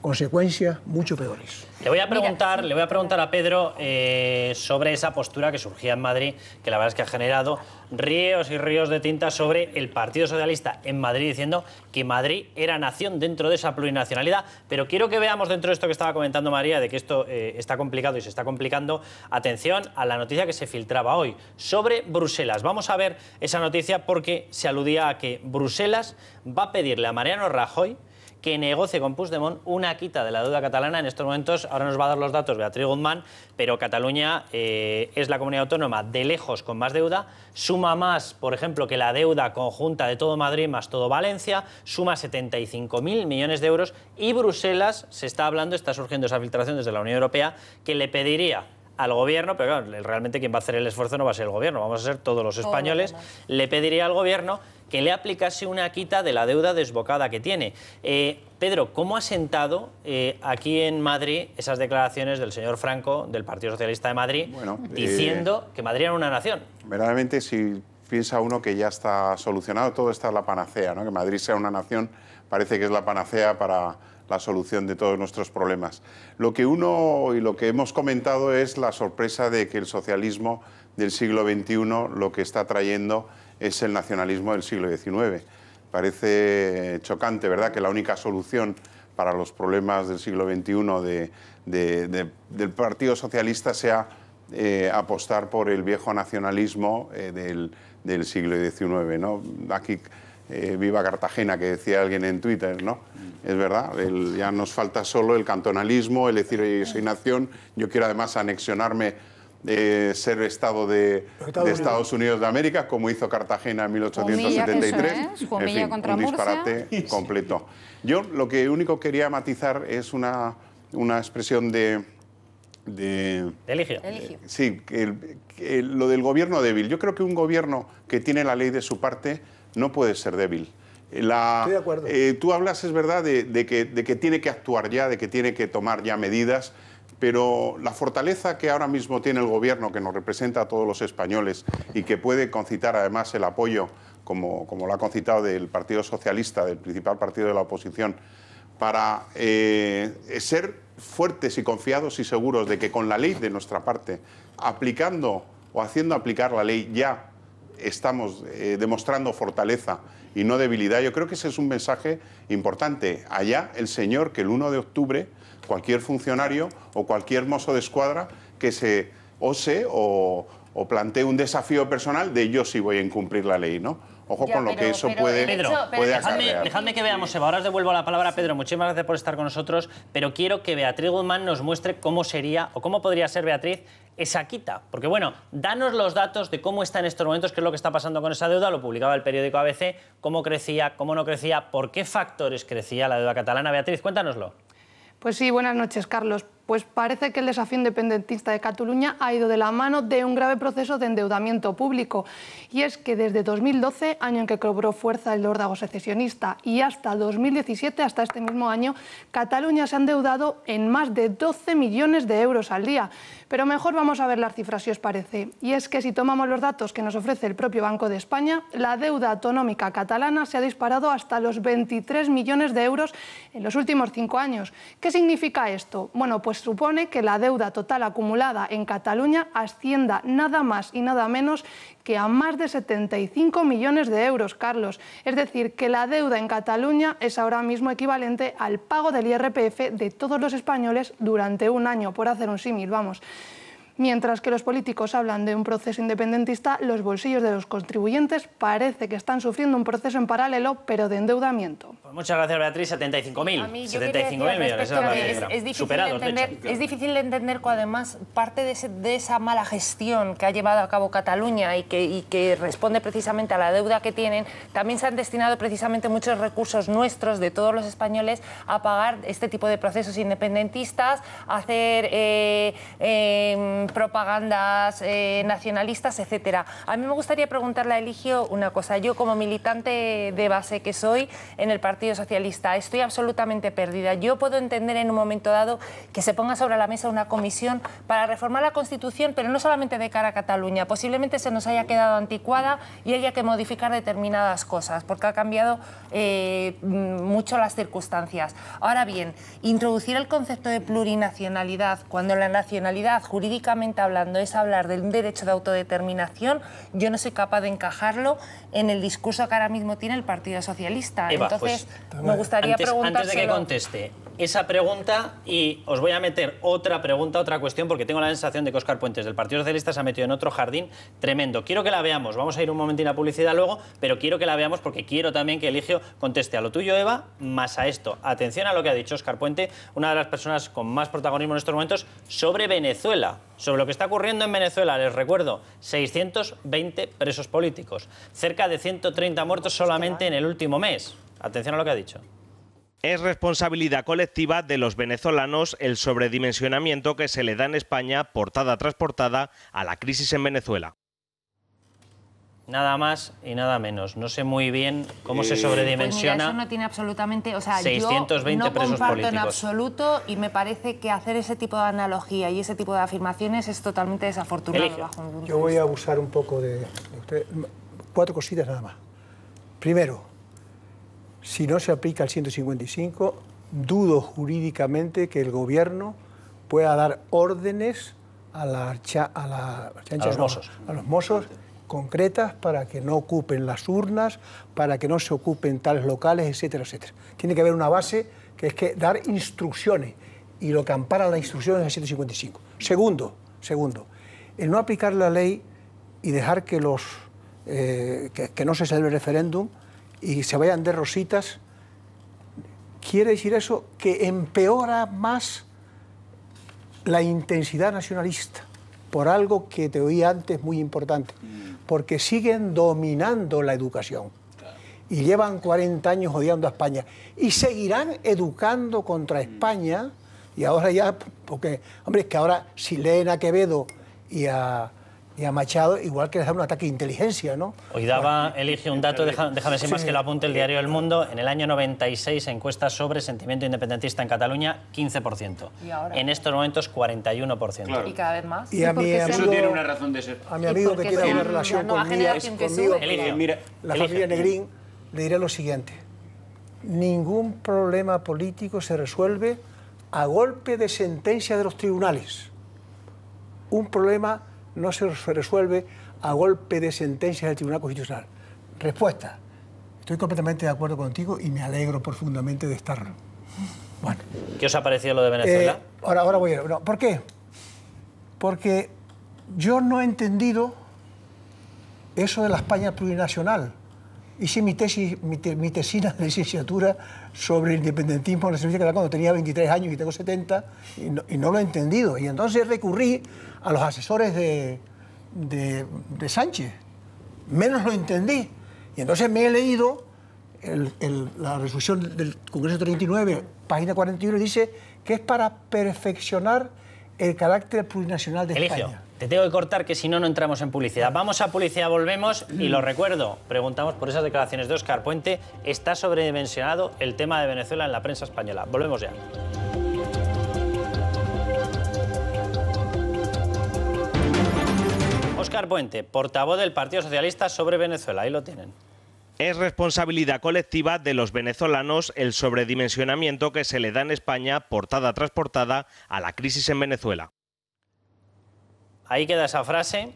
consecuencias mucho peores. Le voy a preguntar a Pedro sobre esa postura que surgía en Madrid, que la verdad es que ha generado ríos y ríos de tinta sobre el Partido Socialista en Madrid, diciendo que Madrid era nación dentro de esa plurinacionalidad. Pero quiero que veamos, dentro de esto que estaba comentando María, de que esto está complicado y se está complicando, atención a la noticia que se filtraba hoy sobre Bruselas. Vamos a ver esa noticia porque se aludía a que Bruselas va a pedirle a Mariano Rajoy que negocie con Puigdemont una quita de la deuda catalana. En estos momentos, ahora nos va a dar los datos Beatriz Guzmán, pero Cataluña es la comunidad autónoma de lejos con más deuda, suma más, por ejemplo, que la deuda conjunta de todo Madrid más todo Valencia, suma 75.000 millones de euros, y Bruselas, se está hablando, está surgiendo esa filtración desde la Unión Europea, que le pediría al Gobierno, pero claro, realmente quien va a hacer el esfuerzo no va a ser el Gobierno, vamos a ser todos los españoles, le pediría al Gobierno que le aplicase una quita de la deuda desbocada que tiene. Pedro, ¿cómo ha sentado aquí en Madrid esas declaraciones del señor Franco, del Partido Socialista de Madrid, diciendo que Madrid era una nación? Verdaderamente, si piensa uno que ya está solucionado, todo está en la panacea, ¿no? Que Madrid sea una nación parece que es la panacea para la solución de todos nuestros problemas. Lo que hemos comentado es la sorpresa de que el socialismo del siglo XXI lo que está trayendo es el nacionalismo del siglo XIX. Parece chocante, ¿verdad?, que la única solución para los problemas del siglo XXI del Partido Socialista sea apostar por el viejo nacionalismo del siglo XIX, ¿no? Aquí, viva Cartagena, que decía alguien en Twitter, ¿no? Es verdad, ya nos falta solo el cantonalismo, el decir, oye, soy nación, yo quiero además anexionarme ser Estado de Estados Unidos de América, como hizo Cartagena en 1873. En fin, un disparate completo. Yo lo que único quería matizar es una expresión de Eligio. Sí, lo del gobierno débil. Yo creo que un gobierno que tiene la ley de su parte no puede ser débil. Estoy de acuerdo. Tú hablas, es verdad, de que tiene que actuar ya, de que tiene que tomar ya medidas, pero la fortaleza que ahora mismo tiene el gobierno, que nos representa a todos los españoles y que puede concitar además el apoyo, como lo ha concitado del Partido Socialista, del principal partido de la oposición, para ser fuertes y confiados y seguros de que con la ley de nuestra parte, aplicando o haciendo aplicar la ley, ya estamos demostrando fortaleza y no debilidad. Yo creo que ese es un mensaje importante. Allá el señor que el 1 de octubre cualquier funcionario o cualquier mozo de escuadra que se ose o plantee un desafío personal de yo sí voy a incumplir la ley, ¿no? Ojo con lo que eso puede acarrear. Dejadme que veamos, Eva. Ahora os devuelvo la palabra a Pedro. Muchísimas gracias por estar con nosotros, pero quiero que Beatriz Guzmán nos muestre cómo sería o cómo podría ser, Beatriz, esa quita. Porque, bueno, danos los datos de cómo está en estos momentos, qué es lo que está pasando con esa deuda. Lo publicaba el periódico ABC, cómo crecía, cómo no crecía, por qué factores crecía la deuda catalana. Beatriz, cuéntanoslo. Pues sí, buenas noches, Carlos. Pues parece que el desafío independentista de Cataluña ha ido de la mano de un grave proceso de endeudamiento público. Y es que desde 2012, año en que cobró fuerza el órdago secesionista, y hasta 2017, hasta este mismo año, Cataluña se ha endeudado en más de 12 millones de euros al día. Pero mejor vamos a ver las cifras, si os parece. Y es que si tomamos los datos que nos ofrece el propio Banco de España, la deuda autonómica catalana se ha disparado hasta los 23 millones de euros en los últimos 5 años. ¿Qué significa esto? Bueno, pues supone que la deuda total acumulada en Cataluña ascienda nada más y nada menos que a más de 75 millones de euros, Carlos. Es decir, que la deuda en Cataluña es ahora mismo equivalente al pago del IRPF de todos los españoles durante un año, por hacer un símil, vamos. Mientras que los políticos hablan de un proceso independentista, los bolsillos de los contribuyentes parece que están sufriendo un proceso en paralelo, pero de endeudamiento. Pues muchas gracias, Beatriz. 75.000. 75.000 millones. Es difícil de entender que además parte de esa mala gestión que ha llevado a cabo Cataluña y que responde precisamente a la deuda que tienen, también se han destinado precisamente muchos recursos nuestros, de todos los españoles, a pagar este tipo de procesos independentistas, a hacer propagandas nacionalistas, etcétera. A mí me gustaría preguntarle a Eligio una cosa. Yo, como militante de base que soy en el Partido Socialista, estoy absolutamente perdida. Yo puedo entender en un momento dado que se ponga sobre la mesa una comisión para reformar la Constitución, pero no solamente de cara a Cataluña. Posiblemente se nos haya quedado anticuada y haya que modificar determinadas cosas, porque ha cambiado mucho las circunstancias. Ahora bien, introducir el concepto de plurinacionalidad, cuando la nacionalidad jurídicamente hablando es hablar de un derecho de autodeterminación, yo no soy capaz de encajarlo en el discurso que ahora mismo tiene el Partido Socialista. Eva, entonces, pues, me gustaría preguntárselo. Antes de que conteste esa pregunta, y os voy a meter otra pregunta, otra cuestión, porque tengo la sensación de que Óscar Puentes del Partido Socialista se ha metido en otro jardín tremendo. Quiero que la veamos, vamos a ir un momentín a publicidad luego, pero quiero que la veamos porque quiero también que Eligio conteste a lo tuyo, Eva, más a esto. Atención a lo que ha dicho Óscar Puente, una de las personas con más protagonismo en estos momentos, sobre Venezuela, sobre lo que está ocurriendo en Venezuela. Les recuerdo, 620 presos políticos, cerca de 130 muertos solamente en el último mes. Atención a lo que ha dicho. Es responsabilidad colectiva de los venezolanos el sobredimensionamiento que se le da en España, portada tras portada, a la crisis en Venezuela. Nada más y nada menos. No sé muy bien cómo se sobredimensiona. Pues mira, eso no tiene absolutamente... O sea, 620 yo no presos comparto políticos. en absoluto, y me parece que hacer ese tipo de analogía y ese tipo de afirmaciones es totalmente desafortunado. Yo voy a abusar un poco de usted. 4 cositas nada más. Primero, si no se aplica el 155, dudo jurídicamente que el gobierno pueda dar órdenes a los mozos concretas para que no ocupen las urnas, para que no se ocupen tales locales, etcétera, etcétera. Tiene que haber una base que es que dar instrucciones, y lo que ampara la instrucción es el 155. Segundo, el no aplicar la ley y dejar que que no se celebre el referéndum y se vayan de rositas, quiere decir eso que empeora más la intensidad nacionalista. por algo que te oí antes muy importante, porque siguen dominando la educación. Y llevan 40 años odiando a España. Y seguirán educando contra España. Y ahora ya, porque, hombre, es que ahora si leen a Quevedo y a Machado, igual que les da un ataque de inteligencia, ¿no? Hoy daba, elige un dato, déjame sin más que lo apunte el diario El Mundo. En el año 96, encuestas sobre sentimiento independentista en Cataluña, 15%. ¿Y ahora? En estos momentos, 41%. Claro. Y cada vez más. Y a mi amigo, eso tiene una razón de ser. A mi amigo que tiene una relación conmigo, la familia Negrín, le diré lo siguiente. Ningún problema político se resuelve a golpe de sentencia de los tribunales. Un problema no se resuelve a golpe de sentencia del Tribunal Constitucional. Respuesta. Estoy completamente de acuerdo contigo y me alegro profundamente de estarlo. Bueno. ¿Qué os ha parecido lo de Venezuela? Ahora voy a... No, ¿por qué? Porque yo no he entendido eso de la España plurinacional. Hice mi tesina de licenciatura sobre el independentismo en la República cuando tenía 23 años y tengo 70 y no lo he entendido. Y entonces recurrí a los asesores de Sánchez. Menos lo entendí. Y entonces me he leído la resolución del Congreso 39, página 41, y dice que es para perfeccionar el carácter plurinacional de España. Te tengo que cortar, que si no, no entramos en publicidad. Vamos a publicidad, volvemos y lo recuerdo. Preguntamos por esas declaraciones de Óscar Puente. ¿Está sobredimensionado el tema de Venezuela en la prensa española? Volvemos ya. Óscar Puente, portavoz del Partido Socialista sobre Venezuela. Ahí lo tienen. Es responsabilidad colectiva de los venezolanos el sobredimensionamiento que se le da en España, portada tras portada, a la crisis en Venezuela. Ahí queda esa frase,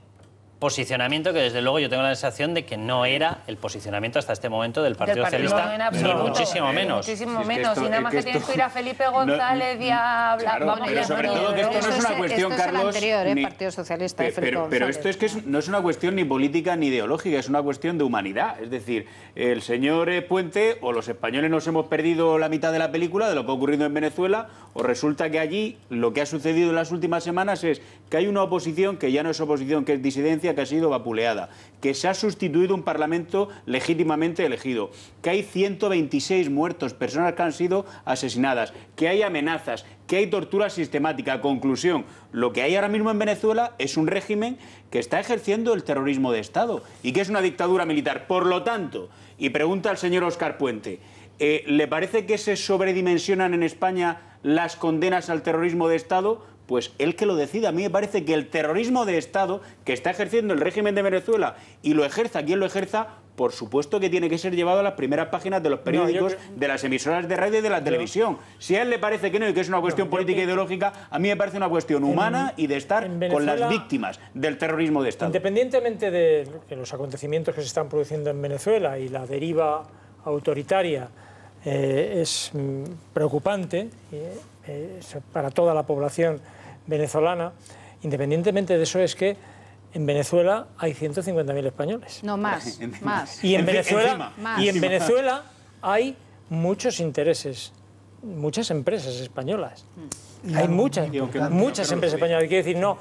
posicionamiento que desde luego yo tengo la sensación de que no era el posicionamiento hasta este momento del Partido Socialista, ni muchísimo menos. Muchísimo menos, y nada más que tienes que ir a Felipe González y a... Claro, pero sobre todo que esto no es una cuestión, Carlos... Esto es el anterior, Partido Socialista de Felipe González. Pero esto es que no es una cuestión ni política ni ideológica, es una cuestión de humanidad. Es decir, el señor Puente, o los españoles nos hemos perdido la mitad de la película de lo que ha ocurrido en Venezuela, o resulta que allí lo que ha sucedido en las últimas semanas es que hay una oposición que ya no es oposición, que es disidencia, que ha sido vapuleada, que se ha sustituido un parlamento legítimamente elegido, que hay 126 muertos, personas que han sido asesinadas, que hay amenazas, que hay tortura sistemática. Conclusión, lo que hay ahora mismo en Venezuela es un régimen que está ejerciendo el terrorismo de Estado y que es una dictadura militar. Por lo tanto, y pregunta al señor Óscar Puente, ¿le parece que se sobredimensionan en España las condenas al terrorismo de Estado? Pues él que lo decida. A mí me parece que el terrorismo de Estado que está ejerciendo el régimen de Venezuela, y lo ejerza quien lo ejerza, por supuesto que tiene que ser llevado a las primeras páginas de los periódicos, de las emisoras de radio y de la televisión. Si a él le parece que no y que es una cuestión política e ideológica, a mí me parece una cuestión humana y de estar con las víctimas del terrorismo de Estado. Independientemente de los acontecimientos que se están produciendo en Venezuela y la deriva autoritaria es preocupante para toda la población venezolana, independientemente de eso, es que en Venezuela hay 150.000 españoles. No, más. Y en Venezuela hay muchos intereses, muchas empresas españolas. Hay muchas empresas españolas. Quiero decir, no,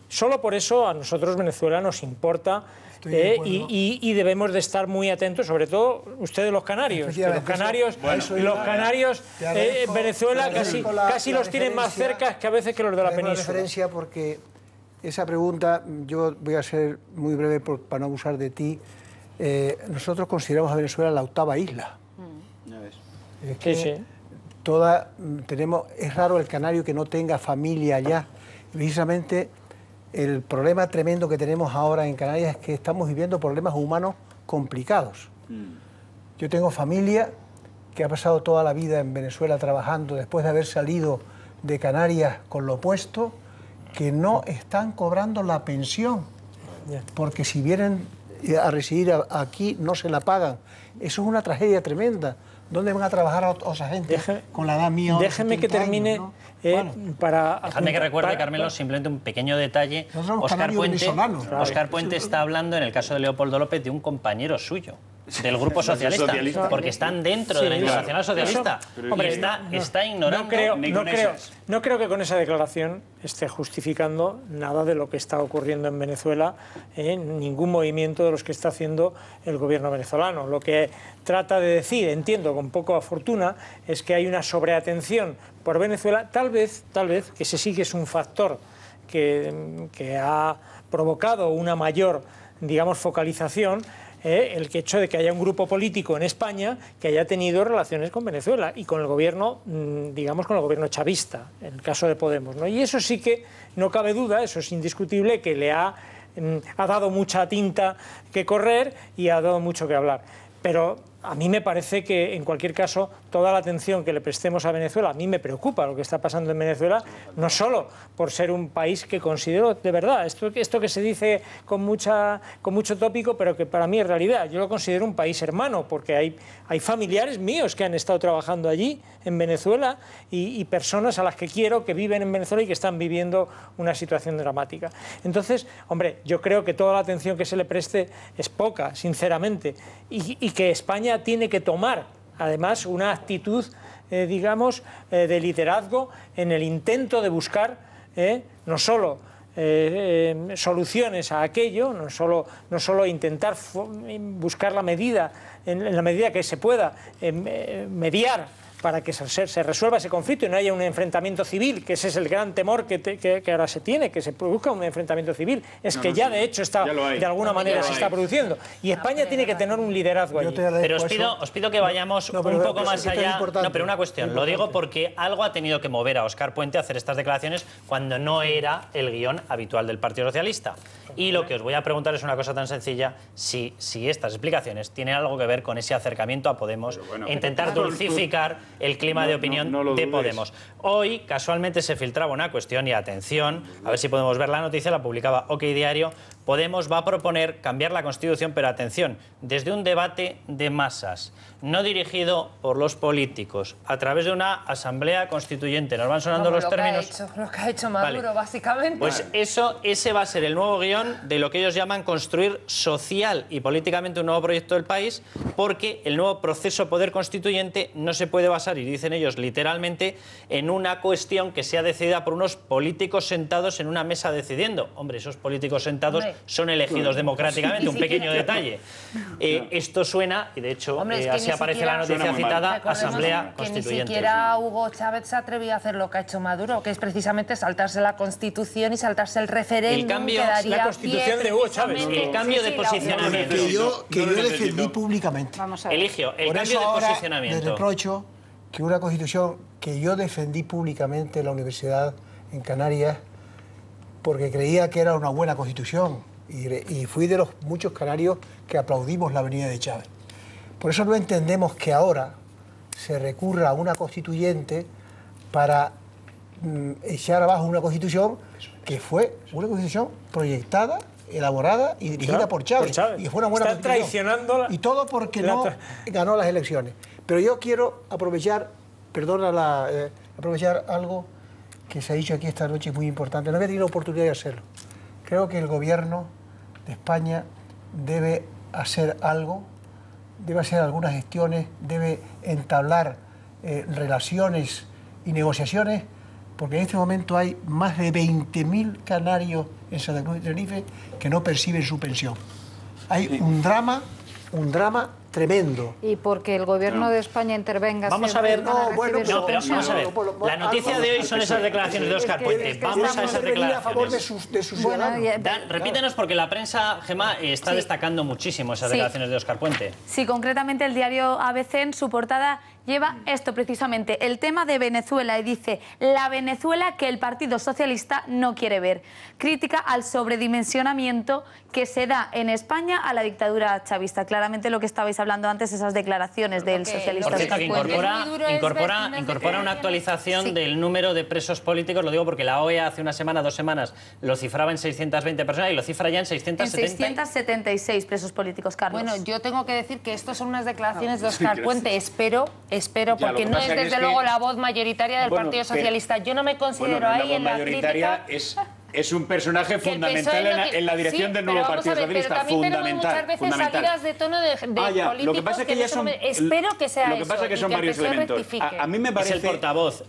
solo por eso a nosotros Venezuela nos importa. Y debemos de estar muy atentos, sobre todo ustedes los canarios. Venezuela casi los tienen más cerca que a veces que los de la península. Referencia porque esa pregunta, yo voy a ser muy breve para no abusar de ti. Nosotros consideramos a Venezuela la octava isla. Es que es raro el canario que no tenga familia allá. Precisamente el problema tremendo que tenemos ahora en Canarias es que estamos viviendo problemas humanos complicados. Yo tengo familia que ha pasado toda la vida en Venezuela trabajando después de haber salido de Canarias con lo puesto, que no están cobrando la pensión, porque si vienen a residir aquí no se la pagan. Eso es una tragedia tremenda. ¿Dónde van a trabajar a otra gente con la edad mía? Déjeme que termine años, ¿no? Dejadme que recuerde, Carmelo, simplemente un pequeño detalle. Óscar Puente está hablando, en el caso de Leopoldo López, de un compañero suyo. del Grupo Socialista, socialista. porque están dentro de la Internacional Socialista. Hombre, está ignorando. No creo que con esa declaración esté justificando nada de lo que está ocurriendo en Venezuela, ningún movimiento de los que está haciendo el gobierno venezolano. Lo que trata de decir, entiendo con poca fortuna, es que hay una sobreatención por Venezuela, tal vez, que ese sí que es un factor que ha provocado una mayor, digamos, focalización, el hecho de que haya un grupo político en España que haya tenido relaciones con Venezuela y con el gobierno, digamos, con el gobierno chavista, en el caso de Podemos, ¿no? Y eso sí que no cabe duda, eso es indiscutible, que le ha dado mucha tinta que correr y ha dado mucho que hablar. Pero a mí me parece que, en cualquier caso, toda la atención que le prestemos a Venezuela, a mí me preocupa lo que está pasando en Venezuela, no solo por ser un país que considero, de verdad, esto que se dice con mucho tópico, pero que para mí es realidad, yo lo considero un país hermano, porque hay familiares míos que han estado trabajando allí, en Venezuela, y personas a las que quiero que viven en Venezuela y que están viviendo una situación dramática. Entonces, hombre, yo creo que toda la atención que se le preste es poca, sinceramente, y que España tiene que tomar, además, una actitud, digamos, de liderazgo en el intento de buscar no solo soluciones a aquello, no solo intentar buscar la medida, en la medida que se pueda, mediar para que se resuelva ese conflicto y no haya un enfrentamiento civil, que ese es el gran temor que ahora se tiene, que se produzca un enfrentamiento civil. De hecho, de alguna manera se está produciendo. Y España tiene que tener un liderazgo allí. Pero os pido que vayamos un poco más allá. No, pero una cuestión. Lo digo porque algo ha tenido que mover a Óscar Puente a hacer estas declaraciones cuando no era el guión habitual del Partido Socialista. Y lo que os voy a preguntar es una cosa tan sencilla, si estas explicaciones tienen algo que ver con ese acercamiento a Podemos e intentar dulcificar el clima de opinión de Podemos. Hoy, casualmente, se filtraba una cuestión, y atención, a ver si podemos ver la noticia, la publicaba OK Diario. Podemos va a proponer cambiar la Constitución, pero atención, desde un debate de masas, no dirigido por los políticos, a través de una asamblea constituyente. Nos van sonando los términos. Lo que ha hecho Maduro, básicamente. Pues ese va a ser el nuevo guión de lo que ellos llaman construir social y políticamente un nuevo proyecto del país, porque el nuevo proceso poder constituyente no se puede basar, y dicen ellos literalmente, en una cuestión que sea decidida por unos políticos sentados en una mesa decidiendo. Hombre, esos políticos sentados son elegidos democráticamente, un pequeño detalle. Esto suena, y de hecho así aparece la noticia citada, Asamblea Constituyente. Ni siquiera Hugo Chávez se atrevió a hacer lo que ha hecho Maduro, que es precisamente saltarse la Constitución y saltarse el referéndum. La Constitución de Hugo Chávez. El cambio de posicionamiento. Que yo defendí públicamente. Eligio, el cambio de posicionamiento. Le reprocho que una Constitución que yo defendí públicamente en la universidad en Canarias, porque creía que era una buena Constitución, y fui de los muchos canarios que aplaudimos la venida de Chávez. Por eso no entendemos que ahora se recurra a una constituyente para echar abajo una Constitución que fue una Constitución proyectada, elaborada y dirigida por Chávez. Y fue una buena Constitución. Traicionando y todo porque no ganó las elecciones. Pero yo quiero aprovechar, aprovechar algo que se ha dicho aquí esta noche, muy importante. No había tenido oportunidad de hacerlo. Creo que el gobierno de España debe hacer algo, debe hacer algunas gestiones, debe entablar relaciones y negociaciones, porque en este momento hay más de 20.000 canarios en Santa Cruz de Tenerife que no perciben su pensión. Hay un drama tremendo. Y porque el gobierno de España intervenga... Vamos a ver... vamos a ver. La noticia de hoy son esas declaraciones de Óscar Puente. Vamos a esas declaraciones. A favor de sus ciudadanos. Repítenos, porque la prensa, Gemma, está destacando muchísimo esas declaraciones de Óscar Puente. Sí, concretamente el diario ABC en su portada lleva esto precisamente, el tema de Venezuela, y dice: la Venezuela que el Partido Socialista no quiere ver. Crítica al sobredimensionamiento que se da en España a la dictadura chavista. Claramente lo que estabais hablando antes, esas declaraciones del socialista. Por cierto, que incorpora una actualización del número de presos políticos. Lo digo porque la OEA hace una semana, 2 semanas, lo cifraba en 620 personas y lo cifra ya en 676 presos políticos, Carlos. Bueno, yo tengo que decir que estos son unas declaraciones de Óscar Puente. Espero, porque no es desde luego la voz mayoritaria del Partido Socialista. Yo no me considero ahí en la crítica. es un personaje fundamental en la dirección del nuevo Partido Socialista. Pero también tenemos muchas veces salidas de tono de políticos lo que pasa es que ya son, espero que sea lo que pasa es que son varios elementos. A mí me parece... Es el portavoz,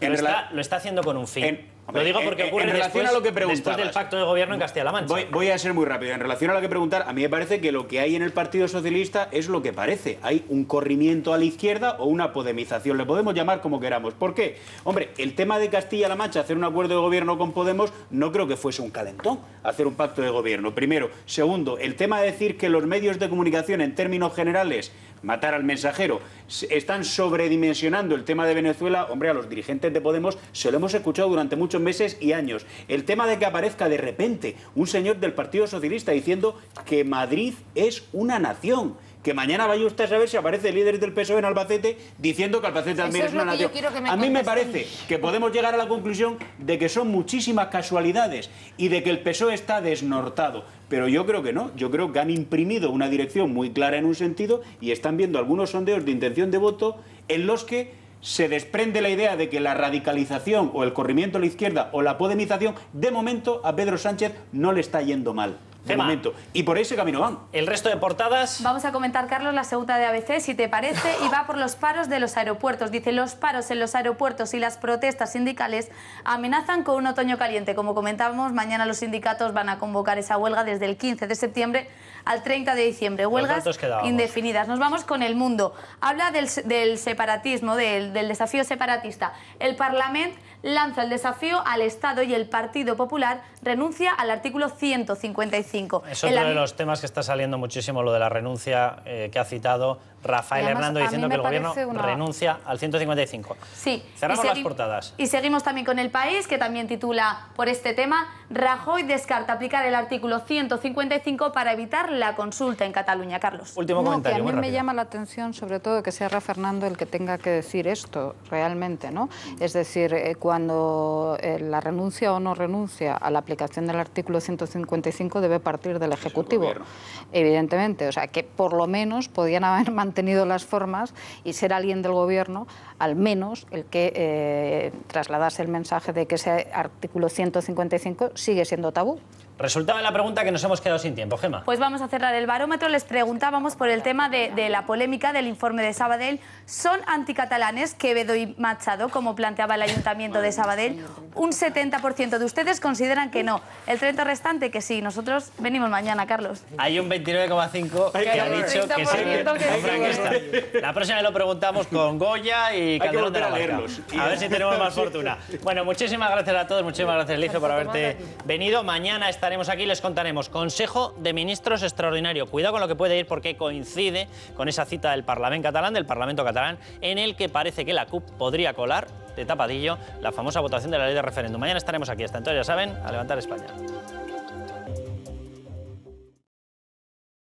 lo está haciendo con un fin. Lo digo porque ocurre en relación después, a lo que después del pacto de gobierno en Castilla-La Mancha. Voy a ser muy rápido. En relación a lo que preguntar, a mí me parece que lo que hay en el Partido Socialista es lo que parece. Hay un corrimiento a la izquierda o una podemización. Le podemos llamar como queramos. ¿Por qué? Hombre, el tema de Castilla-La Mancha, hacer un acuerdo de gobierno con Podemos, no creo que fuese un calentón hacer un pacto de gobierno. Primero. Segundo, el tema de decir que los medios de comunicación, en términos generales, matar al mensajero, están sobredimensionando el tema de Venezuela. Hombre, a los dirigentes de Podemos se lo hemos escuchado durante muchos meses y años. El tema de que aparezca de repente un señor del Partido Socialista diciendo que Madrid es una nación. Que mañana vaya usted a saber si aparece el líder del PSOE en Albacete diciendo que Albacete también es una nación. A mí me parece que podemos llegar a la conclusión de que son muchísimas casualidades y de que el PSOE está desnortado. Pero yo creo que no. Yo creo que han imprimido una dirección muy clara en un sentido y están viendo algunos sondeos de intención de voto en los que se desprende la idea de que la radicalización o el corrimiento a la izquierda o la podemización, de momento a Pedro Sánchez no le está yendo mal. De momento. Y por ese camino van. El resto de portadas... Vamos a comentar, Carlos, la segunda de ABC, si te parece, y va por los paros de los aeropuertos. Dice, los paros en los aeropuertos y las protestas sindicales amenazan con un otoño caliente. Como comentábamos, mañana los sindicatos van a convocar esa huelga desde el 15 de septiembre al 30 de diciembre. Huelgas indefinidas. Nos vamos con El Mundo. Habla del separatismo, del desafío separatista. El Parlamento lanza el desafío al Estado y el Partido Popular renuncia al artículo 155. Es otro de los temas que está saliendo muchísimo, lo de la renuncia que ha citado Rafael Hernando, diciendo que el gobierno renuncia al 155. Sí. Cerramos las portadas. Y seguimos también con El País, que también titula por este tema: Rajoy descarta aplicar el artículo 155 para evitar la consulta en Cataluña. Carlos. Último comentario. Que a mí me llama la atención, sobre todo, que sea Rafa Hernando el que tenga que decir esto realmente, ¿no? Es decir, cuando la renuncia o no renuncia a la aplicación del artículo 155 debe partir del Ejecutivo, evidentemente. O sea, que por lo menos podían haber mantenido las formas y ser alguien del Gobierno, al menos el que trasladase el mensaje de que ese artículo 155 sigue siendo tabú. Resultaba la pregunta que nos hemos quedado sin tiempo, Gemma. Pues vamos a cerrar el barómetro. Les preguntábamos por el tema de la polémica del informe de Sabadell. ¿Son anticatalanes Quevedo y Machado, como planteaba el Ayuntamiento de Sabadell? Un 70% de ustedes consideran que no. El 30% restante que sí. Nosotros venimos mañana, Carlos. Hay un 29,5% que ha dicho que sí. La próxima vez lo preguntamos con Goya y Calderón de la Barca. A ver si tenemos más fortuna. Bueno, muchísimas gracias a todos. Muchísimas gracias, Licio, por haberte venido. Mañana estaremos aquí, les contaremos Consejo de Ministros extraordinario. Cuidado con lo que puede ir, porque coincide con esa cita del Parlamento catalán, en el que parece que la CUP podría colar de tapadillo la famosa votación de la ley de referéndum. Mañana estaremos aquí. Hasta entonces, ya saben, a levantar España.